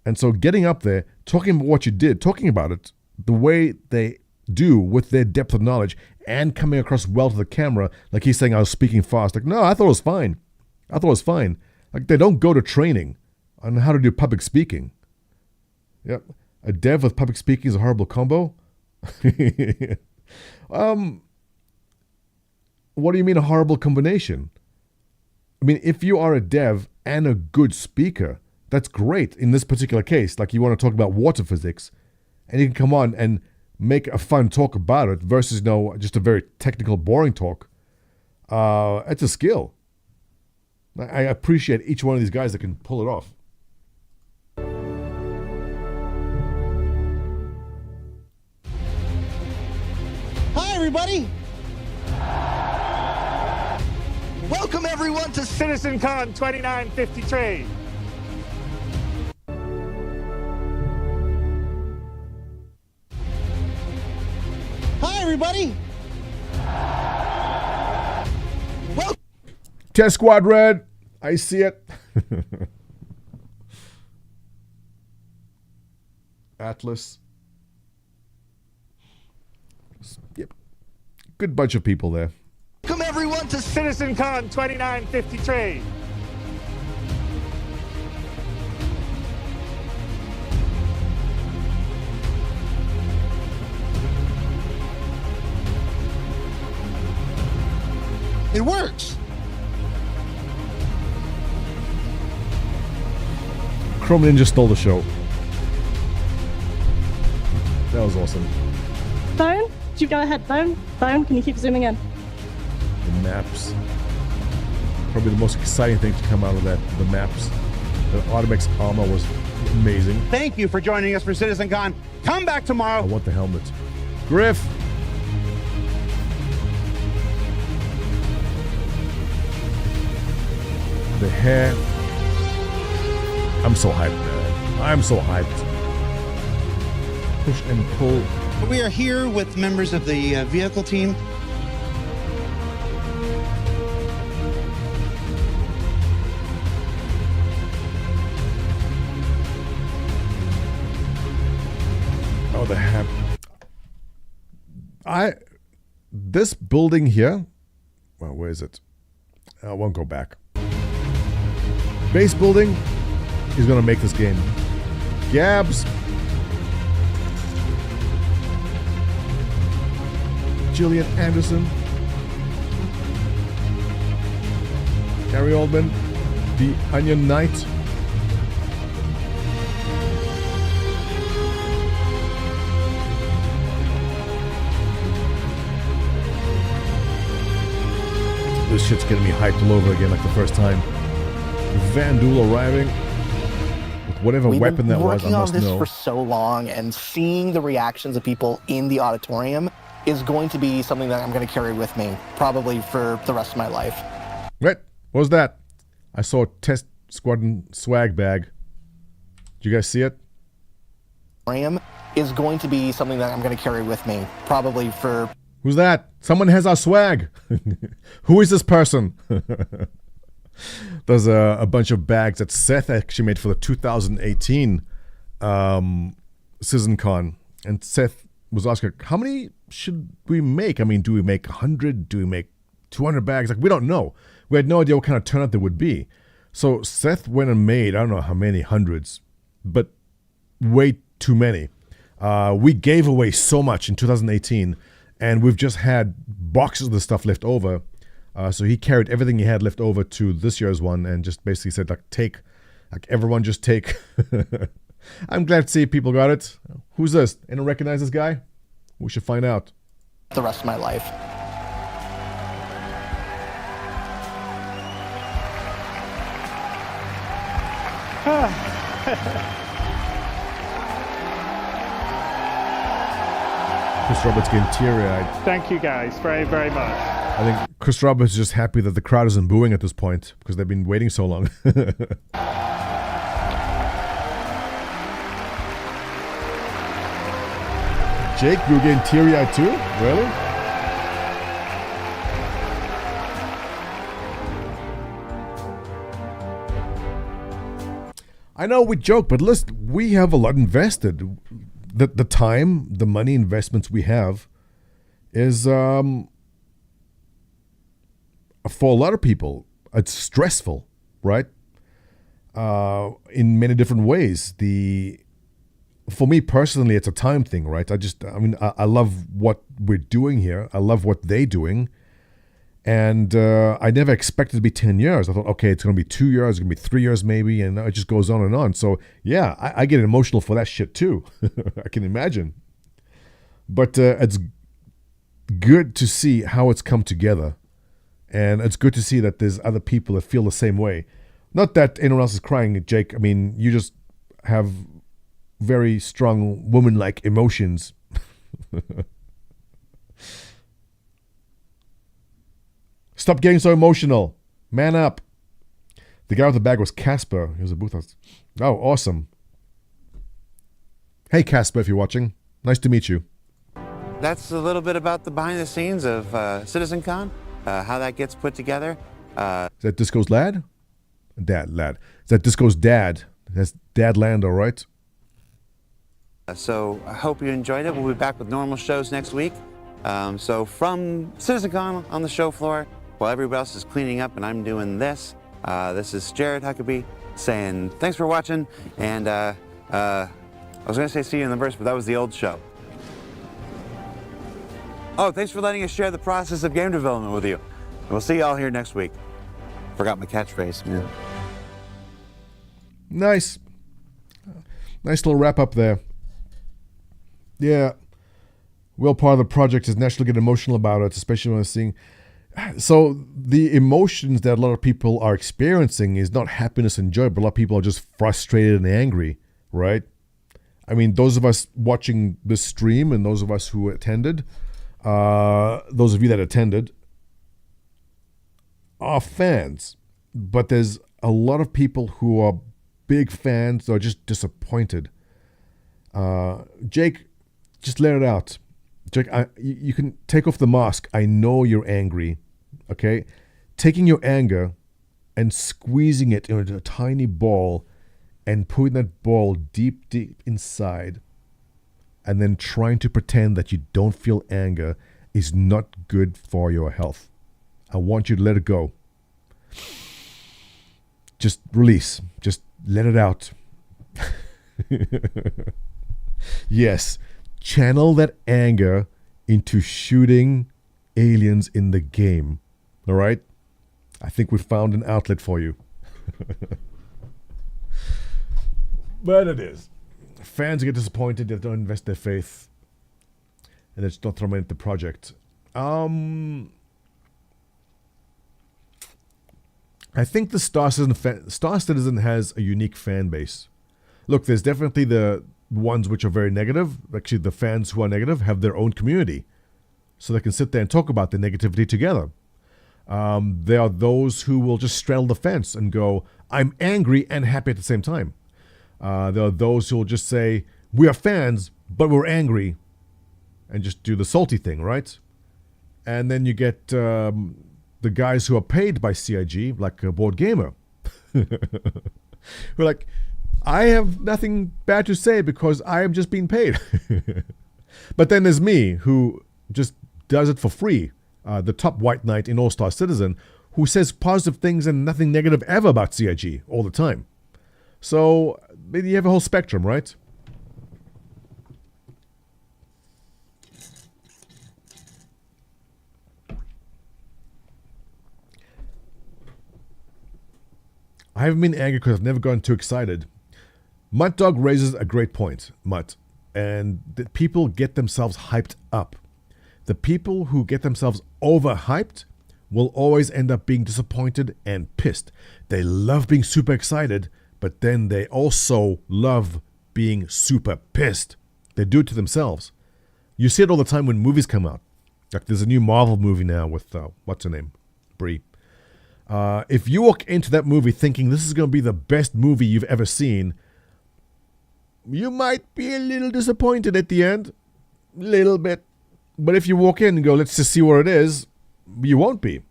Speaker 1: And so getting up there, talking about what you did, talking about it the way they do with their depth of knowledge and coming across well to the camera, like he's saying I was speaking fast. Like, no, I thought it was fine. I thought it was fine. Like, they don't go to training on how to do public speaking. Yep. A dev with public speaking is a horrible combo. What do you mean a horrible combination? I mean, if you are a dev and a good speaker, that's great in this particular case. Like, you want to talk about water physics, and you can come on and make a fun talk about it versus, just a very technical, boring talk. It's a skill. I appreciate each one of these guys that can pull it off.
Speaker 22: Hi, everybody. Welcome, everyone, to
Speaker 11: CitizenCon 2953.
Speaker 22: Hi, everybody. Welcome.
Speaker 1: Test Squadron. I see it. Atlas. Yep. Good bunch of people there.
Speaker 22: Welcome, everyone, to
Speaker 11: CitizenCon 2953.
Speaker 22: It works.
Speaker 1: Chrome Ninja stole the show. That was awesome.
Speaker 23: Bone, you go ahead, Bone. Bone, can you keep zooming in?
Speaker 1: The maps. Probably the most exciting thing to come out of that. The maps. The Automex armor was amazing.
Speaker 4: Thank you for joining us for CitizenCon. Come back tomorrow.
Speaker 1: I want the helmet. Griff. The hair. I'm so hyped, man. I'm so hyped. Push and pull.
Speaker 4: We are here with members of the vehicle team.
Speaker 1: the heck? This building here, well, where is it? I won't go back. Base building is gonna make this game. Gabs. Gillian Anderson. Gary Oldman. The Onion Knight. This shit's getting me hyped all over again like the first time. Van Dool arriving with whatever weapon that was, I must know.
Speaker 7: We've been working on this for so long, and seeing the reactions of people in the auditorium is going to be something that I'm going to carry with me, probably for the rest of my life.
Speaker 1: What was that? I saw a Test Squadron swag bag. Did you guys see it?
Speaker 7: Is going to be something that I'm going to carry with me, probably for...
Speaker 1: Who's that? Someone has our swag. Who is this person? There's a bunch of bags that Seth actually made for the 2018 CitizenCon. And Seth was asking, how many should we make? I mean, do we make 100? Do we make 200 bags? Like, we don't know. We had no idea what kind of turnout there would be. So Seth went and made, I don't know how many hundreds, but way too many. We gave away so much in 2018, and we've just had boxes of the stuff left over. So he carried everything he had left over to this year's one and just basically said, like, everyone just take. I'm glad to see people got it. Who's this? Anyone recognize this guy? We should find out.
Speaker 7: The rest of my life.
Speaker 1: Chris Roberts getting teary-eyed.
Speaker 2: Thank you guys very, very much.
Speaker 1: I think Chris Roberts is just happy that the crowd isn't booing at this point because they've been waiting so long. Jake, you're getting teary-eyed too? Really? I know we joke, but listen, we have a lot invested. The time, the money investments we have is for a lot of people, it's stressful, right? In many different ways. For me personally, it's a time thing, right? I love what we're doing here. I love what they're doing. And I never expected it to be 10 years. I thought, okay, it's going to be 2 years, it's going to be 3 years maybe, and it just goes on and on. So, yeah, I get emotional for that shit too. I can imagine. But it's good to see how it's come together. And it's good to see that there's other people that feel the same way. Not that anyone else is crying, Jake. I mean, you just have very strong woman-like emotions. Stop getting so emotional. Man up. The guy with the bag was Casper. He was a booth host. Oh, awesome. Hey, Casper, if you're watching. Nice to meet you.
Speaker 14: That's a little bit about the behind the scenes of CitizenCon, how that gets put together.
Speaker 1: Is that Disco's lad? Lad. Is that Disco's dad? That's Dad Land, all right?
Speaker 14: So I hope you enjoyed it. We'll be back with normal shows next week. So from CitizenCon on the show floor, while everybody else is cleaning up and I'm doing this, this is Jared Huckabee saying thanks for watching, and I was going to say see you in the verse, but that was the old show. Oh, thanks for letting us share the process of game development with you. We'll see you all here next week. Forgot my catchphrase. Yeah.
Speaker 1: Nice. Nice little wrap up there. Yeah. Well, part of the project is naturally get emotional about it, especially when I'm seeing. So the emotions that a lot of people are experiencing is not happiness and joy, but a lot of people are just frustrated and angry, right? I mean, those of us watching this stream and those of us who attended, those of you that attended, are fans. But there's a lot of people who are big fans that are just disappointed. Jake, just let it out. Jake, you can take off the mask. I know you're angry, okay? Taking your anger and squeezing it into a tiny ball and putting that ball deep, deep inside. and then trying to pretend that you don't feel anger is not good for your health. I want you to let it go. Just release. Just let it out. Yes, channel that anger into shooting aliens in the game. All right? I think we found an outlet for you. But it is. Fans get disappointed, they don't invest their faith, and they just don't throw money at the project. I think the Star Citizen has a unique fan base. Look, there's definitely the ones which are very negative. Actually, the fans who are negative have their own community, so they can sit there and talk about the negativity together. There are those who will just straddle the fence and go, I'm angry and happy at the same time. There are those who will just say, we are fans, but we're angry, and just do the salty thing, right? And then you get the guys who are paid by CIG, like a board gamer. We're like, I have nothing bad to say because I am just being paid. But then there's me, who just does it for free. The top white knight in All-Star Citizen, who says positive things and nothing negative ever about CIG all the time. So maybe you have a whole spectrum, right? I haven't been angry because I've never gotten too excited. Mutt Dog raises a great point, Mutt. And that people get themselves hyped up. The people who get themselves overhyped will always end up being disappointed and pissed. They love being super excited, but then they also love being super pissed. They do it to themselves. You see it all the time when movies come out. Like there's a new Marvel movie now with, what's her name? Brie. If you walk into that movie thinking this is going to be the best movie you've ever seen, you might be a little disappointed at the end. Little bit. But if you walk in and go, let's just see what it is, you won't be.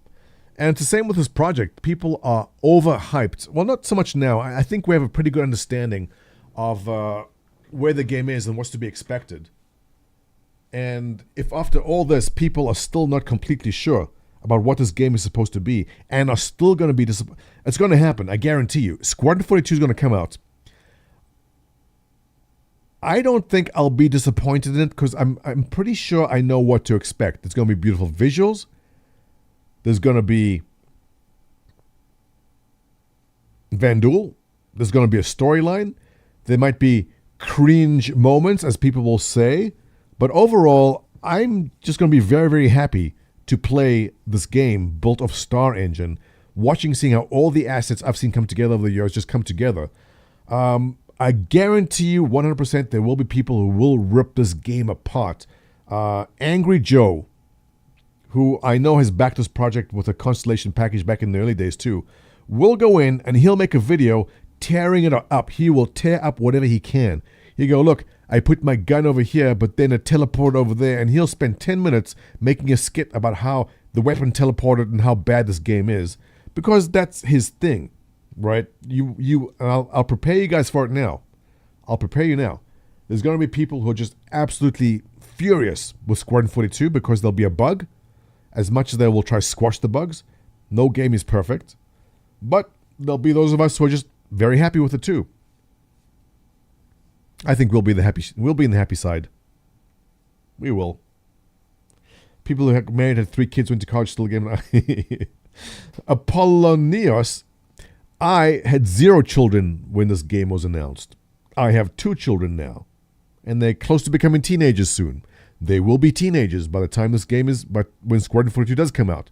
Speaker 1: And it's the same with this project. People are overhyped. Well, not so much now. I think we have a pretty good understanding of where the game is and what's to be expected. And if after all this, people are still not completely sure about what this game is supposed to be and are still going to be disappointed, it's going to happen. I guarantee you. Squadron 42 is going to come out. I don't think I'll be disappointed in it because I'm pretty sure I know what to expect. It's going to be beautiful visuals. There's going to be Vanduul. There's going to be a storyline. There might be cringe moments, as people will say. But overall, I'm just going to be very, very happy to play this game built of Star Engine, seeing how all the assets I've seen come together over the years just come together. I guarantee you 100% there will be people who will rip this game apart. Angry Joe, who I know has backed this project with a Constellation package back in the early days too, will go in and he'll make a video tearing it up. He will tear up whatever he can. He'll go, look, I put my gun over here, but then a teleport over there, and he'll spend 10 minutes making a skit about how the weapon teleported and how bad this game is, because that's his thing. Right? I'll prepare you guys for it now. I'll prepare you now. There's going to be people who are just absolutely furious with Squadron 42 because there'll be a bug. As much as they will try to squash the bugs, no game is perfect. But there'll be those of us who are just very happy with it too. I think we'll be in the happy side. We will. People who are married, had 3 kids, went to college, still game. Apollonios. I had 0 children when this game was announced. I have 2 children now, and they're close to becoming teenagers soon. They will be teenagers by the time this game is, but when Squadron 42 does come out.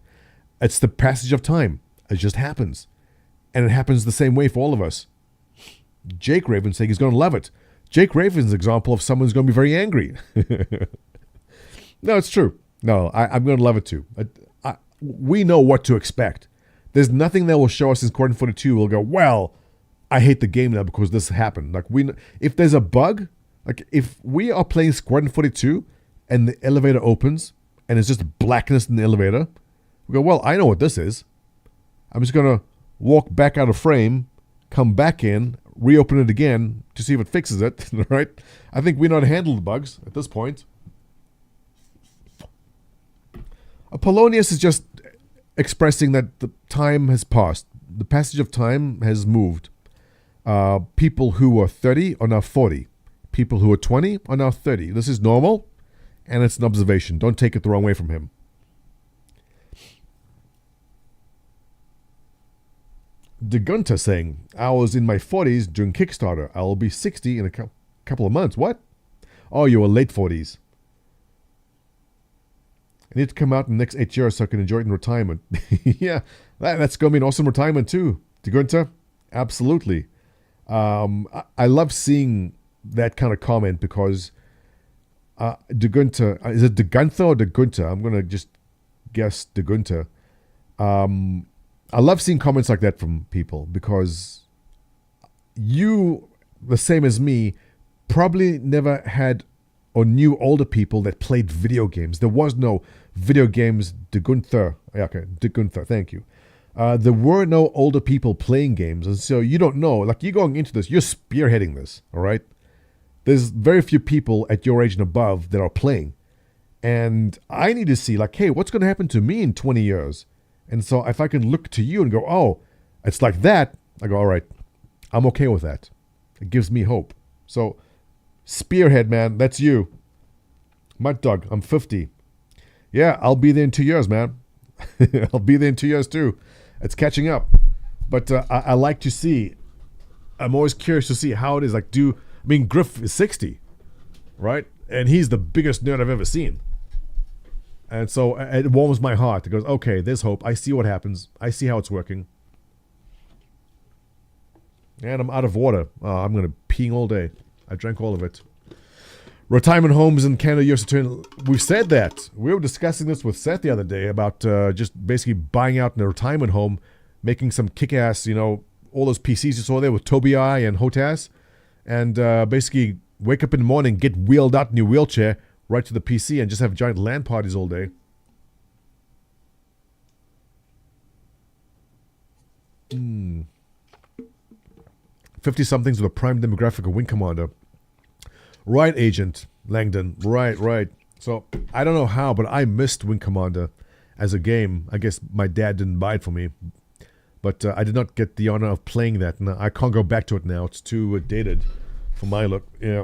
Speaker 1: It's the passage of time. It just happens. And it happens the same way for all of us. Jake Raven saying he's going to love it. Jake Raven's an example of someone who's going to be very angry. No, it's true. No, I'm going to love it too. We know what to expect. There's nothing that will show us in Squadron 42 we'll go, well, I hate the game now because this happened. Like if there's a bug, like if we are playing Squadron 42 and the elevator opens and it's just blackness in the elevator, we go, well, I know what this is. I'm just going to walk back out of frame, come back in, reopen it again to see if it fixes it, right? I think we know how to handle the bugs at this point. Polonius is just expressing that the time has passed. The passage of time has moved. People who are 30 are now 40. People who are 20 are now 30. This is normal, and it's an observation. Don't take it the wrong way from him. De Gunter saying, I was in my 40s during Kickstarter. I will be 60 in a couple of months. What? Oh, you were late 40s. I need to come out in the next 8 years so I can enjoy it in retirement. Yeah, that's going to be an awesome retirement too. De Gunter, absolutely. I love seeing that kind of comment because De Gunter, is it De Gunther or De Gunter? I'm going to just guess De Gunter. I love seeing comments like that from people because you, the same as me, probably never had or knew older people that played video games. There was no video games, De Gunther. Okay, De Gunther, thank you. There were no older people playing games, and so you don't know. Like, you're going into this, you're spearheading this, all right? There's very few people at your age and above that are playing. And I need to see, like, hey, what's going to happen to me in 20 years? And so if I can look to you and go, oh, it's like that, I go, all right, I'm okay with that. It gives me hope. So, spearhead, man, that's you. Mud Dog, I'm 50. Yeah, I'll be there in 2 years, man. I'll be there in 2 years too. It's catching up. But I like to see, I'm always curious to see how it is. Like, Griff is 60, right? And he's the biggest nerd I've ever seen. And so it warms my heart. It goes, okay, there's hope. I see what happens. I see how it's working. And I'm out of water. I'm going to peeing all day. I drank all of it. Retirement homes in Canada, US return. We've said that. We were discussing this with Seth the other day about just basically buying out in a retirement home, making some kick-ass, all those PCs you saw there with Tobii and Hotas, and basically wake up in the morning, get wheeled out in your wheelchair, right to the PC, and just have giant LAN parties all day. 50-somethings with a prime demographic of Wing Commander. Right, Agent Langdon. Right. So, I don't know how, but I missed Wing Commander as a game. I guess my dad didn't buy it for me. But I did not get the honor of playing that. And I can't go back to it now. It's too dated for my look. Yeah.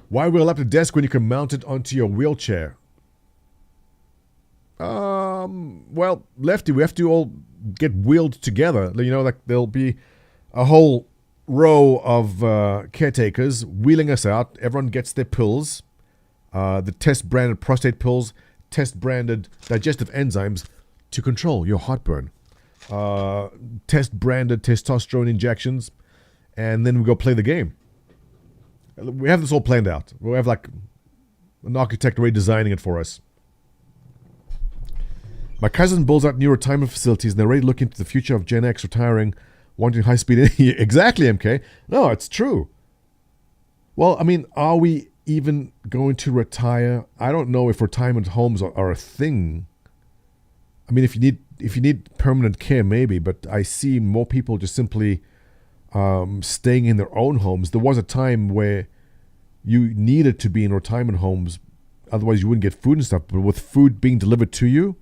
Speaker 1: Why wheel up the desk when you can mount it onto your wheelchair? Well, Lefty, we have to all get wheeled together. Like there'll be a whole row of caretakers wheeling us out. Everyone gets their pills. The test-branded prostate pills, test-branded digestive enzymes to control your heartburn. Test-branded testosterone injections. And then we go play the game. We have this all planned out. We have like an architect redesigning it for us. My cousin builds out new retirement facilities and they're ready to look into the future of Gen X retiring, wanting high-speed energy. Exactly, MK. No, it's true. Well, are we even going to retire? I don't know if retirement homes are a thing. If you need permanent care, maybe, but I see more people just simply staying in their own homes. There was a time where you needed to be in retirement homes, otherwise you wouldn't get food and stuff. But with food being delivered to you,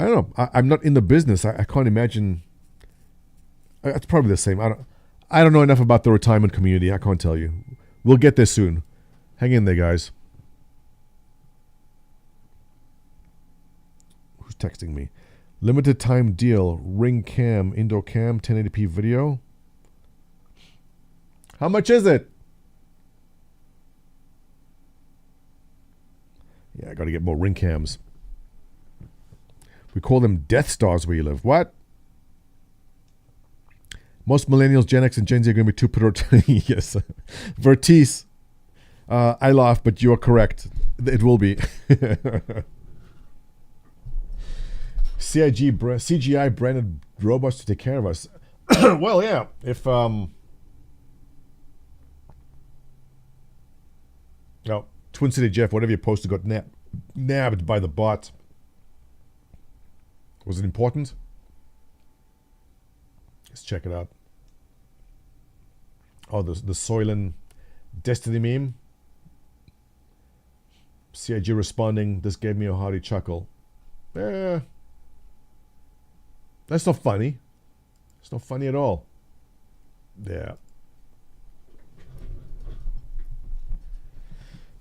Speaker 1: I don't know. I'm not in the business. I can't imagine. It's probably the same. I don't know enough about the retirement community. I can't tell you. We'll get there soon. Hang in there, guys. Who's texting me? Limited time deal. Ring cam, indoor cam, 1080p video. How much is it? Yeah, I got to get more ring cams. We call them Death Stars where you live. What? Most millennials, Gen X, and Gen Z are going to be too yes. Vertice. I laugh, but you're correct. It will be. CGI branded robots to take care of us. Well, yeah. If no, Twin City Jeff, whatever you posted got nabbed by the bot. Was it important? Let's check it out. Oh, the Soylent Destiny meme. CIG responding, this gave me a hearty chuckle. That's not funny. It's not funny at all. Yeah.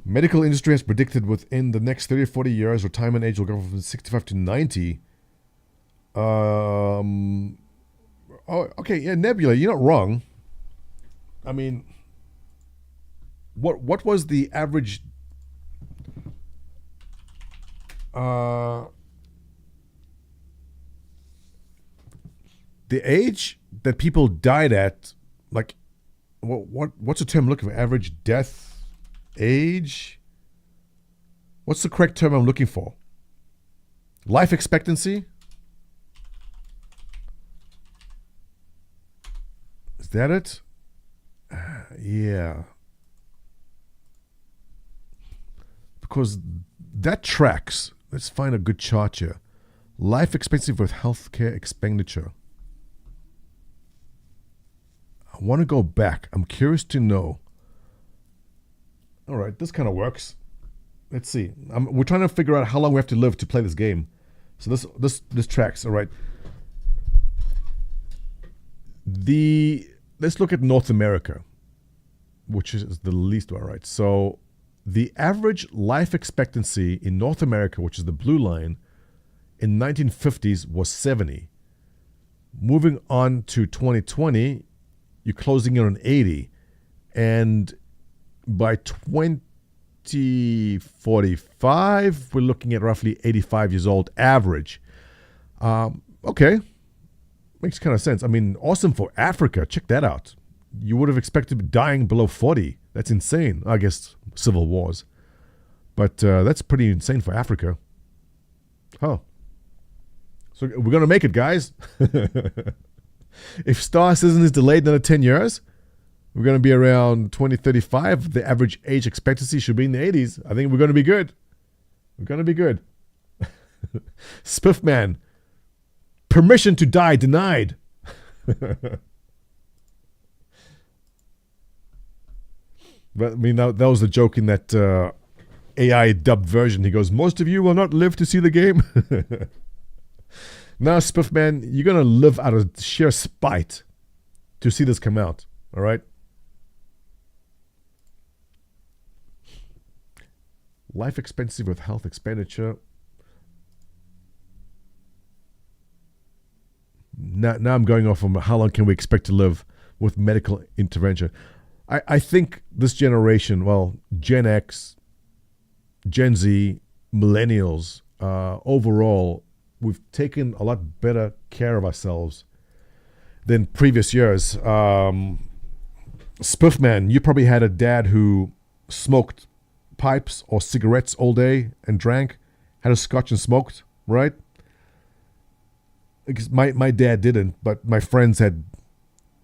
Speaker 1: Medical industry has predicted within the next 30 or 40 years, retirement age will go from 65 to 90. Oh, okay, yeah, Nebula, you're not wrong. I mean, what was the average the age that people died at, like, what's the term I'm looking for? Average death age? What's the correct term I'm looking for? Life expectancy? Is that it? Yeah. Because that tracks. Let's find a good chart here. Life expectancy with healthcare expenditure. I want to go back. I'm curious to know. All right, this kind of works. Let's see. We're trying to figure out how long we have to live to play this game. So this tracks. All right. Let's look at North America, which is the least one, right? So the average life expectancy in North America, which is the blue line, in 1950s was 70. Moving on to 2020, you're closing in on 80. And by 2045, we're looking at roughly 85 years old average. Okay. Makes kind of sense. I mean, awesome for Africa. Check that out. You would have expected to be dying below 40. That's insane. I guess civil wars. But that's pretty insane for Africa. Huh. So we're going to make it, guys. If Star Citizen is delayed another 10 years, we're going to be around 2035. The average age expectancy should be in the 80s. I think we're going to be good. We're going to be good. Spiffman. Permission to die denied. But I mean, that was the joke in that AI dubbed version. He goes, most of you will not live to see the game. Now, Spiffman, you're going to live out of sheer spite to see this come out. All right? Life expectancy with health expenditure. Now I'm going off on how long can we expect to live with medical intervention. I think this generation, well, Gen X, Gen Z, millennials, overall, we've taken a lot better care of ourselves than previous years. Spiffman, you probably had a dad who smoked pipes or cigarettes all day and drank, had a scotch and smoked, right? Because my dad didn't, but my friends had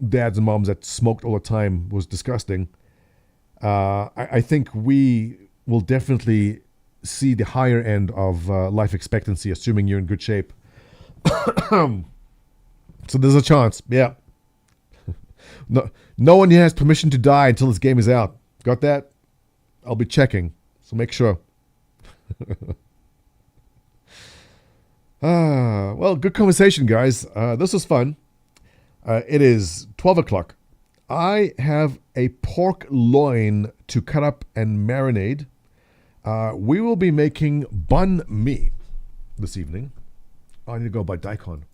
Speaker 1: dads and moms that smoked all the time. Was disgusting. I think we will definitely see the higher end of life expectancy, assuming you're in good shape. So there's a chance, yeah. No one here has permission to die until this game is out. Got that? I'll be checking, so make sure. Well, good conversation, guys. This was fun. It is 12 o'clock. I have a pork loin to cut up and marinade. We will be making banh mi this evening. Oh, I need to go buy daikon.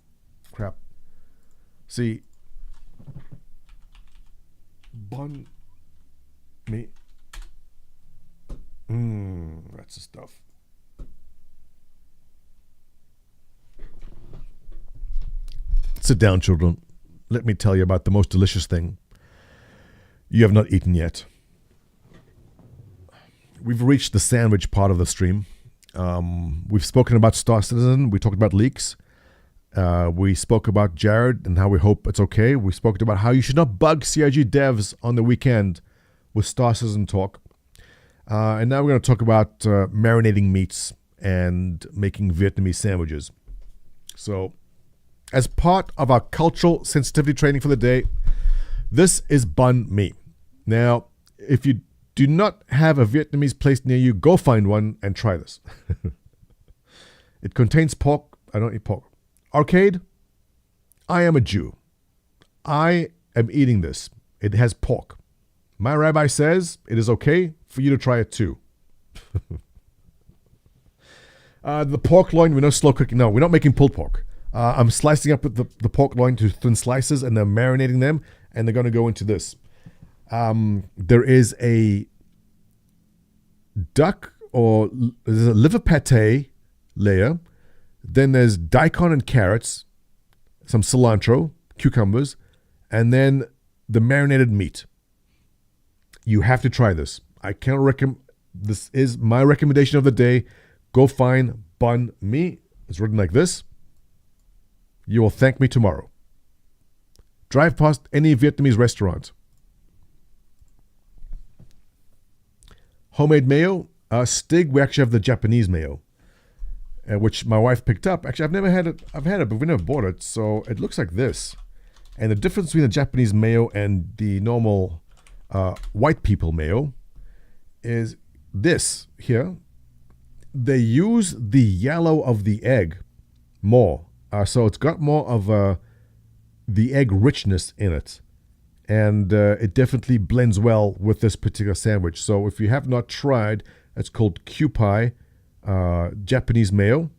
Speaker 1: Crap. See, banh mi. That's the stuff. Sit down, children. Let me tell you about the most delicious thing you have not eaten yet. We've reached the sandwich part of the stream. We've spoken about Star Citizen. We talked about leaks. We spoke about Jared and how we hope it's okay. We spoke about how you should not bug CIG devs on the weekend with Star Citizen talk. And now we're going to talk about marinating meats and making Vietnamese sandwiches. So as part of our cultural sensitivity training for the day, this is banh mi. Now, if you do not have a Vietnamese place near you, go find one and try this. It contains pork. I don't eat pork. Arcade, I am a Jew. I am eating this. It has pork. My rabbi says it is okay for you to try it too. The pork loin, we're not slow cooking. No, we're not making pulled pork. I'm slicing up the pork loin to thin slices, and they're marinating them, and they're going to go into this. There is a duck or there's a liver pate layer. Then there's daikon and carrots, some cilantro, cucumbers, and then the marinated meat. You have to try this. I cannot recommend. This is my recommendation of the day. Go find banh mi. It's written like this. You will thank me tomorrow. Drive past any Vietnamese restaurant. Homemade mayo. Stig, we actually have the Japanese mayo, which my wife picked up. Actually, I've never had it. I've had it, but we never bought it. So it looks like this. And the difference between the Japanese mayo and the normal white people mayo is this here. They use the yellow of the egg more. So it's got more of the egg richness in it. And it definitely blends well with this particular sandwich. So if you have not tried, it's called Kewpie Japanese mayo.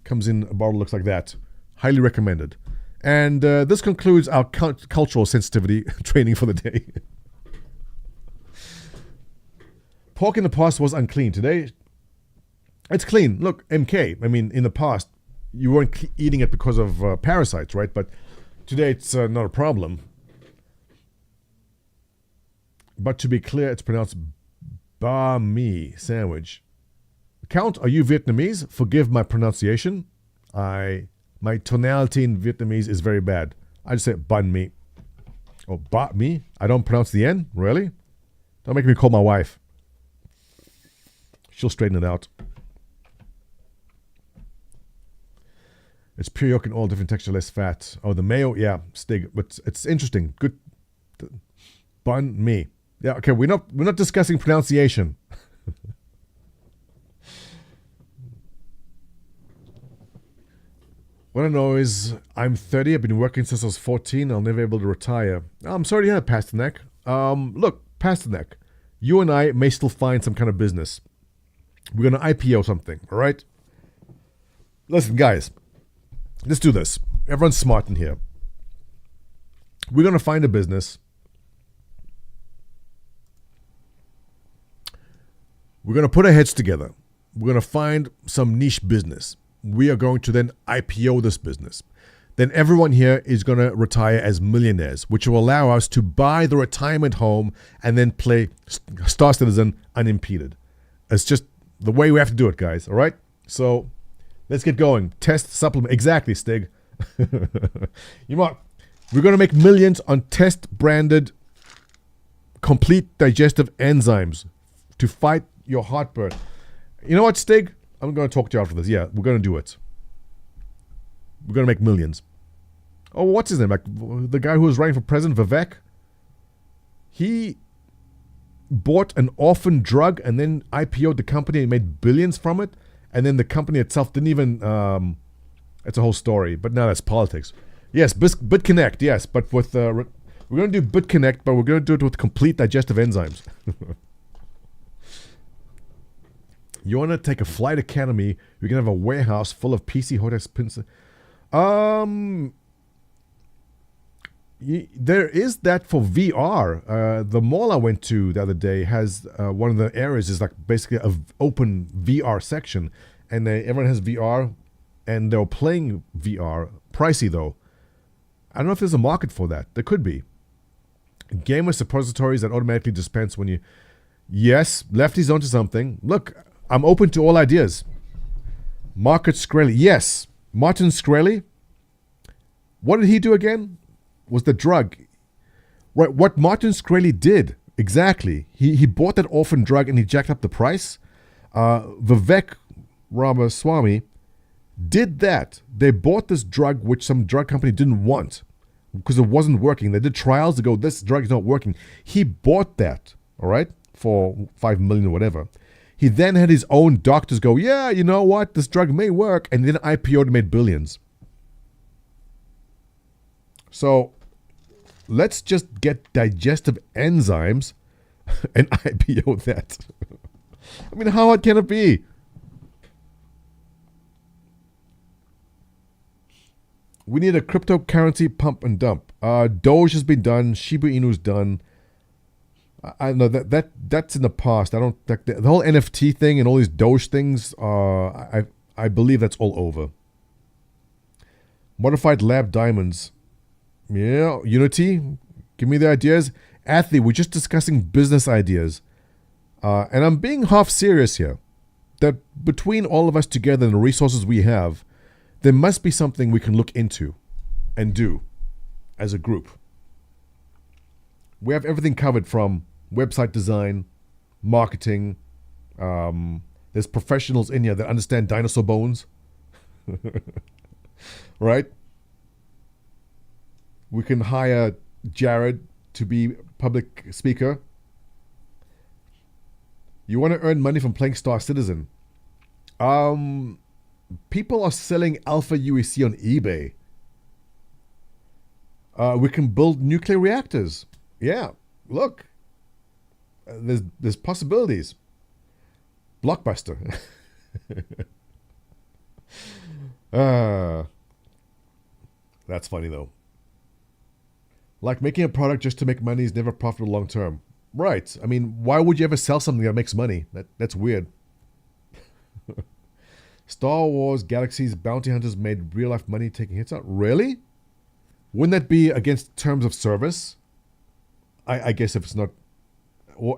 Speaker 1: Comes in a bottle, looks like that. Highly recommended. And this concludes our cultural sensitivity training for the day. Pork in the past was unclean. Today, it's clean. Look, MK. I mean, in the past, you weren't eating it because of parasites, right? But today, it's not a problem. But to be clear, it's pronounced banh mi sandwich. Count, are you Vietnamese? Forgive my pronunciation. My tonality in Vietnamese is very bad. I just say banh mi. Or banh mi. I don't pronounce the N, really? Don't make me call my wife. She'll straighten it out. It's pure yolk and all different texture, less fat. Oh, the mayo, yeah, Stig. But it's interesting. Good. Banh mi. Yeah, okay, we're not discussing pronunciation. What I know is I'm 30. I've been working since I was 14. I'll never be able to retire. I'm sorry to hear that, Pasternak. Look, Pasternak, you and I may still find some kind of business. We're going to IPO something, all right? Listen, guys, let's do this. Everyone's smart in here. We're going to find a business. We're going to put our heads together. We're going to find some niche business. We are going to then IPO this business. Then everyone here is going to retire as millionaires, which will allow us to buy the retirement home and then play Star Citizen unimpeded. It's just the way we have to do it, guys. All right? So let's get going. Test supplement. Exactly, Stig. You know what? We're going to make millions on test-branded complete digestive enzymes to fight your heartburn. You know what, Stig? I'm going to talk to you after this. Yeah, we're going to do it. We're going to make millions. Oh, what's his name? Like the guy who was running for president, Vivek? He bought an orphan drug and then IPO'd the company and made billions from it. And then the company itself didn't even... it's a whole story. But now that's politics. Yes, BitConnect. Yes, but with... we're going to do BitConnect, but we're going to do it with complete digestive enzymes. You want to take a flight academy, you can have a warehouse full of PC hotels. There is that for VR. The mall I went to the other day has one of the areas is like basically an open VR section. And everyone has VR and they're playing VR. Pricey though. I don't know if there's a market for that. There could be. Gamer suppositories that automatically dispense when you... Yes, Lefty's onto something. Look... I'm open to all ideas. Martin Shkreli. Yes. Martin Shkreli. What did he do again? Was the drug. Right. What Martin Shkreli did, exactly. He bought that orphan drug and he jacked up the price. Vivek Ramaswamy did that. They bought this drug which some drug company didn't want because it wasn't working. They did trials to go, this drug is not working. He bought that, all right, for $5 million or whatever. He then had his own doctors go, yeah, you know what, this drug may work, and then IPO'd and made billions. So let's just get digestive enzymes and IPO that. I mean, how hard can it be? We need a cryptocurrency pump and dump. Doge has been done. Shiba Inu's done. I know that's in the past. I don't think the whole NFT thing and all these Doge things. I believe that's all over. Modified lab diamonds. Yeah, Unity. Give me the ideas. Athlete, we're just discussing business ideas. And I'm being half serious here. That between all of us together and the resources we have, there must be something we can look into and do as a group. We have everything covered from website design, marketing. There's professionals in here that understand dinosaur bones. Right? We can hire Jared to be public speaker. You want to earn money from playing Star Citizen? People are selling alpha UEC on eBay. We can build nuclear reactors. Yeah, look. There's possibilities. Blockbuster. That's funny though. Like making a product just to make money is never profitable long term. Right. I mean, why would you ever sell something that makes money? That's weird. Star Wars Galaxy's bounty hunters made real life money taking hits out. Really? Wouldn't that be against terms of service? I guess if it's not,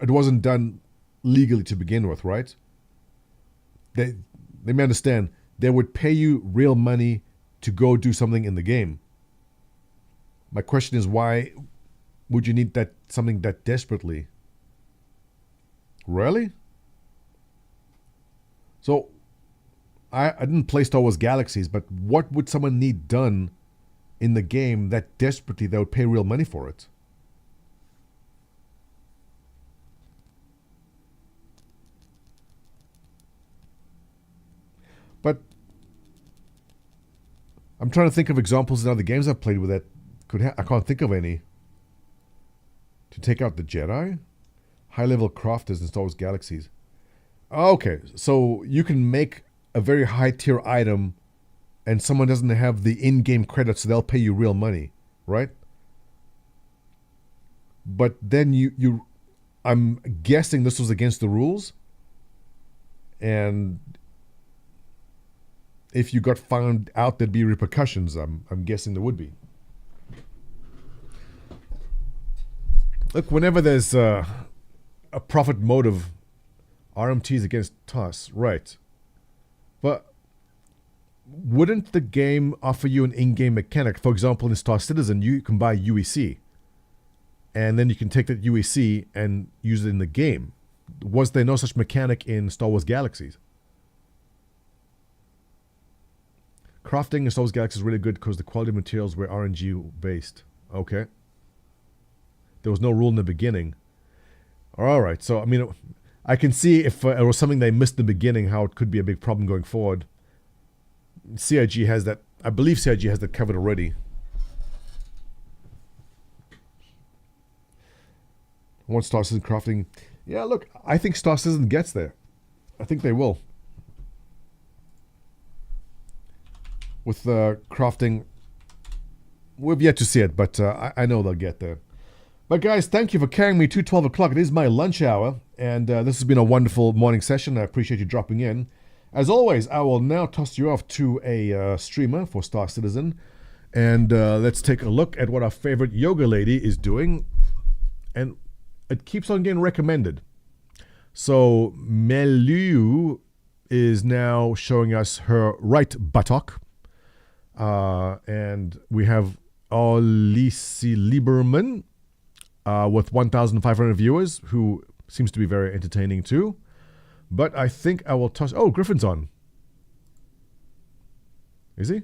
Speaker 1: it wasn't done legally to begin with, right? They may understand they would pay you real money to go do something in the game. My question is, why would you need something that desperately? Really? So, I didn't play Star Wars Galaxies, but what would someone need done in the game that desperately they would pay real money for it? But I'm trying to think of examples in other games I've played with that I can't think of any. To take out the Jedi? High-level crafters in Star Wars Galaxies. Okay, so you can make a very high-tier item and someone doesn't have the in-game credits, so they'll pay you real money, right? But then I'm guessing this was against the rules. And if you got found out, there'd be repercussions. I'm guessing there would be. Look, whenever there's a profit motive, RMTs against TOS, right? But wouldn't the game offer you an in-game mechanic? For example, in Star Citizen, you can buy UEC. And then you can take that UEC and use it in the game. Was there no such mechanic in Star Wars Galaxies? Crafting in Star Wars Galaxies is really good because the quality of materials were RNG based. Okay. There was no rule in the beginning. All right. So, I mean, I can see if it was something they missed in the beginning, how it could be a big problem going forward. CIG has that. I believe CIG has that covered already. Once Star Citizen crafting. Yeah, look, I think Star Citizen gets there. I think they will. With crafting, we've yet to see it, but I know they'll get there. But guys, thank you for carrying me to 12 o'clock. It is my lunch hour, and this has been a wonderful morning session. I appreciate you dropping in. As always, I will now toss you off to a streamer for Star Citizen, and let's take a look at what our favorite yoga lady is doing. And it keeps on getting recommended. So Melu is now showing us her right buttock. And we have Alice Lieberman with 1,500 viewers, who seems to be very entertaining too. But I think I will toss... Oh, Griffin's on. Is he?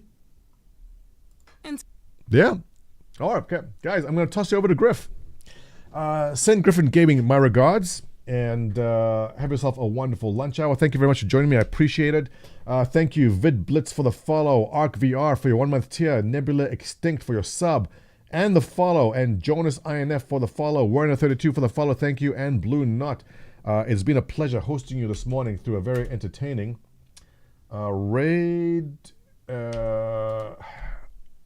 Speaker 1: Yeah. All right, okay. Guys, I'm going to toss you over to Griff. Send Griffin Gaming my regards, and have yourself a wonderful lunch hour. Thank you very much for joining me. I appreciate it. Thank you, Vid Blitz, for the follow, Arc VR for your 1 month tier, Nebula Extinct for your sub and the follow, and Jonas INF for the follow, Werner32 for the follow. Thank you, and Blue Knot. It's been a pleasure hosting you this morning through a very entertaining raid.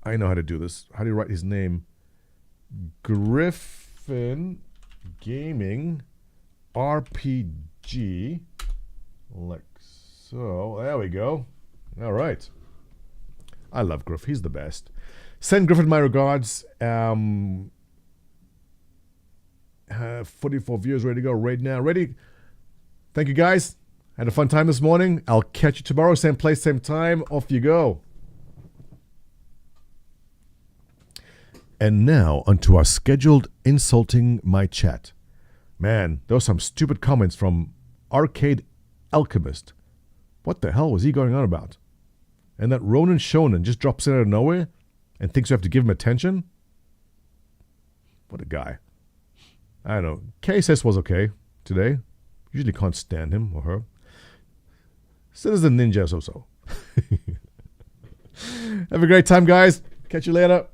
Speaker 1: I know how to do this. How do you write his name? Griffin Gaming RPG. Like so. There we go. All right. I love Griff. He's the best. Send Griffin my regards. 44 viewers ready to go. Raid now. Ready? Thank you, guys. Had a fun time this morning. I'll catch you tomorrow. Same place, same time. Off you go. And now, onto our scheduled Insulting My Chat. Man, those are some stupid comments from Arcade Alchemist. What the hell was he going on about? And that Ronan Shonen just drops in out of nowhere and thinks you have to give him attention? What a guy. I don't know. KSS was okay today. Usually can't stand him or her. Citizen Ninja so-so. Have a great time, guys. Catch you later.